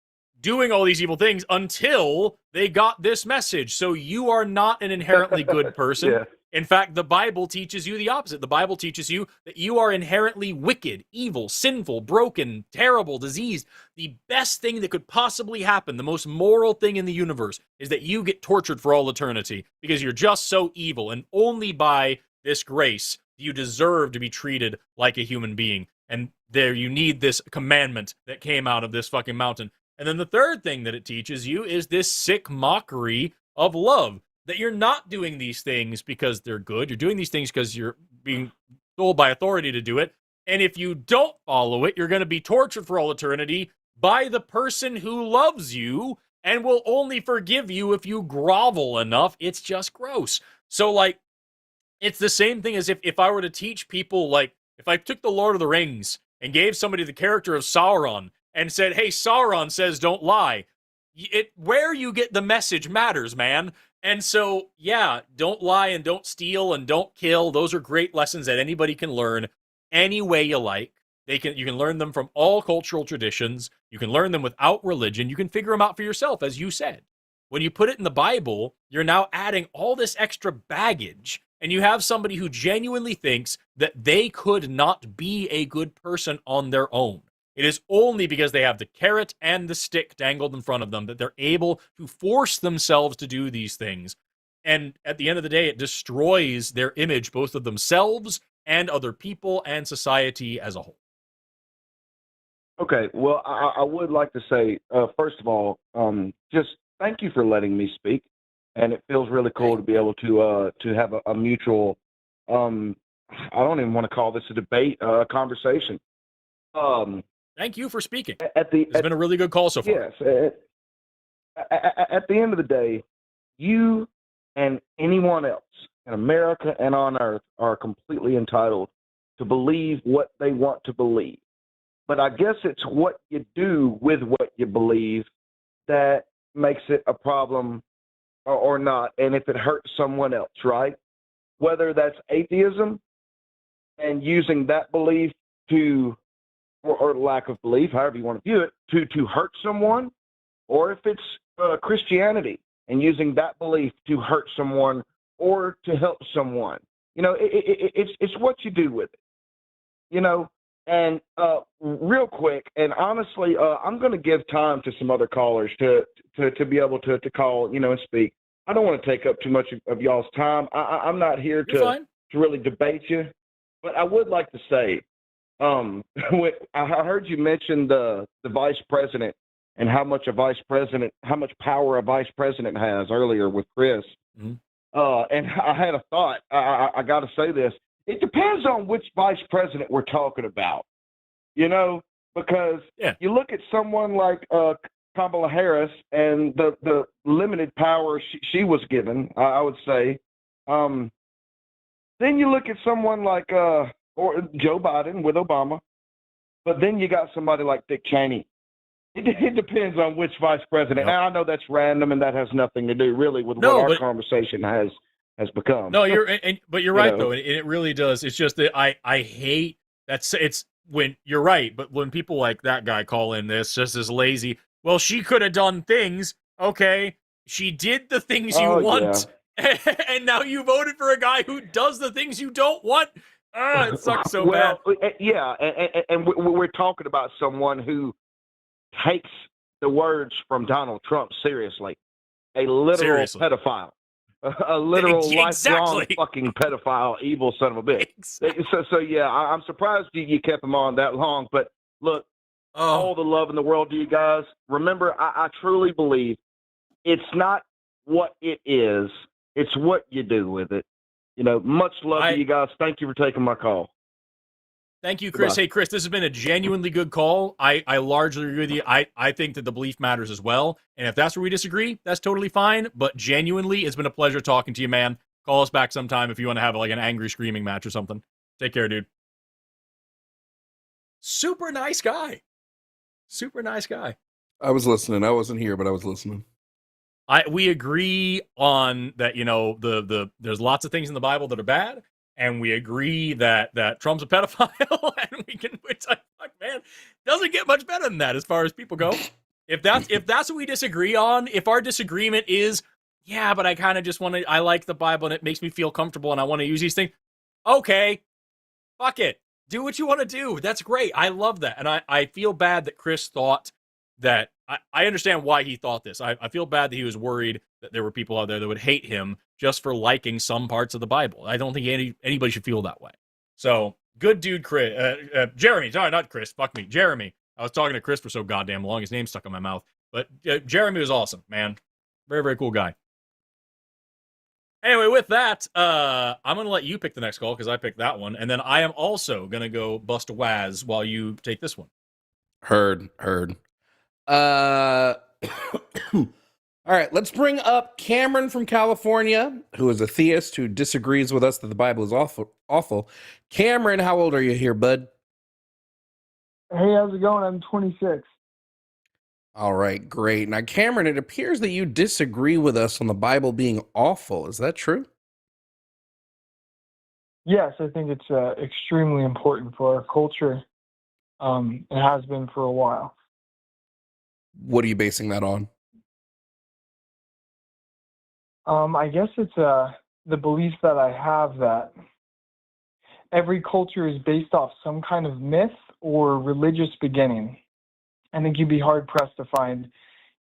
doing all these evil things until they got this message. So you are not an inherently good person. Yeah. In fact, the Bible teaches you the opposite. The Bible teaches you that you are inherently wicked, evil, sinful, broken, terrible, diseased. The best thing that could possibly happen, the most moral thing in the universe, is that you get tortured for all eternity because you're just so evil. And only by this grace do you deserve to be treated like a human being. And there you need this commandment that came out of this fucking mountain. And then the third thing that it teaches you is this sick mockery of love. That you're not doing these things because they're good. You're doing these things because you're being told by authority to do it. And if you don't follow it, you're going to be tortured for all eternity by the person who loves you and will only forgive you if you grovel enough. It's just gross. So, it's the same thing as if I were to teach people, if I took the Lord of the Rings and gave somebody the character of Sauron and said, hey, Sauron says don't lie. Where you get the message matters, man. And so, yeah, don't lie and don't steal and don't kill. Those are great lessons that anybody can learn any way you like. You can learn them from all cultural traditions. You can learn them without religion. You can figure them out for yourself, as you said. When you put it in the Bible, you're now adding all this extra baggage, and you have somebody who genuinely thinks that they could not be a good person on their own. It is only because they have the carrot and the stick dangled in front of them that they're able to force themselves to do these things. And at the end of the day, it destroys their image, both of themselves and other people and society as a whole. Okay, well, I would like to say, first of all, just thank you for letting me speak. And it feels really cool to be able to have a mutual, I don't even want to call this a debate, a conversation. Thank you for speaking. It's been a really good call so far. Yes. At the end of the day, you and anyone else in America and on Earth are completely entitled to believe what they want to believe. But I guess it's what you do with what you believe that makes it a problem or not, and if it hurts someone else, right? Whether that's atheism and using that belief to or lack of belief, however you want to view it, to hurt someone, or if it's Christianity and using that belief to hurt someone or to help someone. It's what you do with it. And real quick, and honestly, I'm going to give time to some other callers to be able to call, and speak. I don't want to take up too much of y'all's time. I'm not here to really debate you, but I would like to say, I heard you mention the vice president and how much power a vice president has earlier with Chris. Mm-hmm. And I had a thought. I got to say this. It depends on which vice president we're talking about, because you look at someone like Kamala Harris and the limited power she was given, I would say. Then you look at someone like or Joe Biden with Obama, but then you got somebody like Dick Cheney. It depends on which vice president. Yep. Now, I know that's random and that has nothing to do really with what our conversation has become. No, but you're right though, and it really does. It's just that I hate it's when you're right, but when people like that guy call in this just as lazy, well, she could have done things. Okay, she did the things you want, and now you voted for a guy who does the things you don't want. It sucks so bad. Yeah, and we're talking about someone who takes the words from Donald Trump seriously. A literal pedophile. A literal lifelong fucking pedophile, evil son of a bitch. Exactly. So yeah, I'm surprised you kept him on that long. But look, all the love in the world to you guys. Remember, I truly believe it's not what it is. It's what you do with it. Much love to you guys. Thank you for taking my call. Thank you, Chris. Goodbye. Hey, Chris, this has been a genuinely good call. I largely agree with you. I think that the belief matters as well. And if that's where we disagree, that's totally fine. But genuinely, it's been a pleasure talking to you, man. Call us back sometime if you want to have like an angry screaming match or something. Take care, dude. Super nice guy. Super nice guy. I was listening. I wasn't here, but I was listening. We agree on that, there's lots of things in the Bible that are bad. And we agree that Trump's a pedophile, and it's like, fuck, man, doesn't get much better than that as far as people go. If that's what we disagree on, if our disagreement is, yeah, but I kind of just I like the Bible and it makes me feel comfortable and I want to use these things. Okay, fuck it, do what you want to do. That's great. I love that, and I feel bad that Chris thought that. I understand why he thought this. I feel bad that he was worried that there were people out there that would hate him just for liking some parts of the Bible. I don't think anybody should feel that way. So, good dude, Chris. Jeremy. Sorry, not Chris. Fuck me. Jeremy. I was talking to Chris for so goddamn long. His name's stuck in my mouth. But Jeremy was awesome, man. Very, very cool guy. Anyway, with that, I'm going to let you pick the next call because I picked that one. And then I am also going to go bust a Waz while you take this one. Heard. All right, let's bring up Cameron from California, who is a theist who disagrees with us that the Bible is awful. Cameron, how old are you here, bud? Hey, how's it going? I'm 26. All right, great. Now, Cameron, it appears that you disagree with us on the Bible being awful. Is that true? Yes, I think it's extremely important for our culture. It has been for a while. What are you basing that on? I guess it's the belief that I have that every culture is based off some kind of myth or religious beginning. I think you'd be hard-pressed to find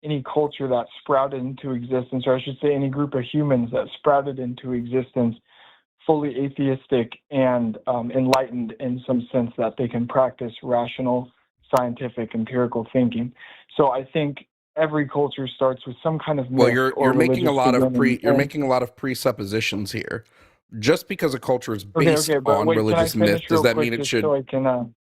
any culture that sprouted into existence, or I should say any group of humans that sprouted into existence fully atheistic and enlightened in some sense that they can practice rational, scientific, empirical thinking. So I think every culture starts with some kind of myth. Well, you're making a lot of presuppositions here. Just because a culture is based on religious myth, does that mean it should? So I can,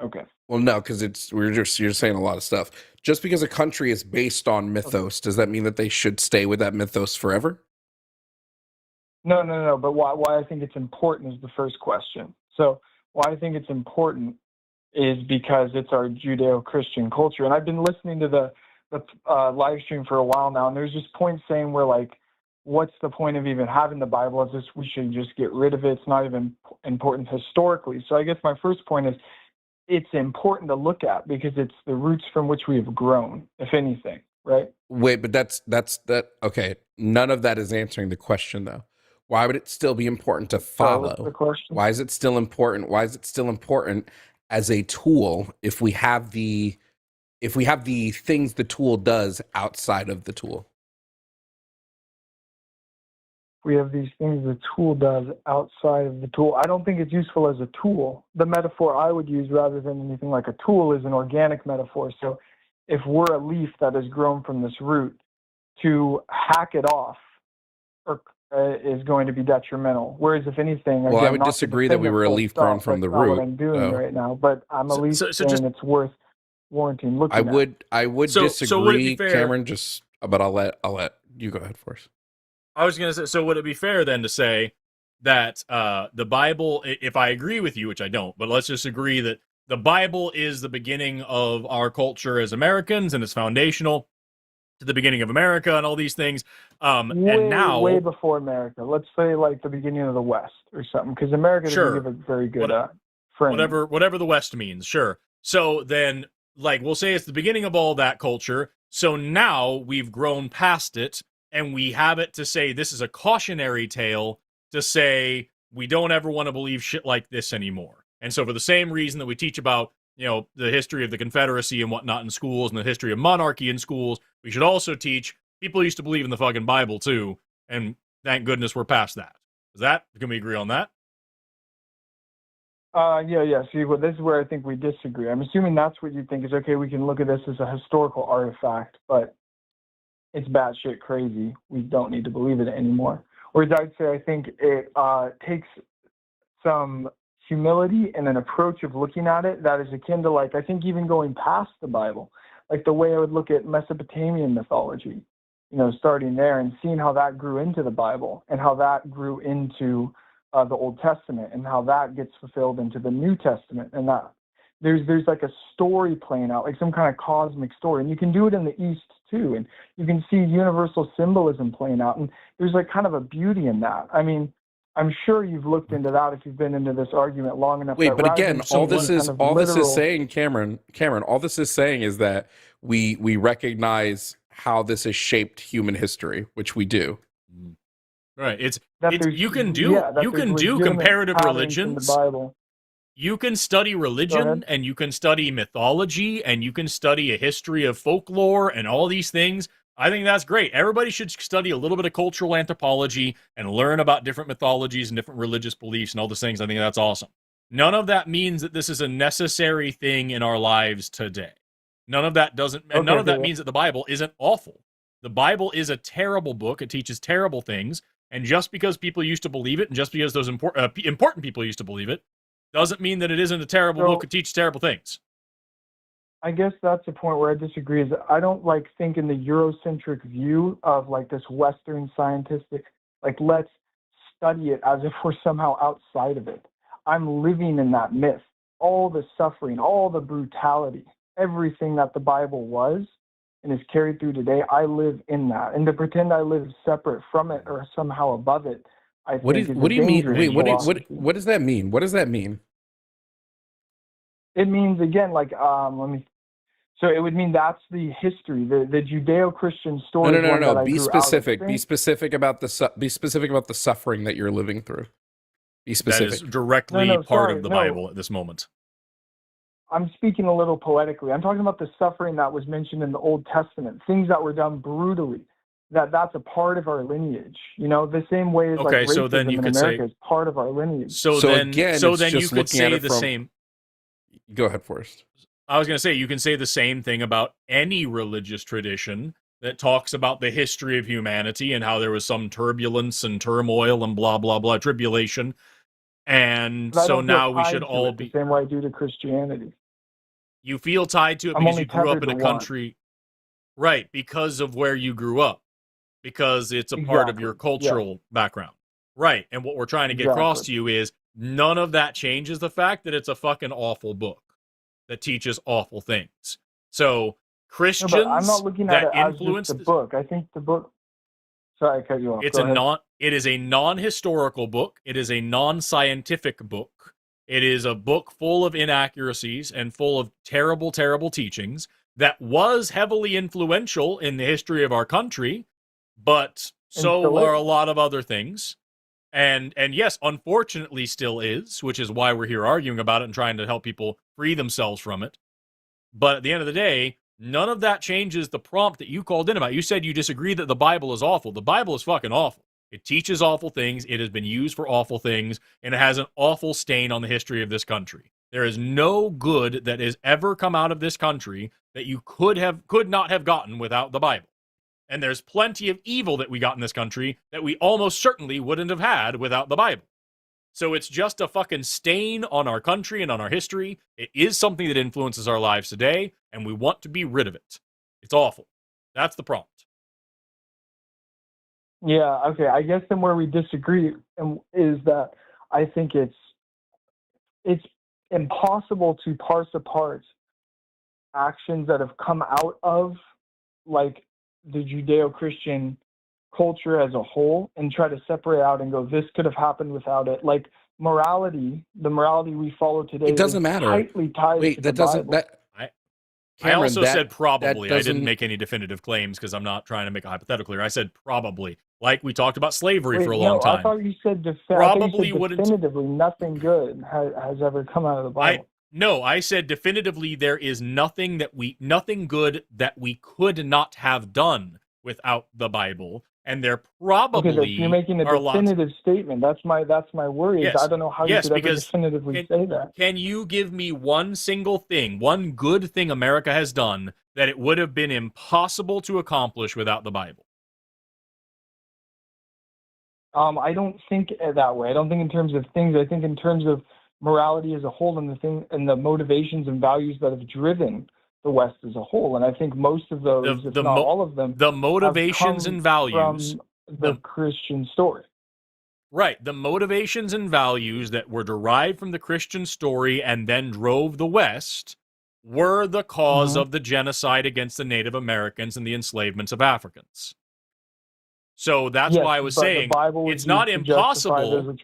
okay. Well, no, because you're saying a lot of stuff. Just because a country is based on mythos, does that mean that they should stay with that mythos forever? No. But why I think it's important is the first question. So why I think it's important is because it's our Judeo-Christian culture. And I've been listening to the live stream for a while now, and there's just points saying where, like, what's the point of even having the Bible? It's just, we should just get rid of it. It's not even important historically. So I guess my first point is it's important to look at because it's the roots from which we have grown, if anything, right? Wait, but that's okay. None of that is answering the question, though. Why would it still be important to follow? The question? Why is it still important? Why is it still important as a tool if we have the things the tool does outside of the tool? We have these things the tool does outside of the tool. I don't think it's useful as a tool. The metaphor I would use rather than anything like a tool is an organic metaphor. So if we're a leaf that has grown from this root, to hack it off is going to be detrimental. Whereas if anything, well, again, I would disagree that we were a leaf grown from the root. What I'm doing right now, but I'm a leaf saying it's worth warranting looking at. I would disagree, Cameron. But I'll let you go ahead first. I was going to say, so would it be fair then to say that the Bible, if I agree with you, which I don't, but let's just agree that the Bible is the beginning of our culture as Americans and it's foundational to the beginning of America and all these things. And now, way before America, let's say like the beginning of the West or something, because America doesn't give a very good frame. Whatever the West means, sure. So then, like, we'll say it's the beginning of all that culture. So now we've grown past it. And we have it to say this is a cautionary tale to say we don't ever want to believe shit like this anymore. And so for the same reason that we teach about, the history of the Confederacy and whatnot in schools and the history of monarchy in schools, we should also teach people used to believe in the fucking Bible too. And thank goodness we're past that. Can we agree on that? Yeah. See, well, this is where I think we disagree. I'm assuming that's what you think is okay. We can look at this as a historical artifact, but it's batshit crazy. We don't need to believe it anymore. Whereas I'd say I think it takes some humility and an approach of looking at it that is akin to, like, I think even going past the Bible, like the way I would look at Mesopotamian mythology, you know, starting there and seeing how that grew into the Bible and how that grew into the Old Testament and how that gets fulfilled into the New Testament, and that there's like a story playing out, like some kind of cosmic story, and you can do it in the East too, and you can see universal symbolism playing out, and there's like kind of a beauty in that. I mean, I'm sure you've looked into that if you've been into this argument long enough. Wait, but again, all this is saying, Cameron, all this is saying is that we recognize how this has shaped human history, which we do. Right. You can do comparative religions. You can study religion, and you can study mythology, and you can study a history of folklore and all these things. I think that's great. Everybody should study a little bit of cultural anthropology and learn about different mythologies and different religious beliefs and all those things. I think that's awesome. None of that means that this is a necessary thing in our lives today. None of that means that the Bible isn't awful. The Bible is a terrible book. It teaches terrible things. And just because people used to believe it, and just because those important people used to believe it, doesn't mean that it isn't a terrible book. It teaches terrible things. I guess that's the point where I disagree, is that I don't like think in the Eurocentric view of like this Western scientific, like let's study it as if we're somehow outside of it. I'm living in that myth. All the suffering, all the brutality, everything that the Bible was and is carried through today, I live in that. And to pretend I live separate from it or somehow above it, I think is what do you mean? Wait, what does that mean? What does that mean? It means, again, like, so it would mean that's the history, the Judeo-Christian story. No. Be specific. Be specific about the suffering that you're living through. Be specific. That is directly part of the Bible at this moment. I'm speaking a little poetically. I'm talking about the suffering that was mentioned in the Old Testament, things that were done brutally. That's a part of our lineage, you know, the same way as like racism in America is part of our lineage. So then you could say the same. Go ahead, Forrest. I was going to say, you can say the same thing about any religious tradition that talks about the history of humanity and how there was some turbulence and turmoil and blah, blah, blah, tribulation. And so now we should all be... the same way I do to Christianity. You feel tied to it because you grew up in a country... Right, because of where you grew up. Because it's a part of your cultural background. Right, and what we're trying to get across to you is none of that changes the fact that it's a fucking awful book that teaches awful things. So Christians I'm not looking at it as just the book. I think the book... Sorry, I cut you off. It is a non-historical book. It is a non-scientific book. It is a book full of inaccuracies and full of terrible, terrible teachings that was heavily influential in the history of our country, but so are a lot of other things. And yes, unfortunately still is, which is why we're here arguing about it and trying to help people free themselves from it. But at the end of the day, none of that changes the prompt that you called in about. You said you disagree that the Bible is awful. The Bible is fucking awful. It teaches awful things. It has been used for awful things, and it has an awful stain on the history of this country. There is no good that has ever come out of this country that you could not have gotten without the Bible. And there's plenty of evil that we got in this country that we almost certainly wouldn't have had without the Bible. So it's just a fucking stain on our country and on our history. It is something that influences our lives today, and we want to be rid of it. It's awful. That's the prompt. Yeah, okay. I guess then where we disagree is that I think it's impossible to parse apart actions that have come out of, like, the Judeo-Christian culture as a whole and try to separate out and go, this could have happened without it. Like morality, the morality we follow today, it doesn't matter. Tightly tied to the Bible. I also said probably. I didn't make any definitive claims because I'm not trying to make a hypothetical here. I said probably. Like we talked about slavery for a long time. I thought you said probably definitively nothing good has ever come out of the Bible. No, I said definitively there is nothing good that we could not have done without the Bible. And there probably okay, so you're making a definitive statement. That's my worry. Yes. I don't know how you could ever definitively say that. Can you give me one single thing, one good thing America has done that it would have been impossible to accomplish without the Bible? I don't think that way. I don't think in terms of things. I think in terms of morality as a whole, and the motivations and values that have driven the West as a whole. And I think most of those, if not all of them, the motivations and values from the Christian story. Right. The motivations and values that were derived from the Christian story and then drove the West were the cause of the genocide against the Native Americans and the enslavements of Africans. So that's why I was saying it's not impossible.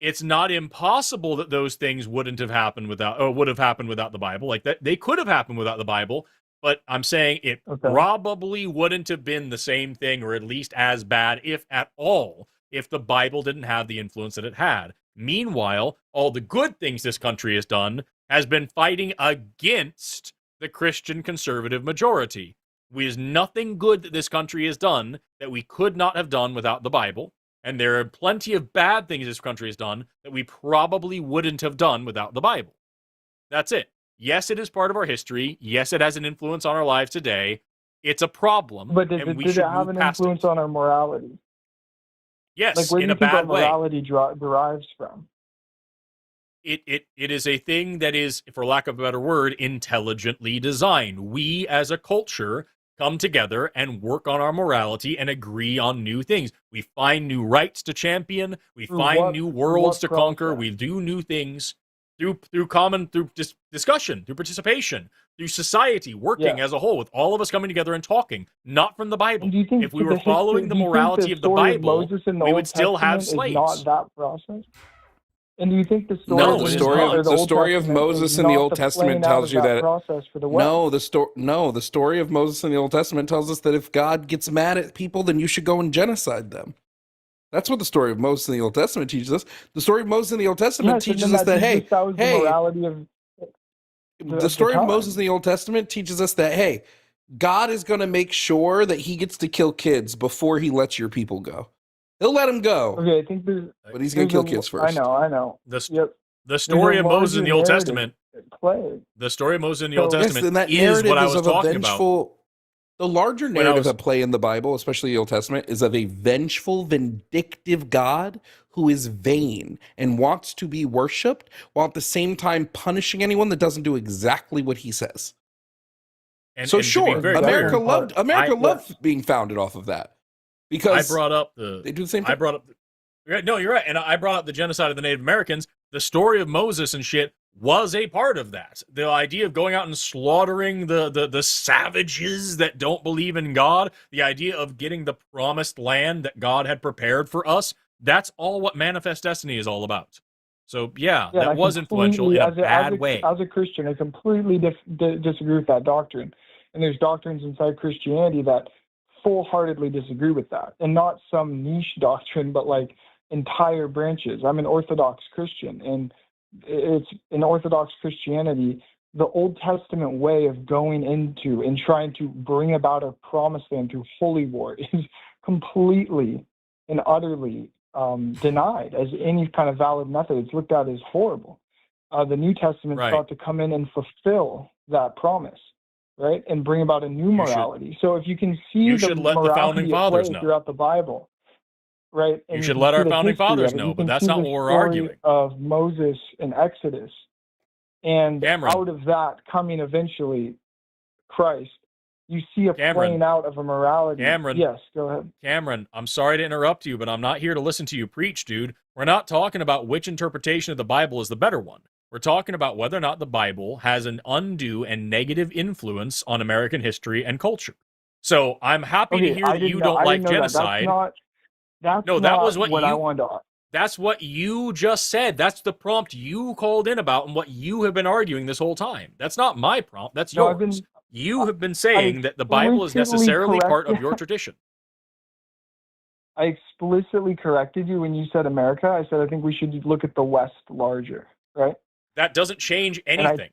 It's not impossible that those things wouldn't have happened without, or would have happened without the Bible. Like that, they could have happened without the Bible, but I'm saying it probably wouldn't have been the same thing, or at least as bad, if at all, if the Bible didn't have the influence that it had. Meanwhile, all the good things this country has done has been fighting against the Christian conservative majority. There's nothing good that this country has done that we could not have done without the Bible. And there are plenty of bad things this country has done that we probably wouldn't have done without the Bible. That's it. Yes, it is part of our history. Yes, it has an influence on our lives today. It's a problem. But does it have an influence on our morality? Yes, like, where in do you a think bad our morality derives from? It is a thing that is, for lack of a better word, intelligently designed. We as a culture come together and work on our morality and agree on new things. We find new rights to champion. We find new worlds to conquer. We do new things through discussion, through participation, through society working as a whole, with all of us coming together and talking, not from the Bible. If we were following the morality of the Bible, we would still have slaves. Not that process. And do you think the story? No, the story of Moses in the Old Testament tells you that. The story of Moses in the Old Testament tells us that if God gets mad at people, then you should go and genocide them. That's what the story of Moses in the Old Testament teaches us. The story of Moses in the Old Testament teaches us that the story of Moses in the Old Testament teaches us that hey, God is going to make sure that He gets to kill kids before He lets your people go. He'll let him go. Okay, I think but he's going to kill kids first. I know. The story of Moses in the Old Testament. The story of Moses in the Old Testament is what I was talking about. The larger narrative at play in the Bible, especially the Old Testament, is of a vengeful, vindictive God who is vain and wants to be worshipped, while at the same time punishing anyone that doesn't do exactly what He says. America loved being founded off of that. Because I brought up they do the same thing. No, you're right. And I brought up the genocide of the Native Americans. The story of Moses and shit was a part of that. The idea of going out and slaughtering the savages that don't believe in God, the idea of getting the promised land that God had prepared for us, that's all what Manifest Destiny is all about. So, that was influential in a bad way. As a Christian, I completely disagree with that doctrine. And there's doctrines inside Christianity that full-heartedly disagree with that, and not some niche doctrine, but like entire branches. I'm an Orthodox Christian, and it's in Orthodox Christianity, the Old Testament way of going into and trying to bring about a promised land through holy war is completely and utterly denied as any kind of valid method. It's looked at as horrible. The New Testament sought to come in and fulfill that promise. Right, and bring about a new morality. So if you can see the morality at play throughout the Bible, right? And you should let our founding fathers know, but that's not what we're arguing. Of Moses and Exodus, and out of that coming eventually Christ, you see a playing out of a morality. Yes, go ahead. Cameron, I'm sorry to interrupt you, but I'm not here to listen to you preach, dude. We're not talking about which interpretation of the Bible is the better one. We're talking about whether or not the Bible has an undue and negative influence on American history and culture. So I'm happy to hear that you don't like genocide. That was what I wanted to. That's what you just said. That's the prompt you called in about and what you have been arguing this whole time. That's not my prompt. That's yours. You have been saying that the Bible is necessarily part of your tradition. I explicitly corrected you when you said America. I said I think we should look at the West larger, right? That doesn't change anything.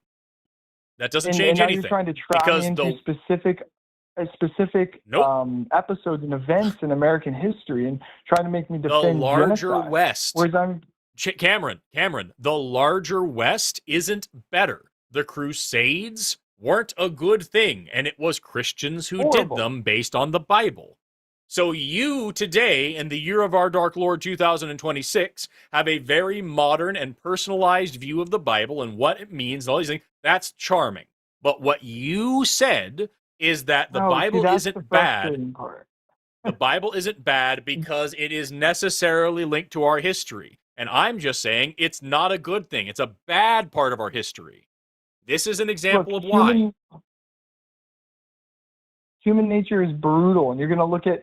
That doesn't change anything. You're trying to track me into specific specific episodes and events in American history and trying to make me defend the larger genocide. West. Whereas I'm Cameron, the larger West isn't better. The Crusades weren't a good thing, and it was Christians who did them based on the Bible. So you today, in the year of our Dark Lord 2026, have a very modern and personalized view of the Bible and what it means, all these things. That's charming. But what you said is that the Bible isn't bad. The Bible isn't bad because it is necessarily linked to our history. And I'm just saying it's not a good thing. It's a bad part of our history. This is an example of why. Human nature is brutal, and you're going to look at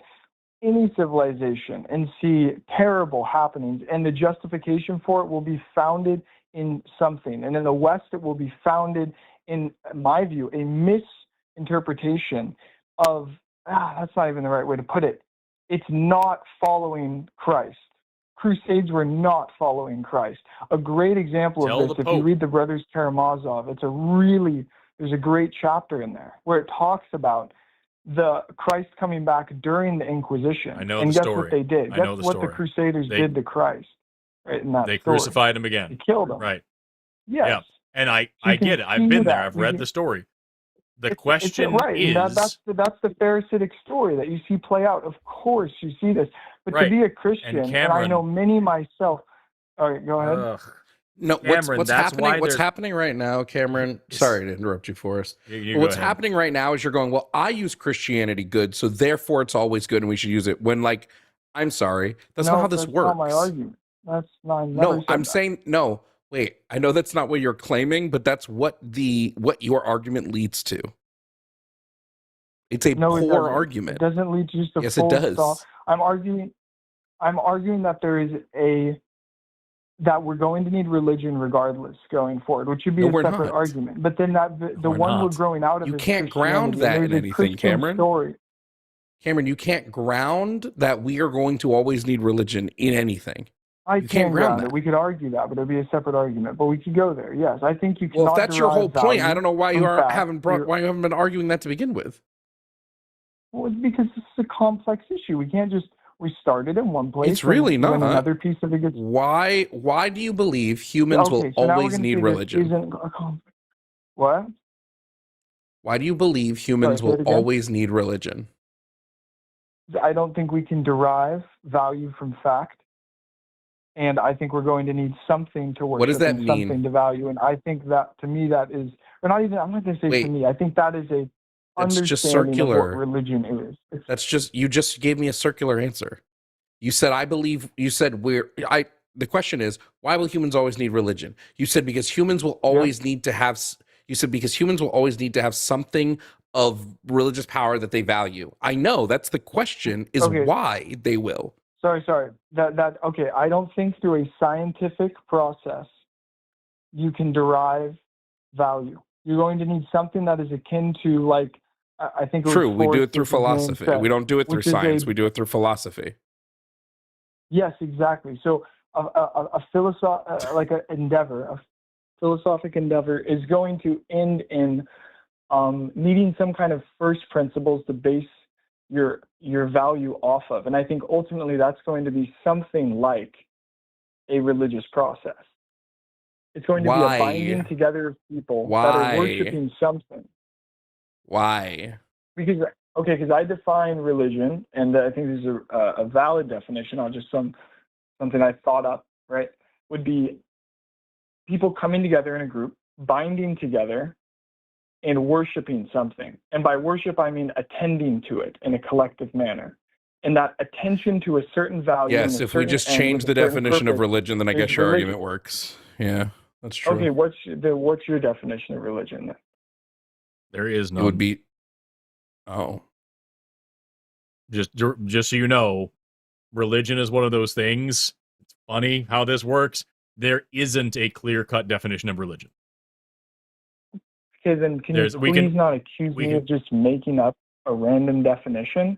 any civilization and see terrible happenings, and the justification for it will be founded in something. And in the West, it will be founded in my view, a misinterpretation of, that's not even the right way to put it. It's not following Christ. Crusades were not following Christ. A great example of this, if you read the Brothers Karamazov, there's a great chapter in there where it talks about the Christ coming back during the Inquisition. I know and the guess story. what they did? I Guess know the what story. the Crusaders did to Christ? Right in that they story. Crucified him again. They killed him. Right. Yes. Yeah. And I get it. I've been there. I've read the story. The question is... That's the Pharisaic story that you see play out. Of course, you see this. But to be a Christian, and I know many myself... All right, go ahead. No, Cameron, what's happening right now, Cameron? Sorry to interrupt you, Forrest. What's happening right now is you're going, well, I use Christianity good, so therefore it's always good and we should use it. When, like, I'm sorry, that's not how this works. That's not my argument. That's not. No, I'm saying no. Wait, I know that's not what you're claiming, but that's what your argument leads to. It's a poor argument. It doesn't lead to just a yes, it does. I'm arguing that that we're going to need religion regardless going forward, which would be a separate argument. But then the one we're growing out of, you can't ground that in anything, Cameron. Cameron, you can't ground that we are going to always need religion in anything. I can't ground it. We could argue that, but it'd be a separate argument. But we could go there. Yes, I think you can. Well, if that's your whole point, I don't know why you haven't been arguing that to begin with. Well, it's because this is a complex issue. We can't just start it in one place. It's really not. Another piece of it gets... Why do you believe humans will always need religion? What? Why do you believe humans will always need religion? I don't think we can derive value from fact. And I think we're going to need something to worship. What does that mean? Something to value. And I think that, to me, that is, or not even, I'm not going to say to me, I think that is a understanding just circular. of what religion is. You just gave me a circular answer. You said, the question is, why will humans always need religion? You said, because humans will always need to have, something of religious power that they value. I know, that's the question, is why they will. Sorry. Okay, I don't think through a scientific process you can derive value. You're going to need something that is akin to, like, I think. True, we do it through philosophy. We don't do it through science. We do it through philosophy. Yes, exactly. So a philosophic endeavor is going to end in needing some kind of first principles to base your value off of. And I think ultimately that's going to be something like a religious process. It's going to be a binding together of people that are worshiping something. Why? Because I define religion, and I think this is a valid definition, not just something I thought up, right? Would be people coming together in a group, binding together, and worshiping something. And by worship, I mean attending to it in a collective manner. And that attention to a certain value. Yes, if we just change the definition of religion, then I guess your argument works. Yeah, that's true. Okay, what's your definition of religion then? There is none. It would be... Just so you know, religion is one of those things. It's funny how this works. There isn't a clear-cut definition of religion. Okay, then can you please not accuse me of just making up a random definition?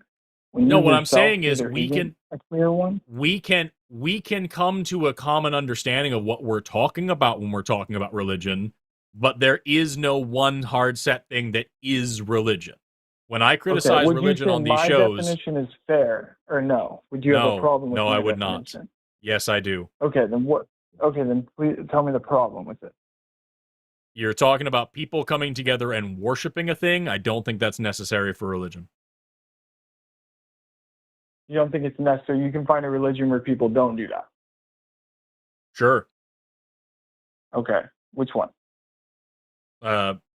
No, what I'm saying is we can a clear one. We can come to a common understanding of what we're talking about when we're talking about religion, but there is no one hard set thing that is religion. When I criticize religion on these shows, my definition is fair, or no? Would you have a problem with no, my I would definition? not. Yes, I do. Okay, then what? Okay, then please tell me the problem with it. You're talking about people coming together and worshiping a thing. I don't think that's necessary for religion. You don't think it's necessary? You can find a religion where people don't do that. Sure. Okay, which one?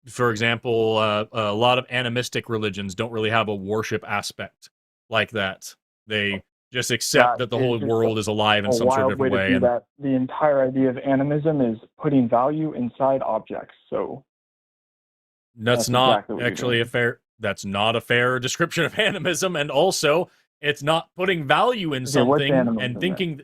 For example, a lot of animistic religions don't really have a worship aspect like that. They just accept that the whole world is alive in some sort of different way. And that the entire idea of animism is putting value inside objects. So that's not actually that's not a fair description of animism. And also, it's not putting value in something and thinking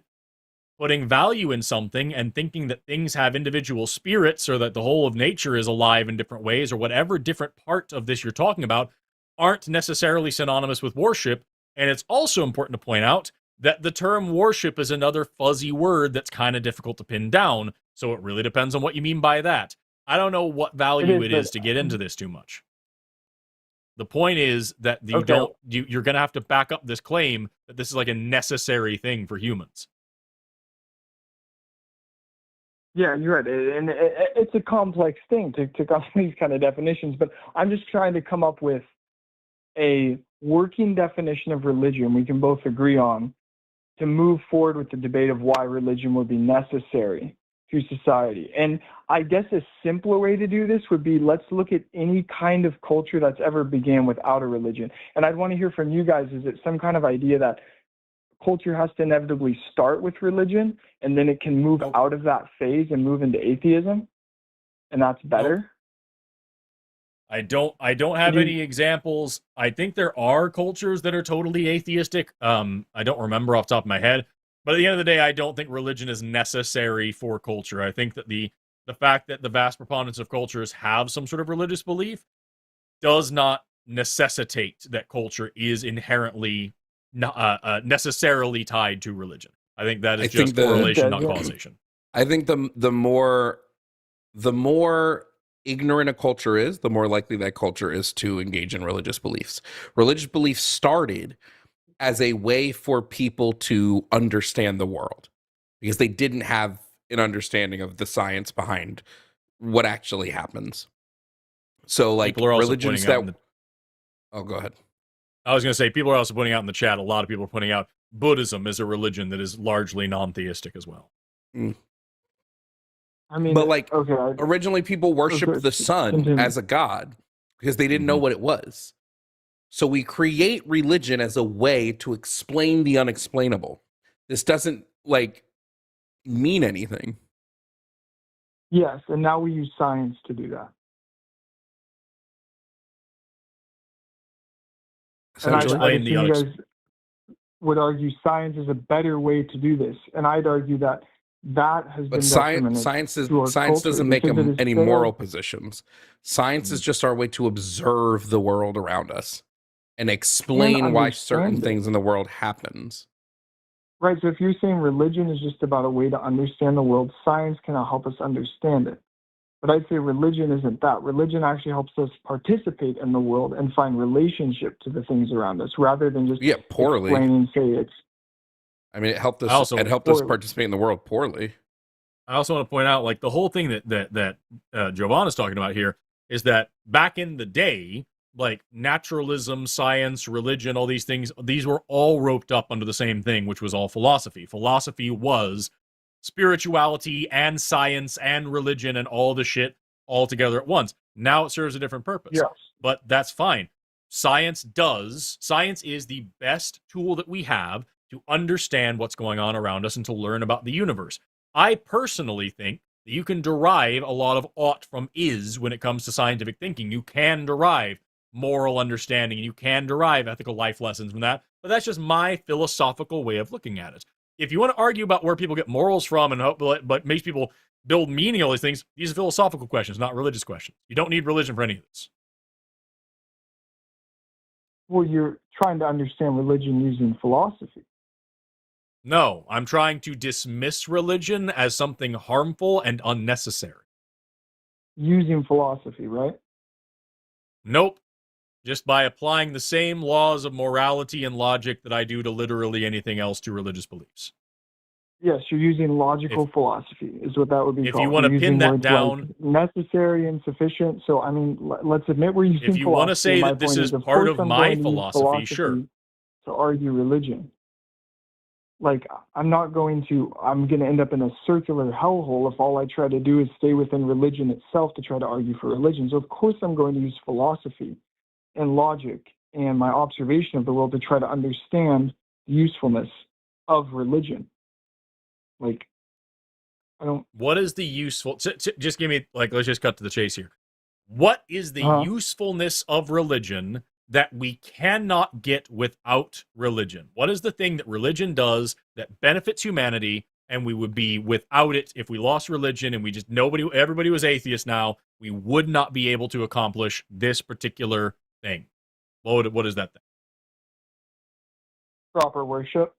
putting value in something and thinking that things have individual spirits or that the whole of nature is alive in different ways or whatever different part of this you're talking about aren't necessarily synonymous with worship. And it's also important to point out that the term worship is another fuzzy word that's kind of difficult to pin down. So it really depends on what you mean by that. I don't know what value it is to get into this too much. The point is that you're going to have to back up this claim that this is like a necessary thing for humans. Yeah, you're right. And it's a complex thing to come to these kind of definitions, but I'm just trying to come up with a working definition of religion we can both agree on to move forward with the debate of why religion would be necessary to society. And I guess a simpler way to do this would be, let's look at any kind of culture that's ever began without a religion. And I'd want to hear from you guys, is it some kind of idea that culture has to inevitably start with religion and then it can move out of that phase and move into atheism, and that's better? I don't have any examples. I think there are cultures that are totally atheistic. I don't remember off the top of my head, but at the end of the day, I don't think religion is necessary for culture. I think that the fact that the vast preponderance of cultures have some sort of religious belief does not necessitate that culture is inherently necessarily tied to religion. I think that is just correlation, not causation. I think the more ignorant a culture is, the more likely that culture is to engage in religious beliefs. Religious beliefs started as a way for people to understand the world because they didn't have an understanding of the science behind what actually happens. So, like, religions that... Oh, go ahead. I was going to say, people are also pointing out in the chat, a lot of people are pointing out Buddhism is a religion that is largely non-theistic as well. Mm. I mean, but like, originally people worshipped the sun as a god because they didn't know what it was. So we create religion as a way to explain the unexplainable. This doesn't, like, mean anything. Yes, and now we use science to do that. And I think you guys would argue science is a better way to do this, and I'd argue that has been science doesn't make any moral positions. Science is just our way to observe the world around us and explain why certain things in the world happens. Right. So if you're saying religion is just about a way to understand the world, science cannot help us understand it. But I'd say religion isn't that. Religion actually helps us participate in the world and find relationship to the things around us, rather than just explaining, say it's. I mean, it helped us. It helped us participate in the world poorly. I also want to point out, like, the whole thing that Jovan is talking about here is that back in the day, like, naturalism, science, religion, all these things, these were all roped up under the same thing, which was all philosophy. Philosophy was spirituality and science and religion and all the shit all together at once. Now it serves a different purpose. Yes. But that's fine. Science is the best tool that we have to understand what's going on around us and to learn about the universe. I personally think that you can derive a lot of ought from is when it comes to scientific thinking. You can derive moral understanding and you can derive ethical life lessons from that, but that's just my philosophical way of looking at it. If you want to argue about where people get morals from and but makes people build meaning all these things, these are philosophical questions, not religious questions. You don't need religion for any of this. Well, you're trying to understand religion using philosophy. No, I'm trying to dismiss religion as something harmful and unnecessary. Using philosophy, right? Nope. just by applying the same laws of morality and logic that I do to literally anything else to religious beliefs. Yes, you're using logical philosophy is what that would be called. If you want to pin that down, like necessary and sufficient. So I mean, let's admit we're using. If you want to say that this is part of my philosophy, sure. To argue religion, like I'm going to end up in a circular hellhole if all I try to do is stay within religion itself to try to argue for religion. So of course I'm going to use philosophy and logic and my observation of the world to try to understand the usefulness of religion. Like, I don't. What is the useful? Just give me, like, let's just cut to the chase here. What is the usefulness of religion that we cannot get without religion? What is the thing that religion does that benefits humanity, and we would be without it if we lost religion and we just everybody was atheist now? We would not be able to accomplish this particular thing. What is that thing? Proper worship.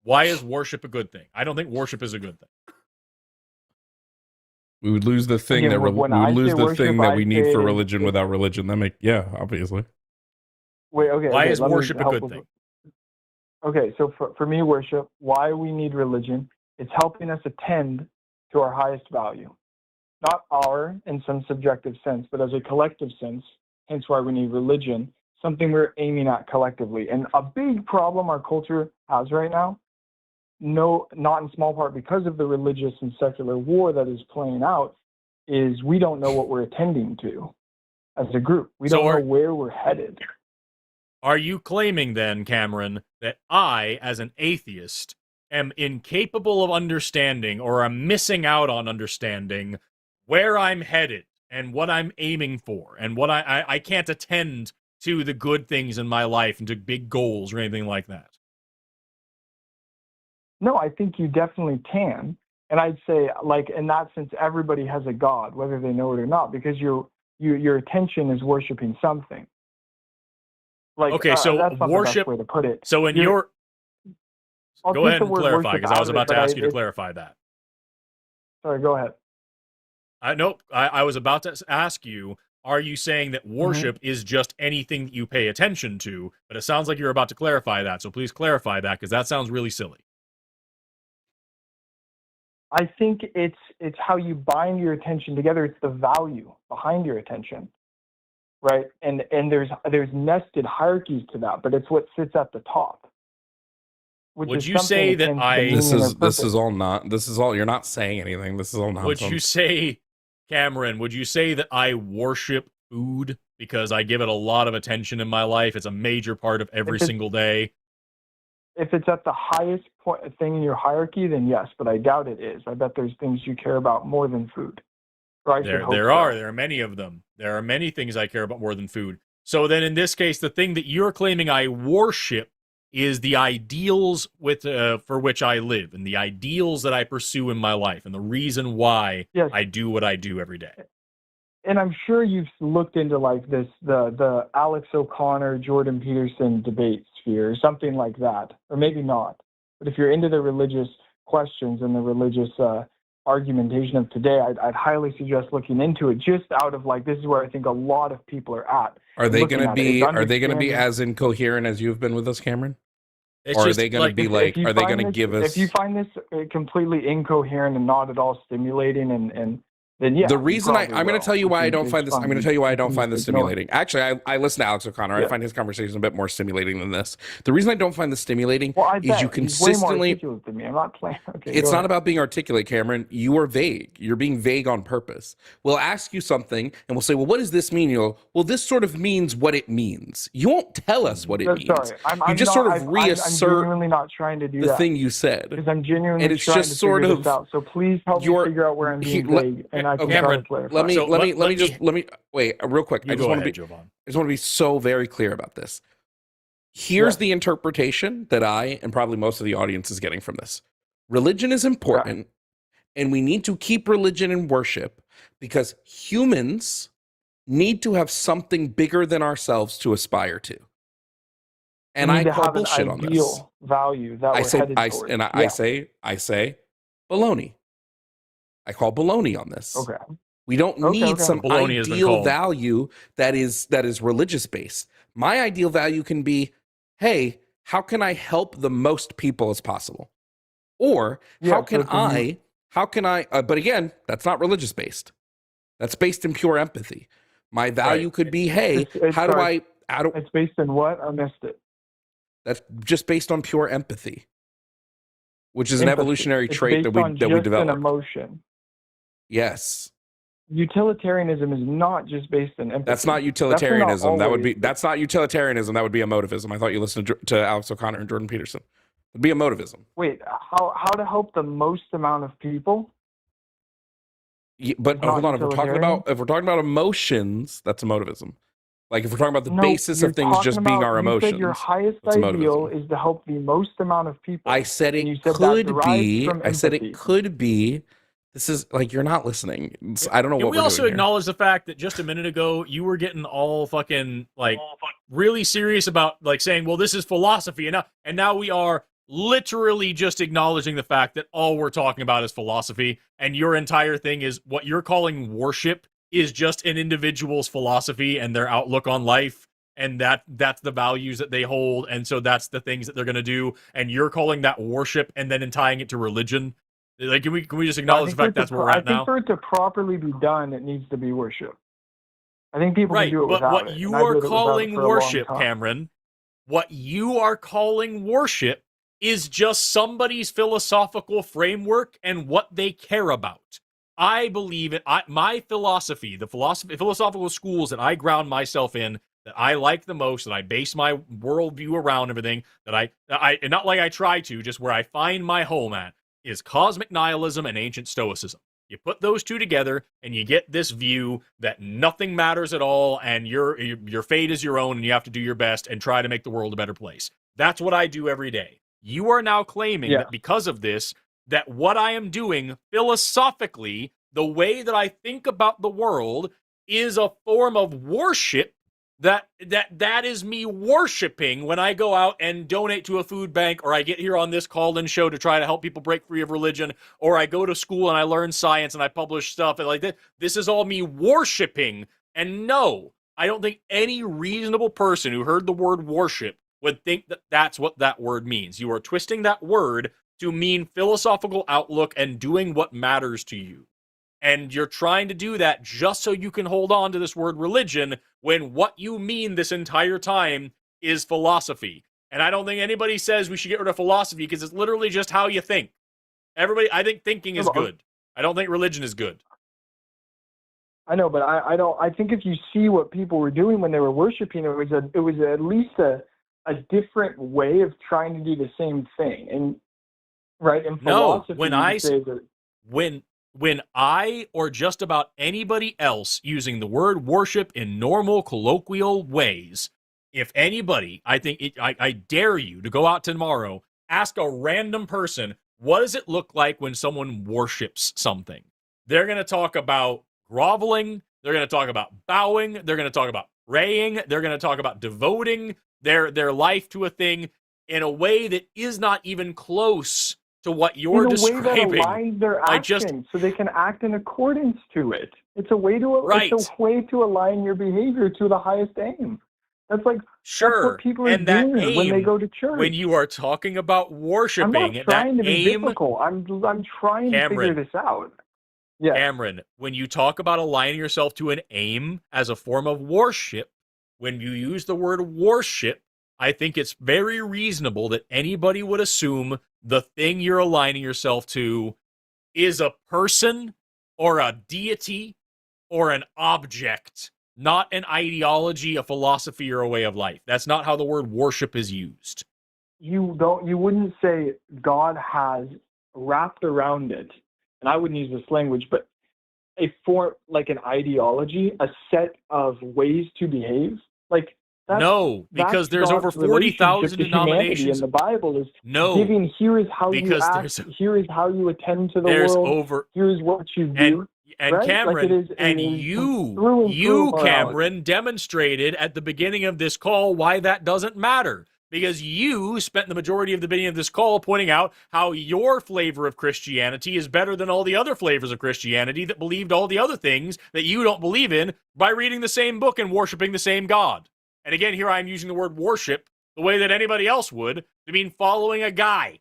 Why is worship a good thing? I don't think worship is a good thing. We would lose the thing that we would lose the thing that we need for religion without religion. Obviously. Wait, okay. Why is worship a good thing? Okay, so for me, worship, why we need religion, it's helping us attend to our highest value. Not our, in some subjective sense, but as a collective sense, hence why we need religion, something we're aiming at collectively. And a big problem our culture has right now, not in small part because of the religious and secular war that is playing out, is we don't know what we're attending to as a group. We don't know where we're headed. Are you claiming then, Cameron, that I, as an atheist, am incapable of understanding or am missing out on understanding where I'm headed and what I'm aiming for and what I can't attend to the good things in my life and to big goals or anything like that? No, I think you definitely can. And I'd say, like, in that sense, everybody has a God, whether they know it or not, because your attention is worshiping something. Like, okay, so that's not worship. The best way to put it. So in go ahead and clarify, because I was about to ask you to clarify that. Sorry, go ahead. I was about to ask you, are you saying that worship is just anything that you pay attention to? But it sounds like you're about to clarify that, so please clarify that, because that sounds really silly. I think it's how you bind your attention together. It's the value behind your attention, right? And there's nested hierarchies to that, but it's what sits at the top. Would you say that you're not saying anything. This is all nonsense. Would you say, Cameron, would you say that I worship food because I give it a lot of attention in my life? It's a major part of every single day. If it's at the highest thing in your hierarchy, then yes, but I doubt it is. I bet there's things you care about more than food. There are many of them. There are many things I care about more than food. So then in this case, the thing that you're claiming I worship is the ideals for which I live and the ideals that I pursue in my life and the reason why I do what I do every day. And I'm sure you've looked into like the Alex O'Connor, Jordan Peterson debate sphere or something like that, or maybe not. But if you're into the religious questions and the religious argumentation of today, I'd highly suggest looking into it just out of like, this is where I think a lot of people are at. Are they going to be as incoherent as you've been with us, Cameron? Or are they going to be like, are they going to give us... If you find this completely incoherent and not at all stimulating and then yeah. The reason I'm going to tell you why I don't find this. I'm going to tell you why I don't find this stimulating. Actually, I listen to Alex O'Connor. I find his conversation a bit more stimulating than this. The reason I don't find this stimulating is you consistently. He's way more articulate than me. I'm not playing. Okay, it's not about being articulate, Cameron. You are vague. You're being vague on purpose. We'll ask you something, and we'll say, "Well, what does this mean?" You'll, "Well, this sort of means what it means." You won't tell us what it means. Sorry, you just sort of reassert. I'm genuinely not trying to do the that. thing you said. Because I'm genuinely and it's trying just to sort figure of this out. So please help me figure out where I'm being vague, and I can Cameron, let me wait real quick. I just want to be so very clear about this. Here's the interpretation that I and probably most of the audience is getting from this. Religion is important, and we need to keep religion and worship because humans need to have something bigger than ourselves to aspire to. And I call bullshit on this. Value that I say baloney. I call baloney on this. Okay. We don't need some Baloney has been ideal called. value that is religious based. My ideal value can be, hey, how can I help the most people as possible? Or how can I, but again, that's not religious based. That's based in pure empathy. My value could be, hey, It's based in what? I missed it. That's just based on pure empathy, which is an evolutionary trait that we develop. An emotion. Yes. Utilitarianism is not just based on empathy. That's not utilitarianism. That's not utilitarianism. That would be emotivism. I thought you listened to Alex O'Connor and Jordan Peterson. It'd be emotivism. Wait, how to help the most amount of people? Yeah, but hold on. If we're talking about emotions, that's emotivism. Like if we're talking about the basis of things just being our emotions. You said your highest ideal is to help the most amount of people. I said it could be. I said it could be. This is like, you're not listening. I don't know what we're doing. We also acknowledge the fact that just a minute ago you were getting all fucking like really serious about like saying, well, this is philosophy, and now we are literally just acknowledging the fact that all we're talking about is philosophy, and your entire thing is what you're calling worship is just an individual's philosophy and their outlook on life, and that's the values that they hold, and so that's the things that they're going to do, and you're calling that worship and then tying it to religion. Like, can we just acknowledge the fact that's where we're at now? I think for it to properly be done, it needs to be worship. I think people can do it without it. But what you are calling worship, Cameron, what you are calling worship is just somebody's philosophical framework and what they care about. I believe it. My philosophy, the philosophical schools that I ground myself in, that I like the most, that I base my worldview around, everything that I not like I try to, just where I find my home at, is cosmic nihilism and ancient stoicism. You put those two together and you get this view that nothing matters at all and your fate is your own and you have to do your best and try to make the world a better place. That's what I do every day. You are now claiming that because of this, that what I am doing philosophically, the way that I think about the world, is a form of worship. That is me worshiping when I go out and donate to a food bank, or I get here on this call-in show to try to help people break free of religion, or I go to school and I learn science and I publish stuff and like that. This is all me worshiping. And no, I don't think any reasonable person who heard the word worship would think that that's what that word means. You are twisting that word to mean philosophical outlook and doing what matters to you. And you're trying to do that just so you can hold on to this word religion when what you mean this entire time is philosophy. And I don't think anybody says we should get rid of philosophy because it's literally just how you think. I think thinking is good. I don't think religion is good. I know, but I think if you see what people were doing when they were worshiping, it was at least a different way of trying to do the same thing. And right in philosophy, when I or just about anybody else using the word worship in normal colloquial ways, if anybody, I dare you to go out tomorrow, ask a random person, what does it look like when someone worships something? They're going to talk about groveling. They're going to talk about bowing. They're going to talk about praying. They're going to talk about devoting their life to a thing in a way that is not even close to what you're describing. In a way that aligns their actions so they can act in accordance to it. It's a way to it's a way to align your behavior to the highest aim. That's like that's what people are doing when they go to church. When you are talking about worshiping, I'm not trying to be difficult. I'm trying to figure this out. Yeah, Cameron, when you talk about aligning yourself to an aim as a form of worship, when you use the word worship, I think it's very reasonable that anybody would assume the thing you're aligning yourself to is a person or a deity or an object, not an ideology, a philosophy, or a way of life. That's not how the word worship is used. You wouldn't say God has wrapped around it, and I wouldn't use this language, but a form like an ideology, a set of ways to behave. Like no, because there's over 40,000 denominations. And the Bible is giving, here is how you act, here is how you attend to the world, here is what you do. And right? Cameron, you Cameron, demonstrated at the beginning of this call why that doesn't matter. because you spent the majority of the beginning of this call pointing out how your flavor of Christianity is better than all the other flavors of Christianity that believed all the other things that you don't believe in by reading the same book and worshiping the same God. And again, here I'm using the word worship the way that anybody else would, to mean following a guy.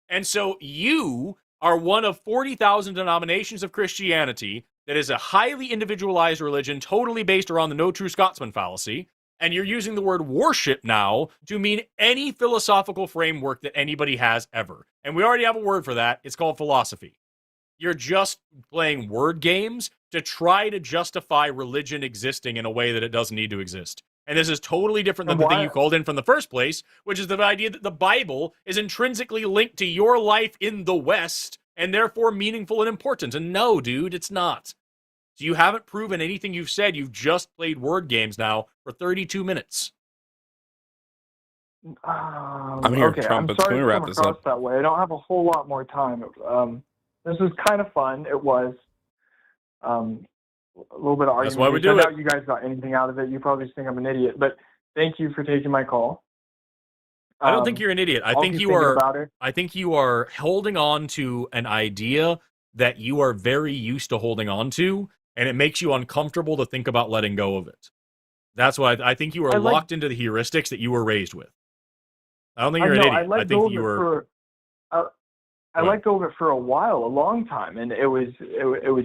And so you are one of 40,000 denominations of Christianity that is a highly individualized religion, totally based around the no true Scotsman fallacy. And you're using the word worship now to mean any philosophical framework that anybody has ever. And we already have a word for that. It's called philosophy. You're just playing word games to try to justify religion existing in a way that it doesn't need to exist. And this is totally different than the thing you called in from the first place, which is the idea that the Bible is intrinsically linked to your life in the West and therefore meaningful and important. And no, dude, it's not. So you haven't proven anything you've said. You've just played word games now for 32 minutes. I'm here, okay, Trumpets. I'm sorry Can we to wrap come this across up? that way. I don't have a whole lot more time. This was kind of fun. It was a little bit of argument. That's why we do I it. doubt you guys got anything out of it. You probably just think I'm an idiot. But thank you for taking my call. I don't think you're an idiot. I I'll think keep you thinking are. about it. I think you are holding on to an idea that you are very used to holding on to, and it makes you uncomfortable to think about letting go of it. That's why I think you are locked into the heuristics that you were raised with. I don't think you're an idiot. I think you were. I let go of it for a while, a long time, and it was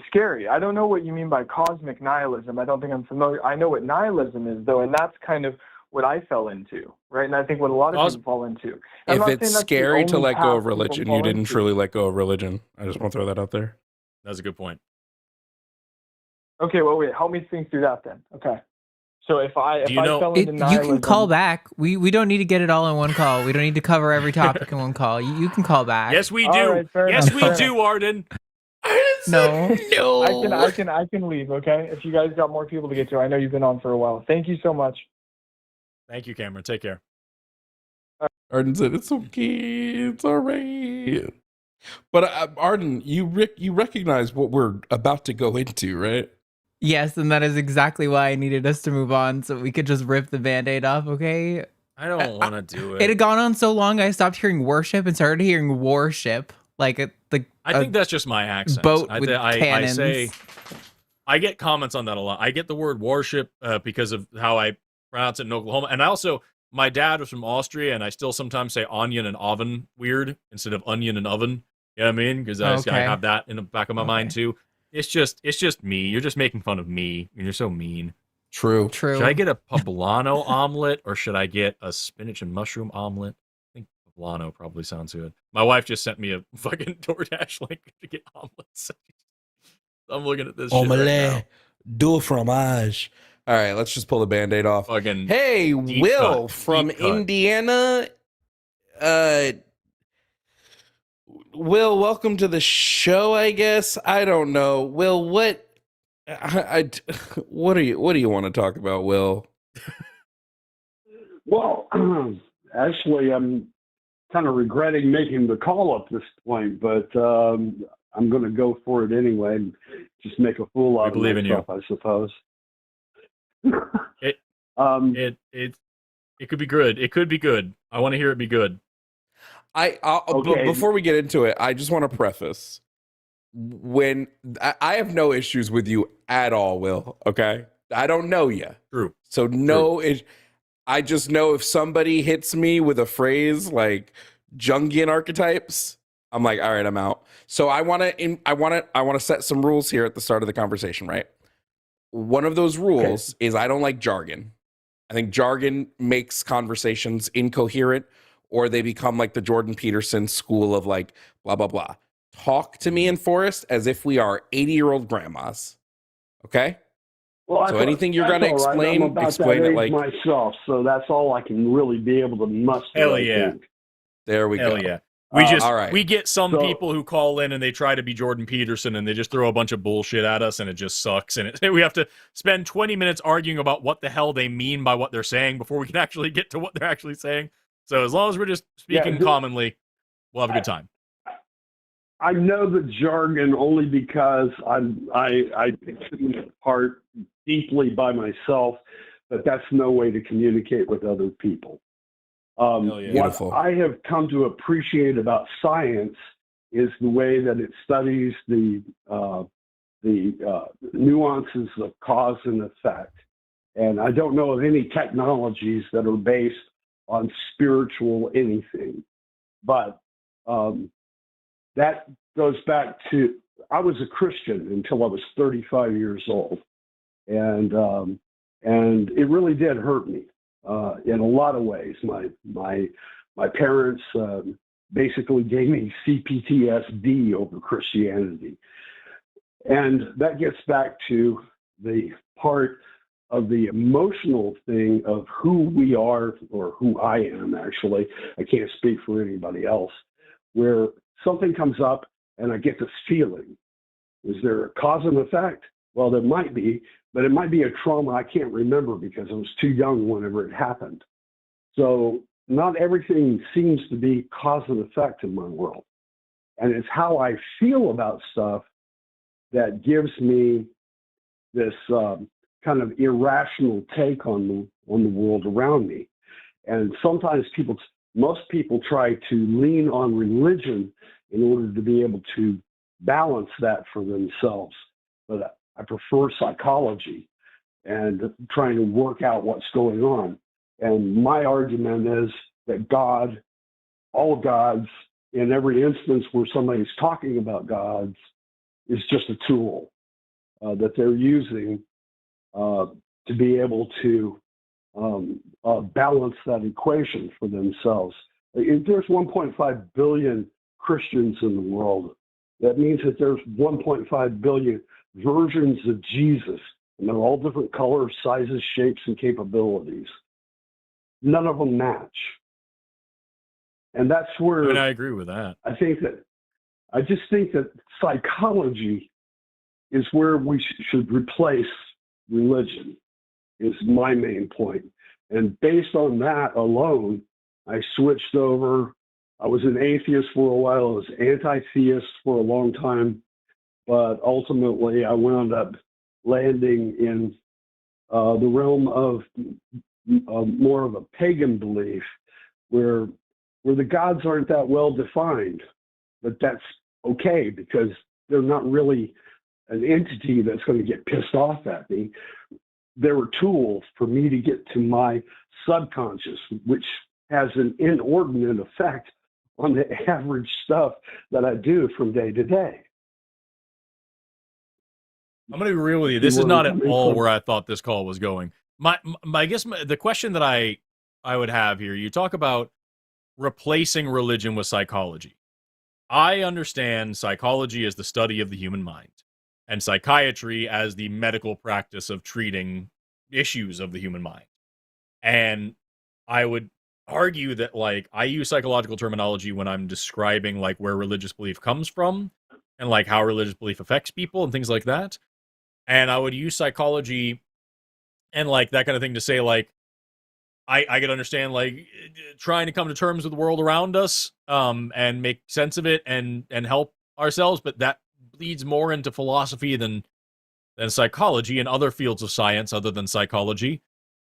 scary. I don't know what you mean by cosmic nihilism. I don't think I'm familiar. I know what nihilism is, though, and that's kind of what I fell into, right? And I think what a lot of people fall into. If it's scary to let go of religion, you didn't truly let go of religion. I just want to throw that out there. That's a good point. Okay, well, wait. Help me think through that then. Okay. So if I fell into nihilism, you can call back. We don't need to get it all in one call. We don't need to cover every topic in one call. You can call back. Yes, we do. Right, yes, enough, we do, Arden. No. I can leave. Okay. If you guys got more people to get to, I know you've been on for a while. Thank you so much. Thank you, Cameron. Take care. Arden said, "It's okay. It's all right." But Arden, you recognize what we're about to go into, right? Yes, and that is exactly why I needed us to move on so we could just rip the Band-Aid off, okay? I don't want to do it. It had gone on so long, I stopped hearing worship and started hearing warship. I think that's just my accent. Boat with cannons. I get comments on that a lot. I get the word worship because of how I pronounce it in Oklahoma. And my dad was from Austria, and I still sometimes say onion and oven weird instead of onion and oven. You know what I mean? Because I have that in the back of my mind, too. It's just me. You're just making fun of me, and you're so mean. True. Should I get a poblano omelet, or should I get a spinach and mushroom omelet? I think poblano probably sounds good. My wife just sent me a fucking DoorDash link to get omelets. I'm looking at this shit right now. Du fromage. All right, let's just pull the Band-Aid off. Fucking hey, Will from Indiana. Will, welcome to the show, I guess. I don't know. Will, what do you want to talk about, Will? Well, actually, I'm kind of regretting making the call at this point, but I'm going to go for it anyway and just make a fool out of myself, I suppose. It could be good. It could be good. I want to hear it be good. Before we get into it, I just want to preface when I have no issues with you at all, Will. Okay, I don't know you. True. So I just know if somebody hits me with a phrase like Jungian archetypes, I'm like, all right, I'm out. So I want to set some rules here at the start of the conversation, right? One of those rules is I don't like jargon. I think jargon makes conversations incoherent, or they become like the Jordan Peterson school of like, blah, blah, blah. Talk to me and Forrest as if we are 80-year-old grandmas. Okay? Well, so anything you're going to explain it like myself. So that's all I can really be able to muster. Hell yeah. Think. There we go. Hell yeah. We get some people who call in and they try to be Jordan Peterson and they just throw a bunch of bullshit at us and it just sucks. And we have to spend 20 minutes arguing about what the hell they mean by what they're saying before we can actually get to what they're actually saying. So as long as we're just speaking commonly, we'll have a good time. I know the jargon only because I pick it apart deeply by myself, but that's no way to communicate with other people. Beautiful. What I have come to appreciate about science is the way that it studies the nuances of cause and effect. And I don't know of any technologies that are based on spiritual anything. But that goes back to, I was a Christian until I was 35 years old. And it really did hurt me in a lot of ways. My parents basically gave me CPTSD over Christianity. And that gets back to the part of the emotional thing of who we are, or who I am, actually. I can't speak for anybody else, where something comes up and I get this feeling. Is there a cause and effect? Well, there might be, but it might be a trauma I can't remember because I was too young whenever it happened. So not everything seems to be cause and effect in my world. And it's how I feel about stuff that gives me this kind of irrational take on the world around me. And sometimes most people try to lean on religion in order to be able to balance that for themselves. But I prefer psychology and trying to work out what's going on. And my argument is that God, all gods, in every instance where somebody's talking about gods, is just a tool that they're using to be able to balance that equation for themselves. If there's 1.5 billion Christians in the world, that means that there's 1.5 billion versions of Jesus, and they're all different colors, sizes, shapes, and capabilities. None of them match. And that's where... And I agree with that. I just think that psychology is where we should replace religion, is my main point. And based on that alone, I switched over. I was an atheist for a while. I was anti-theist for a long time. But ultimately, I wound up landing in the realm of more of a pagan belief, where the gods aren't that well defined. But that's okay, because they're not really an entity that's going to get pissed off at me. There were tools for me to get to my subconscious, which has an inordinate effect on the average stuff that I do from day to day. I'm going to be real with you. This is not at all where I thought this call was going. I guess the question that I would have here, you talk about replacing religion with psychology. I understand psychology as the study of the human mind, and psychiatry as the medical practice of treating issues of the human mind. And I would argue that, like, I use psychological terminology when I'm describing, like, where religious belief comes from and, like, how religious belief affects people and things like that. And I would use psychology and, like, that kind of thing to say, like, I could understand, like, trying to come to terms with the world around us, and make sense of it and help ourselves, but that bleeds more into philosophy than psychology and other fields of science other than psychology.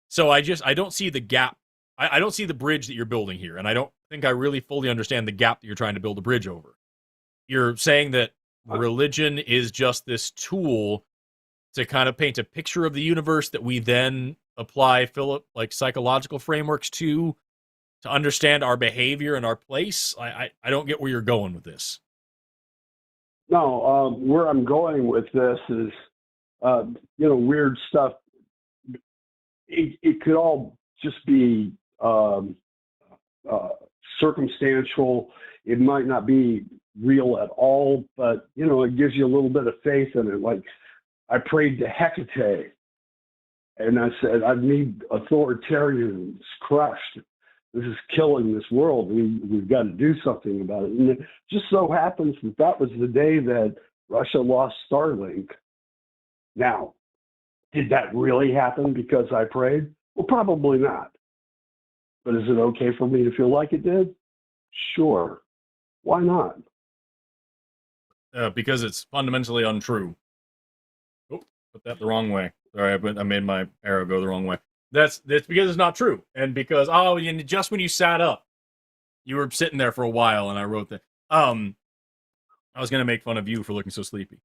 So I don't see the gap. I don't see the bridge that you're building here, and I don't think I really fully understand the gap that you're trying to build a bridge over. You're saying that religion is just this tool to kind of paint a picture of the universe that we then apply like psychological frameworks to understand our behavior and our place. I don't get where you're going with this. No, where I'm going with this is, weird stuff. It could all just be circumstantial. It might not be real at all, but, it gives you a little bit of faith in it. Like, I prayed to Hecate, and I said, I need authoritarians crushed. This is killing this world. We've got to do something about it. And it just so happens that was the day that Russia lost Starlink. Now, did that really happen because I prayed? Well, probably not. But is it okay for me to feel like it did? Sure. Why not? Because it's fundamentally untrue. Oh, put that the wrong way. Sorry, I made my arrow go the wrong way. That's because it's not true, and because and just when you sat up, you were sitting there for a while, and I wrote that. I was gonna make fun of you for looking so sleepy.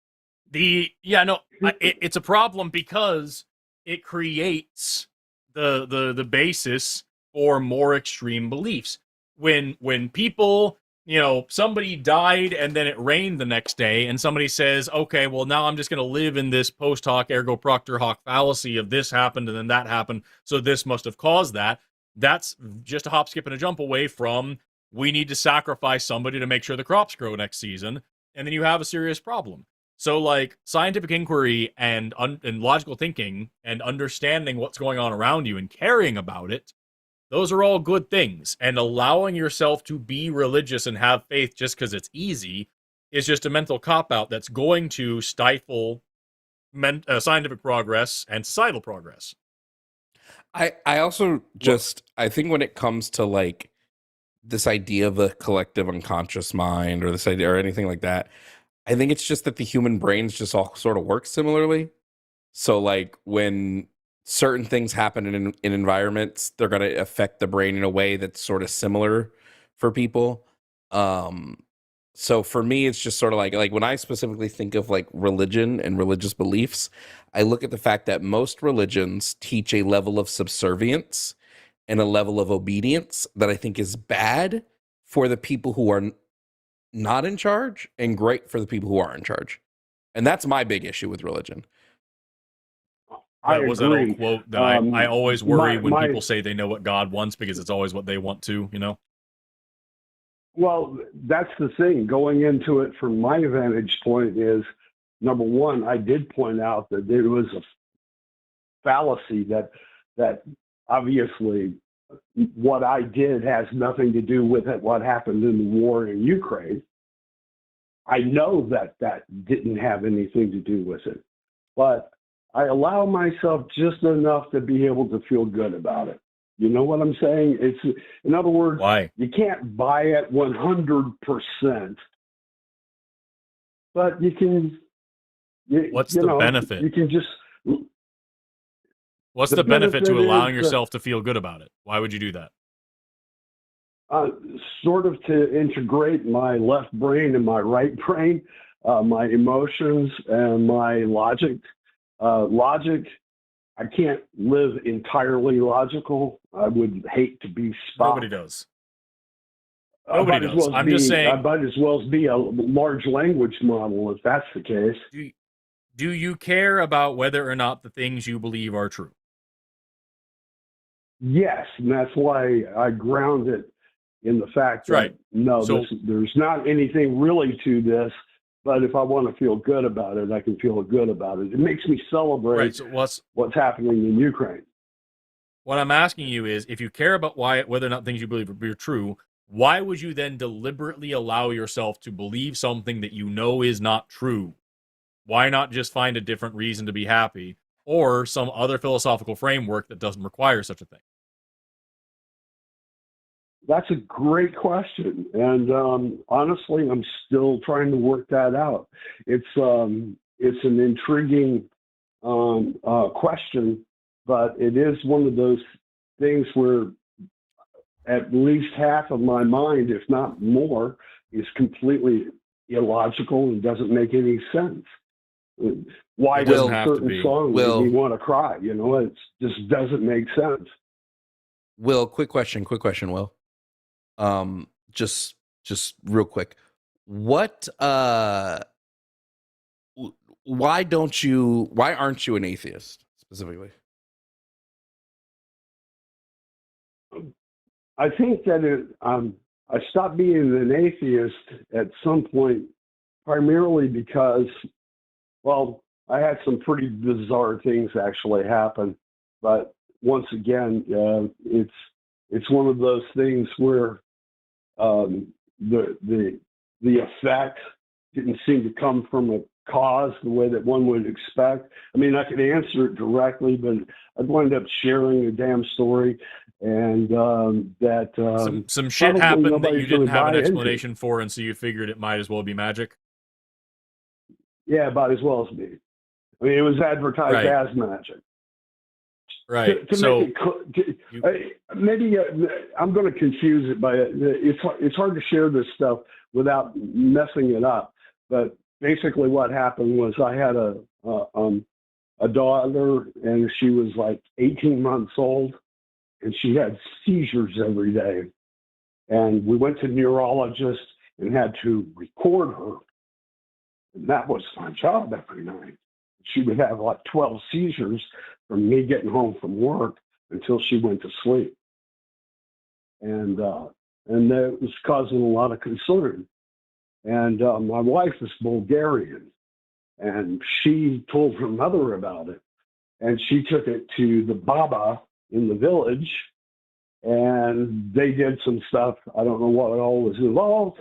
It's a problem because it creates the basis for more extreme beliefs. When people, somebody died and then it rained the next day, and somebody says, okay, well, now I'm just going to live in this post hoc ergo propter hoc fallacy of this happened and then that happened, so this must have caused that. That's just a hop, skip, and a jump away from we need to sacrifice somebody to make sure the crops grow next season, and then you have a serious problem. So, like, scientific inquiry and logical thinking and understanding what's going on around you and caring about it, those are all good things. And allowing yourself to be religious and have faith just because it's easy is just a mental cop-out that's going to stifle scientific progress and societal progress. I also just, I think when it comes to, like, this idea of a collective unconscious mind or this idea or anything like that, I think it's just that the human brains just all sort of work similarly. So, like, when certain things happen in environments, they're going to affect the brain in a way that's sort of similar for people. So for me, it's just sort of like when I specifically think of like religion and religious beliefs, I look at the fact that most religions teach a level of subservience and a level of obedience that I think is bad for the people who are not in charge and great for the people who are in charge. And that's my big issue with religion. That was an old quote that I always worry when people say they know what God wants, because it's always what they want to, Well, that's the thing. Going into it from my vantage point is, number one, I did point out that there was a fallacy that obviously what I did has nothing to do with it, what happened in the war in Ukraine. I know that didn't have anything to do with it, but I allow myself just enough to be able to feel good about it. You know what I'm saying? It's, in other words, why? You can't buy it 100%, but you can. What's the benefit? You can just. What's the benefit to allowing yourself to feel good about it? Why would you do that? Sort of to integrate my left brain and my right brain, my emotions and my logic. Logic, I can't live entirely logical. I would hate to be Spock. Nobody does. Nobody does. I'm just saying. I might as well be a large language model if that's the case. Do you care about whether or not the things you believe are true? Yes, and that's why I ground it in the fact that there's not anything really to this, but if I want to feel good about it, I can feel good about it. It makes me celebrate what's happening in Ukraine. What I'm asking you is, if you care about whether or not things you believe are true, why would you then deliberately allow yourself to believe something that you know is not true? Why not just find a different reason to be happy, or some other philosophical framework that doesn't require such a thing? That's a great question, and honestly, I'm still trying to work that out. It's an intriguing question, but it is one of those things where at least half of my mind, if not more, is completely illogical and doesn't make any sense. Why does a certain song make me want to cry? It just doesn't make sense. Will, quick question, Will. Just real quick. What why aren't you an atheist specifically? I think that I stopped being an atheist at some point, primarily because, well, I had some pretty bizarre things actually happen, but once again, it's one of those things where the effect didn't seem to come from a cause the way that one would expect. I mean, I could answer it directly, but I'd wind up sharing a damn story, and some shit happened that you didn't have an explanation for, and so you figured it might as well be magic. Yeah, about as well as me. I mean, it was advertised as magic. Right. Maybe I'm going to confuse it by it's hard to share this stuff without messing it up. But basically, what happened was I had a daughter, and she was like 18 months old, and she had seizures every day. And we went to neurologist and had to record her. And that was my job every night. She would have like 12 seizures from me getting home from work until she went to sleep. And that was causing a lot of concern. And my wife is Bulgarian, and she told her mother about it. And she took it to the Baba in the village, and they did some stuff. I don't know what all was involved,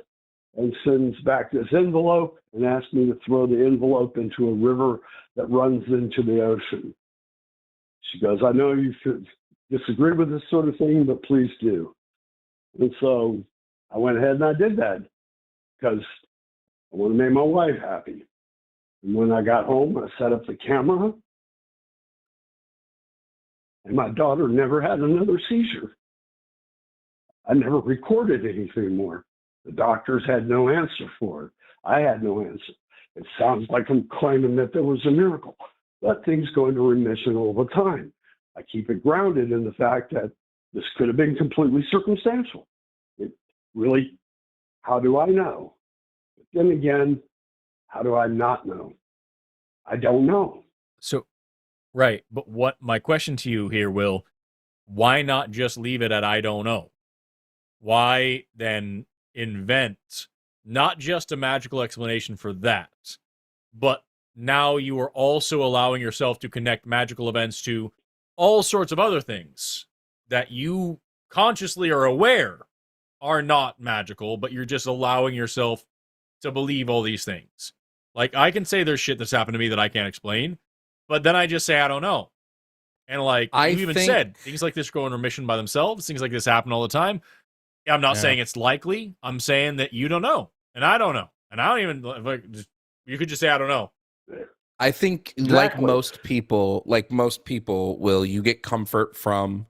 and sends back this envelope and asked me to throw the envelope into a river that runs into the ocean. She goes, I know you should disagree with this sort of thing, but please do. And so I went ahead and I did that because I want to make my wife happy. And when I got home, I set up the camera, and my daughter never had another seizure. I never recorded anything more. The doctors had no answer for it. I had no answer. It sounds like I'm claiming that there was a miracle, but things go into remission all the time. I keep it grounded in the fact that this could have been completely circumstantial. It really, how do I know? But then again, how do I not know? I don't know. So, right. But what my question to you here, Will, why not just leave it at I don't know? Why then invent not just a magical explanation for that, but now you are also allowing yourself to connect magical events to all sorts of other things that you consciously are aware are not magical, but you're just allowing yourself to believe all these things. Like, I can say there's shit that's happened to me that I can't explain, but then I just say I don't know. And like you even said, things like this go in remission by themselves. Things like this happen all the time. I'm not saying it's likely. I'm saying that you don't know, and I don't know, and I don't even like. You could just say I don't know. I think, like most people, Will, you get comfort from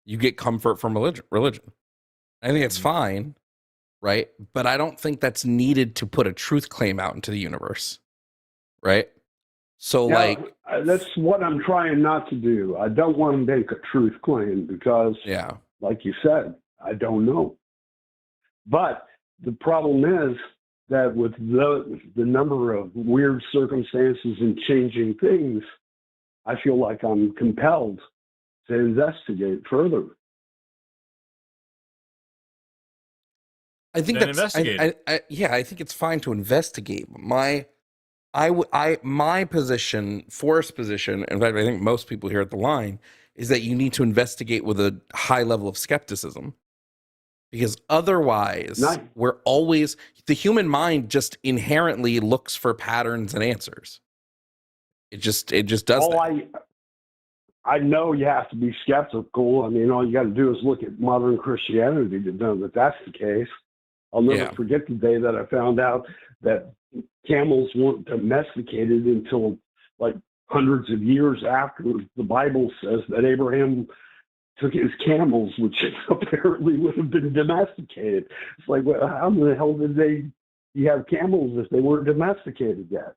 religion. I think it's fine, right? But I don't think that's needed to put a truth claim out into the universe, right? So, that's what I'm trying not to do. I don't want to make a truth claim because, like you said, I don't know. But the problem is that with the number of weird circumstances and changing things, I feel like I'm compelled to investigate further. I think I think it's fine to investigate. My position, Forrest's position, in fact, I think most people here at the line, is that you need to investigate with a high level of skepticism. Because otherwise, the human mind just inherently looks for patterns and answers. It just does that. I know you have to be skeptical. I mean, all you got to do is look at modern Christianity to know that that's the case. I'll never forget the day that I found out that camels weren't domesticated until like hundreds of years after the Bible says that Abraham took his camels, which apparently would have been domesticated. It's like, well, how in the hell did you have camels if they weren't domesticated yet?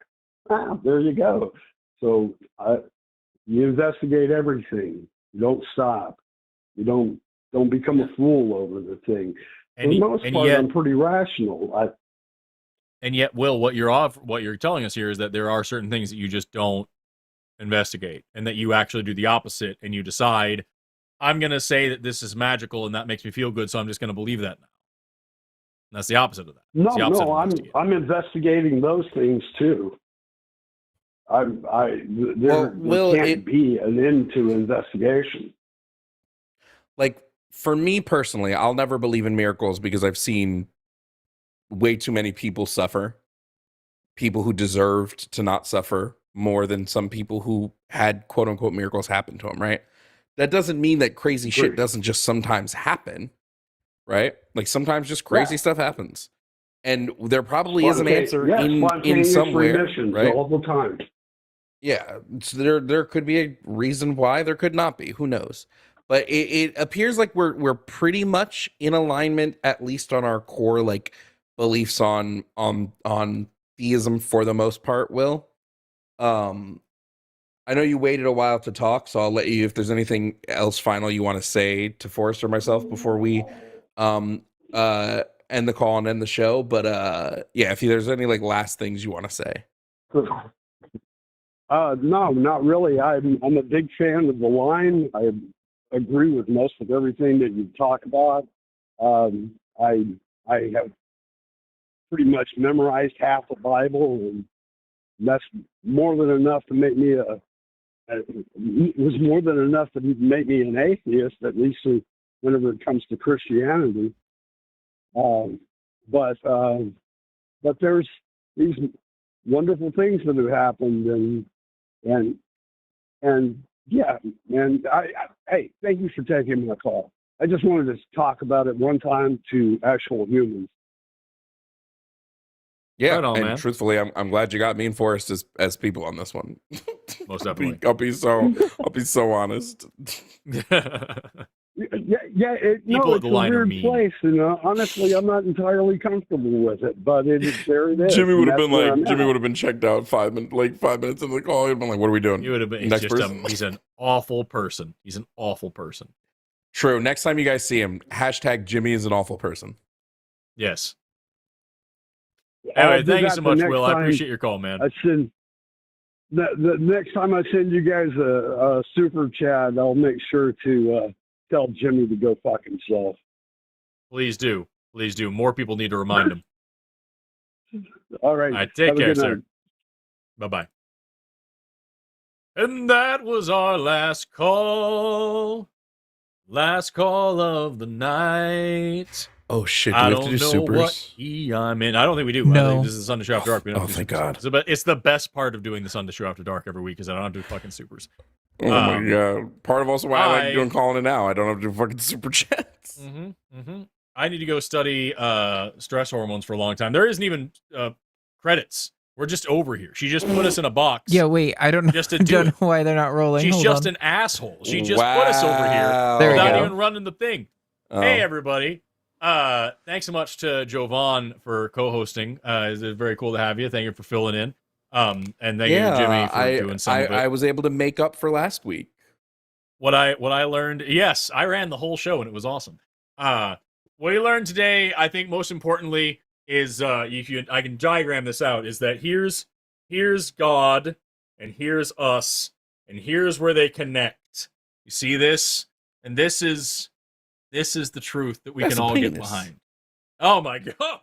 There you go. So you investigate everything. You don't stop. You don't become a fool over the thing. For the most part, I'm pretty rational. And yet, Will, what you're telling us here is that there are certain things that you just don't investigate, and that you actually do the opposite, and you decide, I'm going to say that this is magical and that makes me feel good, so I'm just going to believe that now. And that's the opposite of that. I'm investigating those things too. There can't be an end to investigation. Like, for me personally, I'll never believe in miracles because I've seen way too many people suffer. People who deserved to not suffer more than some people who had quote unquote miracles happen to them, right? That doesn't mean that crazy shit doesn't just sometimes happen, right? Like sometimes just crazy stuff happens. And there probably is an answer in somewhere, right? All the time. Yeah, so there could be a reason why, there could not be. Who knows? But it appears like we're pretty much in alignment, at least on our core like beliefs on theism for the most part. Will, I know you waited a while to talk, so I'll let you, if there's anything else final you want to say to Forrest or myself before we end the call and end the show. But yeah, if there's any like last things you want to say. No, not really. I'm a big fan of the line. I agree with most of everything that you talk about. I have pretty much memorized half the Bible, and that's more than enough to make me it was more than enough to make me an atheist, at least whenever it comes to Christianity. But there's these wonderful things that have happened, and yeah, and hey, thank you for taking my call. I just wanted to talk about it one time to actual humans. Yeah, right on, and man. truthfully, I'm glad you got me and Forrest as people on this one. Most definitely. I'll be so honest. Yeah, People at it's the a line are weird mean. place, and honestly, I'm not entirely comfortable with it. But there it is. Jimmy would have and been that's where like, I'm Jimmy at. would have been checked out 5 minutes into the call. He'd been like, "What are we doing?" You would have been. Next person. He's an awful person. He's an awful person. True. Next time you guys see him, hashtag Jimmy is an awful person. Yes. I'll Anyway, do thank you that so the much, next Will. I time appreciate your call, man. I send the next time I send you guys a super chat, I'll make sure to tell Jimmy to go fuck himself. Please do. Please do. More people need to remind him. All right. All right, take Have a care, good sir. night. Bye-bye. And that was our last call. Last call of the night. Oh shit! Do I we have to don't do know supers? what key I'm in. I don't think we do. No. I think this is the Sunday Show After Dark. We don't Oh, do thank supers. God. It's the best part of doing the Sunday Show After Dark every week is I don't have to do fucking supers. Oh my god! Part of also why I like doing calling it now. I don't have to do fucking super chats. I need to go study stress hormones for a long time. There isn't even credits. We're just over here. She just put us in a box. Yeah, wait. I don't Just to do don't it. know why they're not rolling. She's Hold just on. an asshole. She just put us over here There we without go. even running the thing. Oh. Hey, everybody. Thanks so much to Jovan for co-hosting. It's very cool to have you. Thank you for filling in. And thank you to Jimmy for doing some of it. I was able to make up for last week. What I learned, yes, I ran the whole show and it was awesome. What we learned today, I think most importantly, is I can diagram this out, is that here's God and here's us and here's where they connect. You see this? And this is the truth that we That's can a all get penis. behind. Oh my god.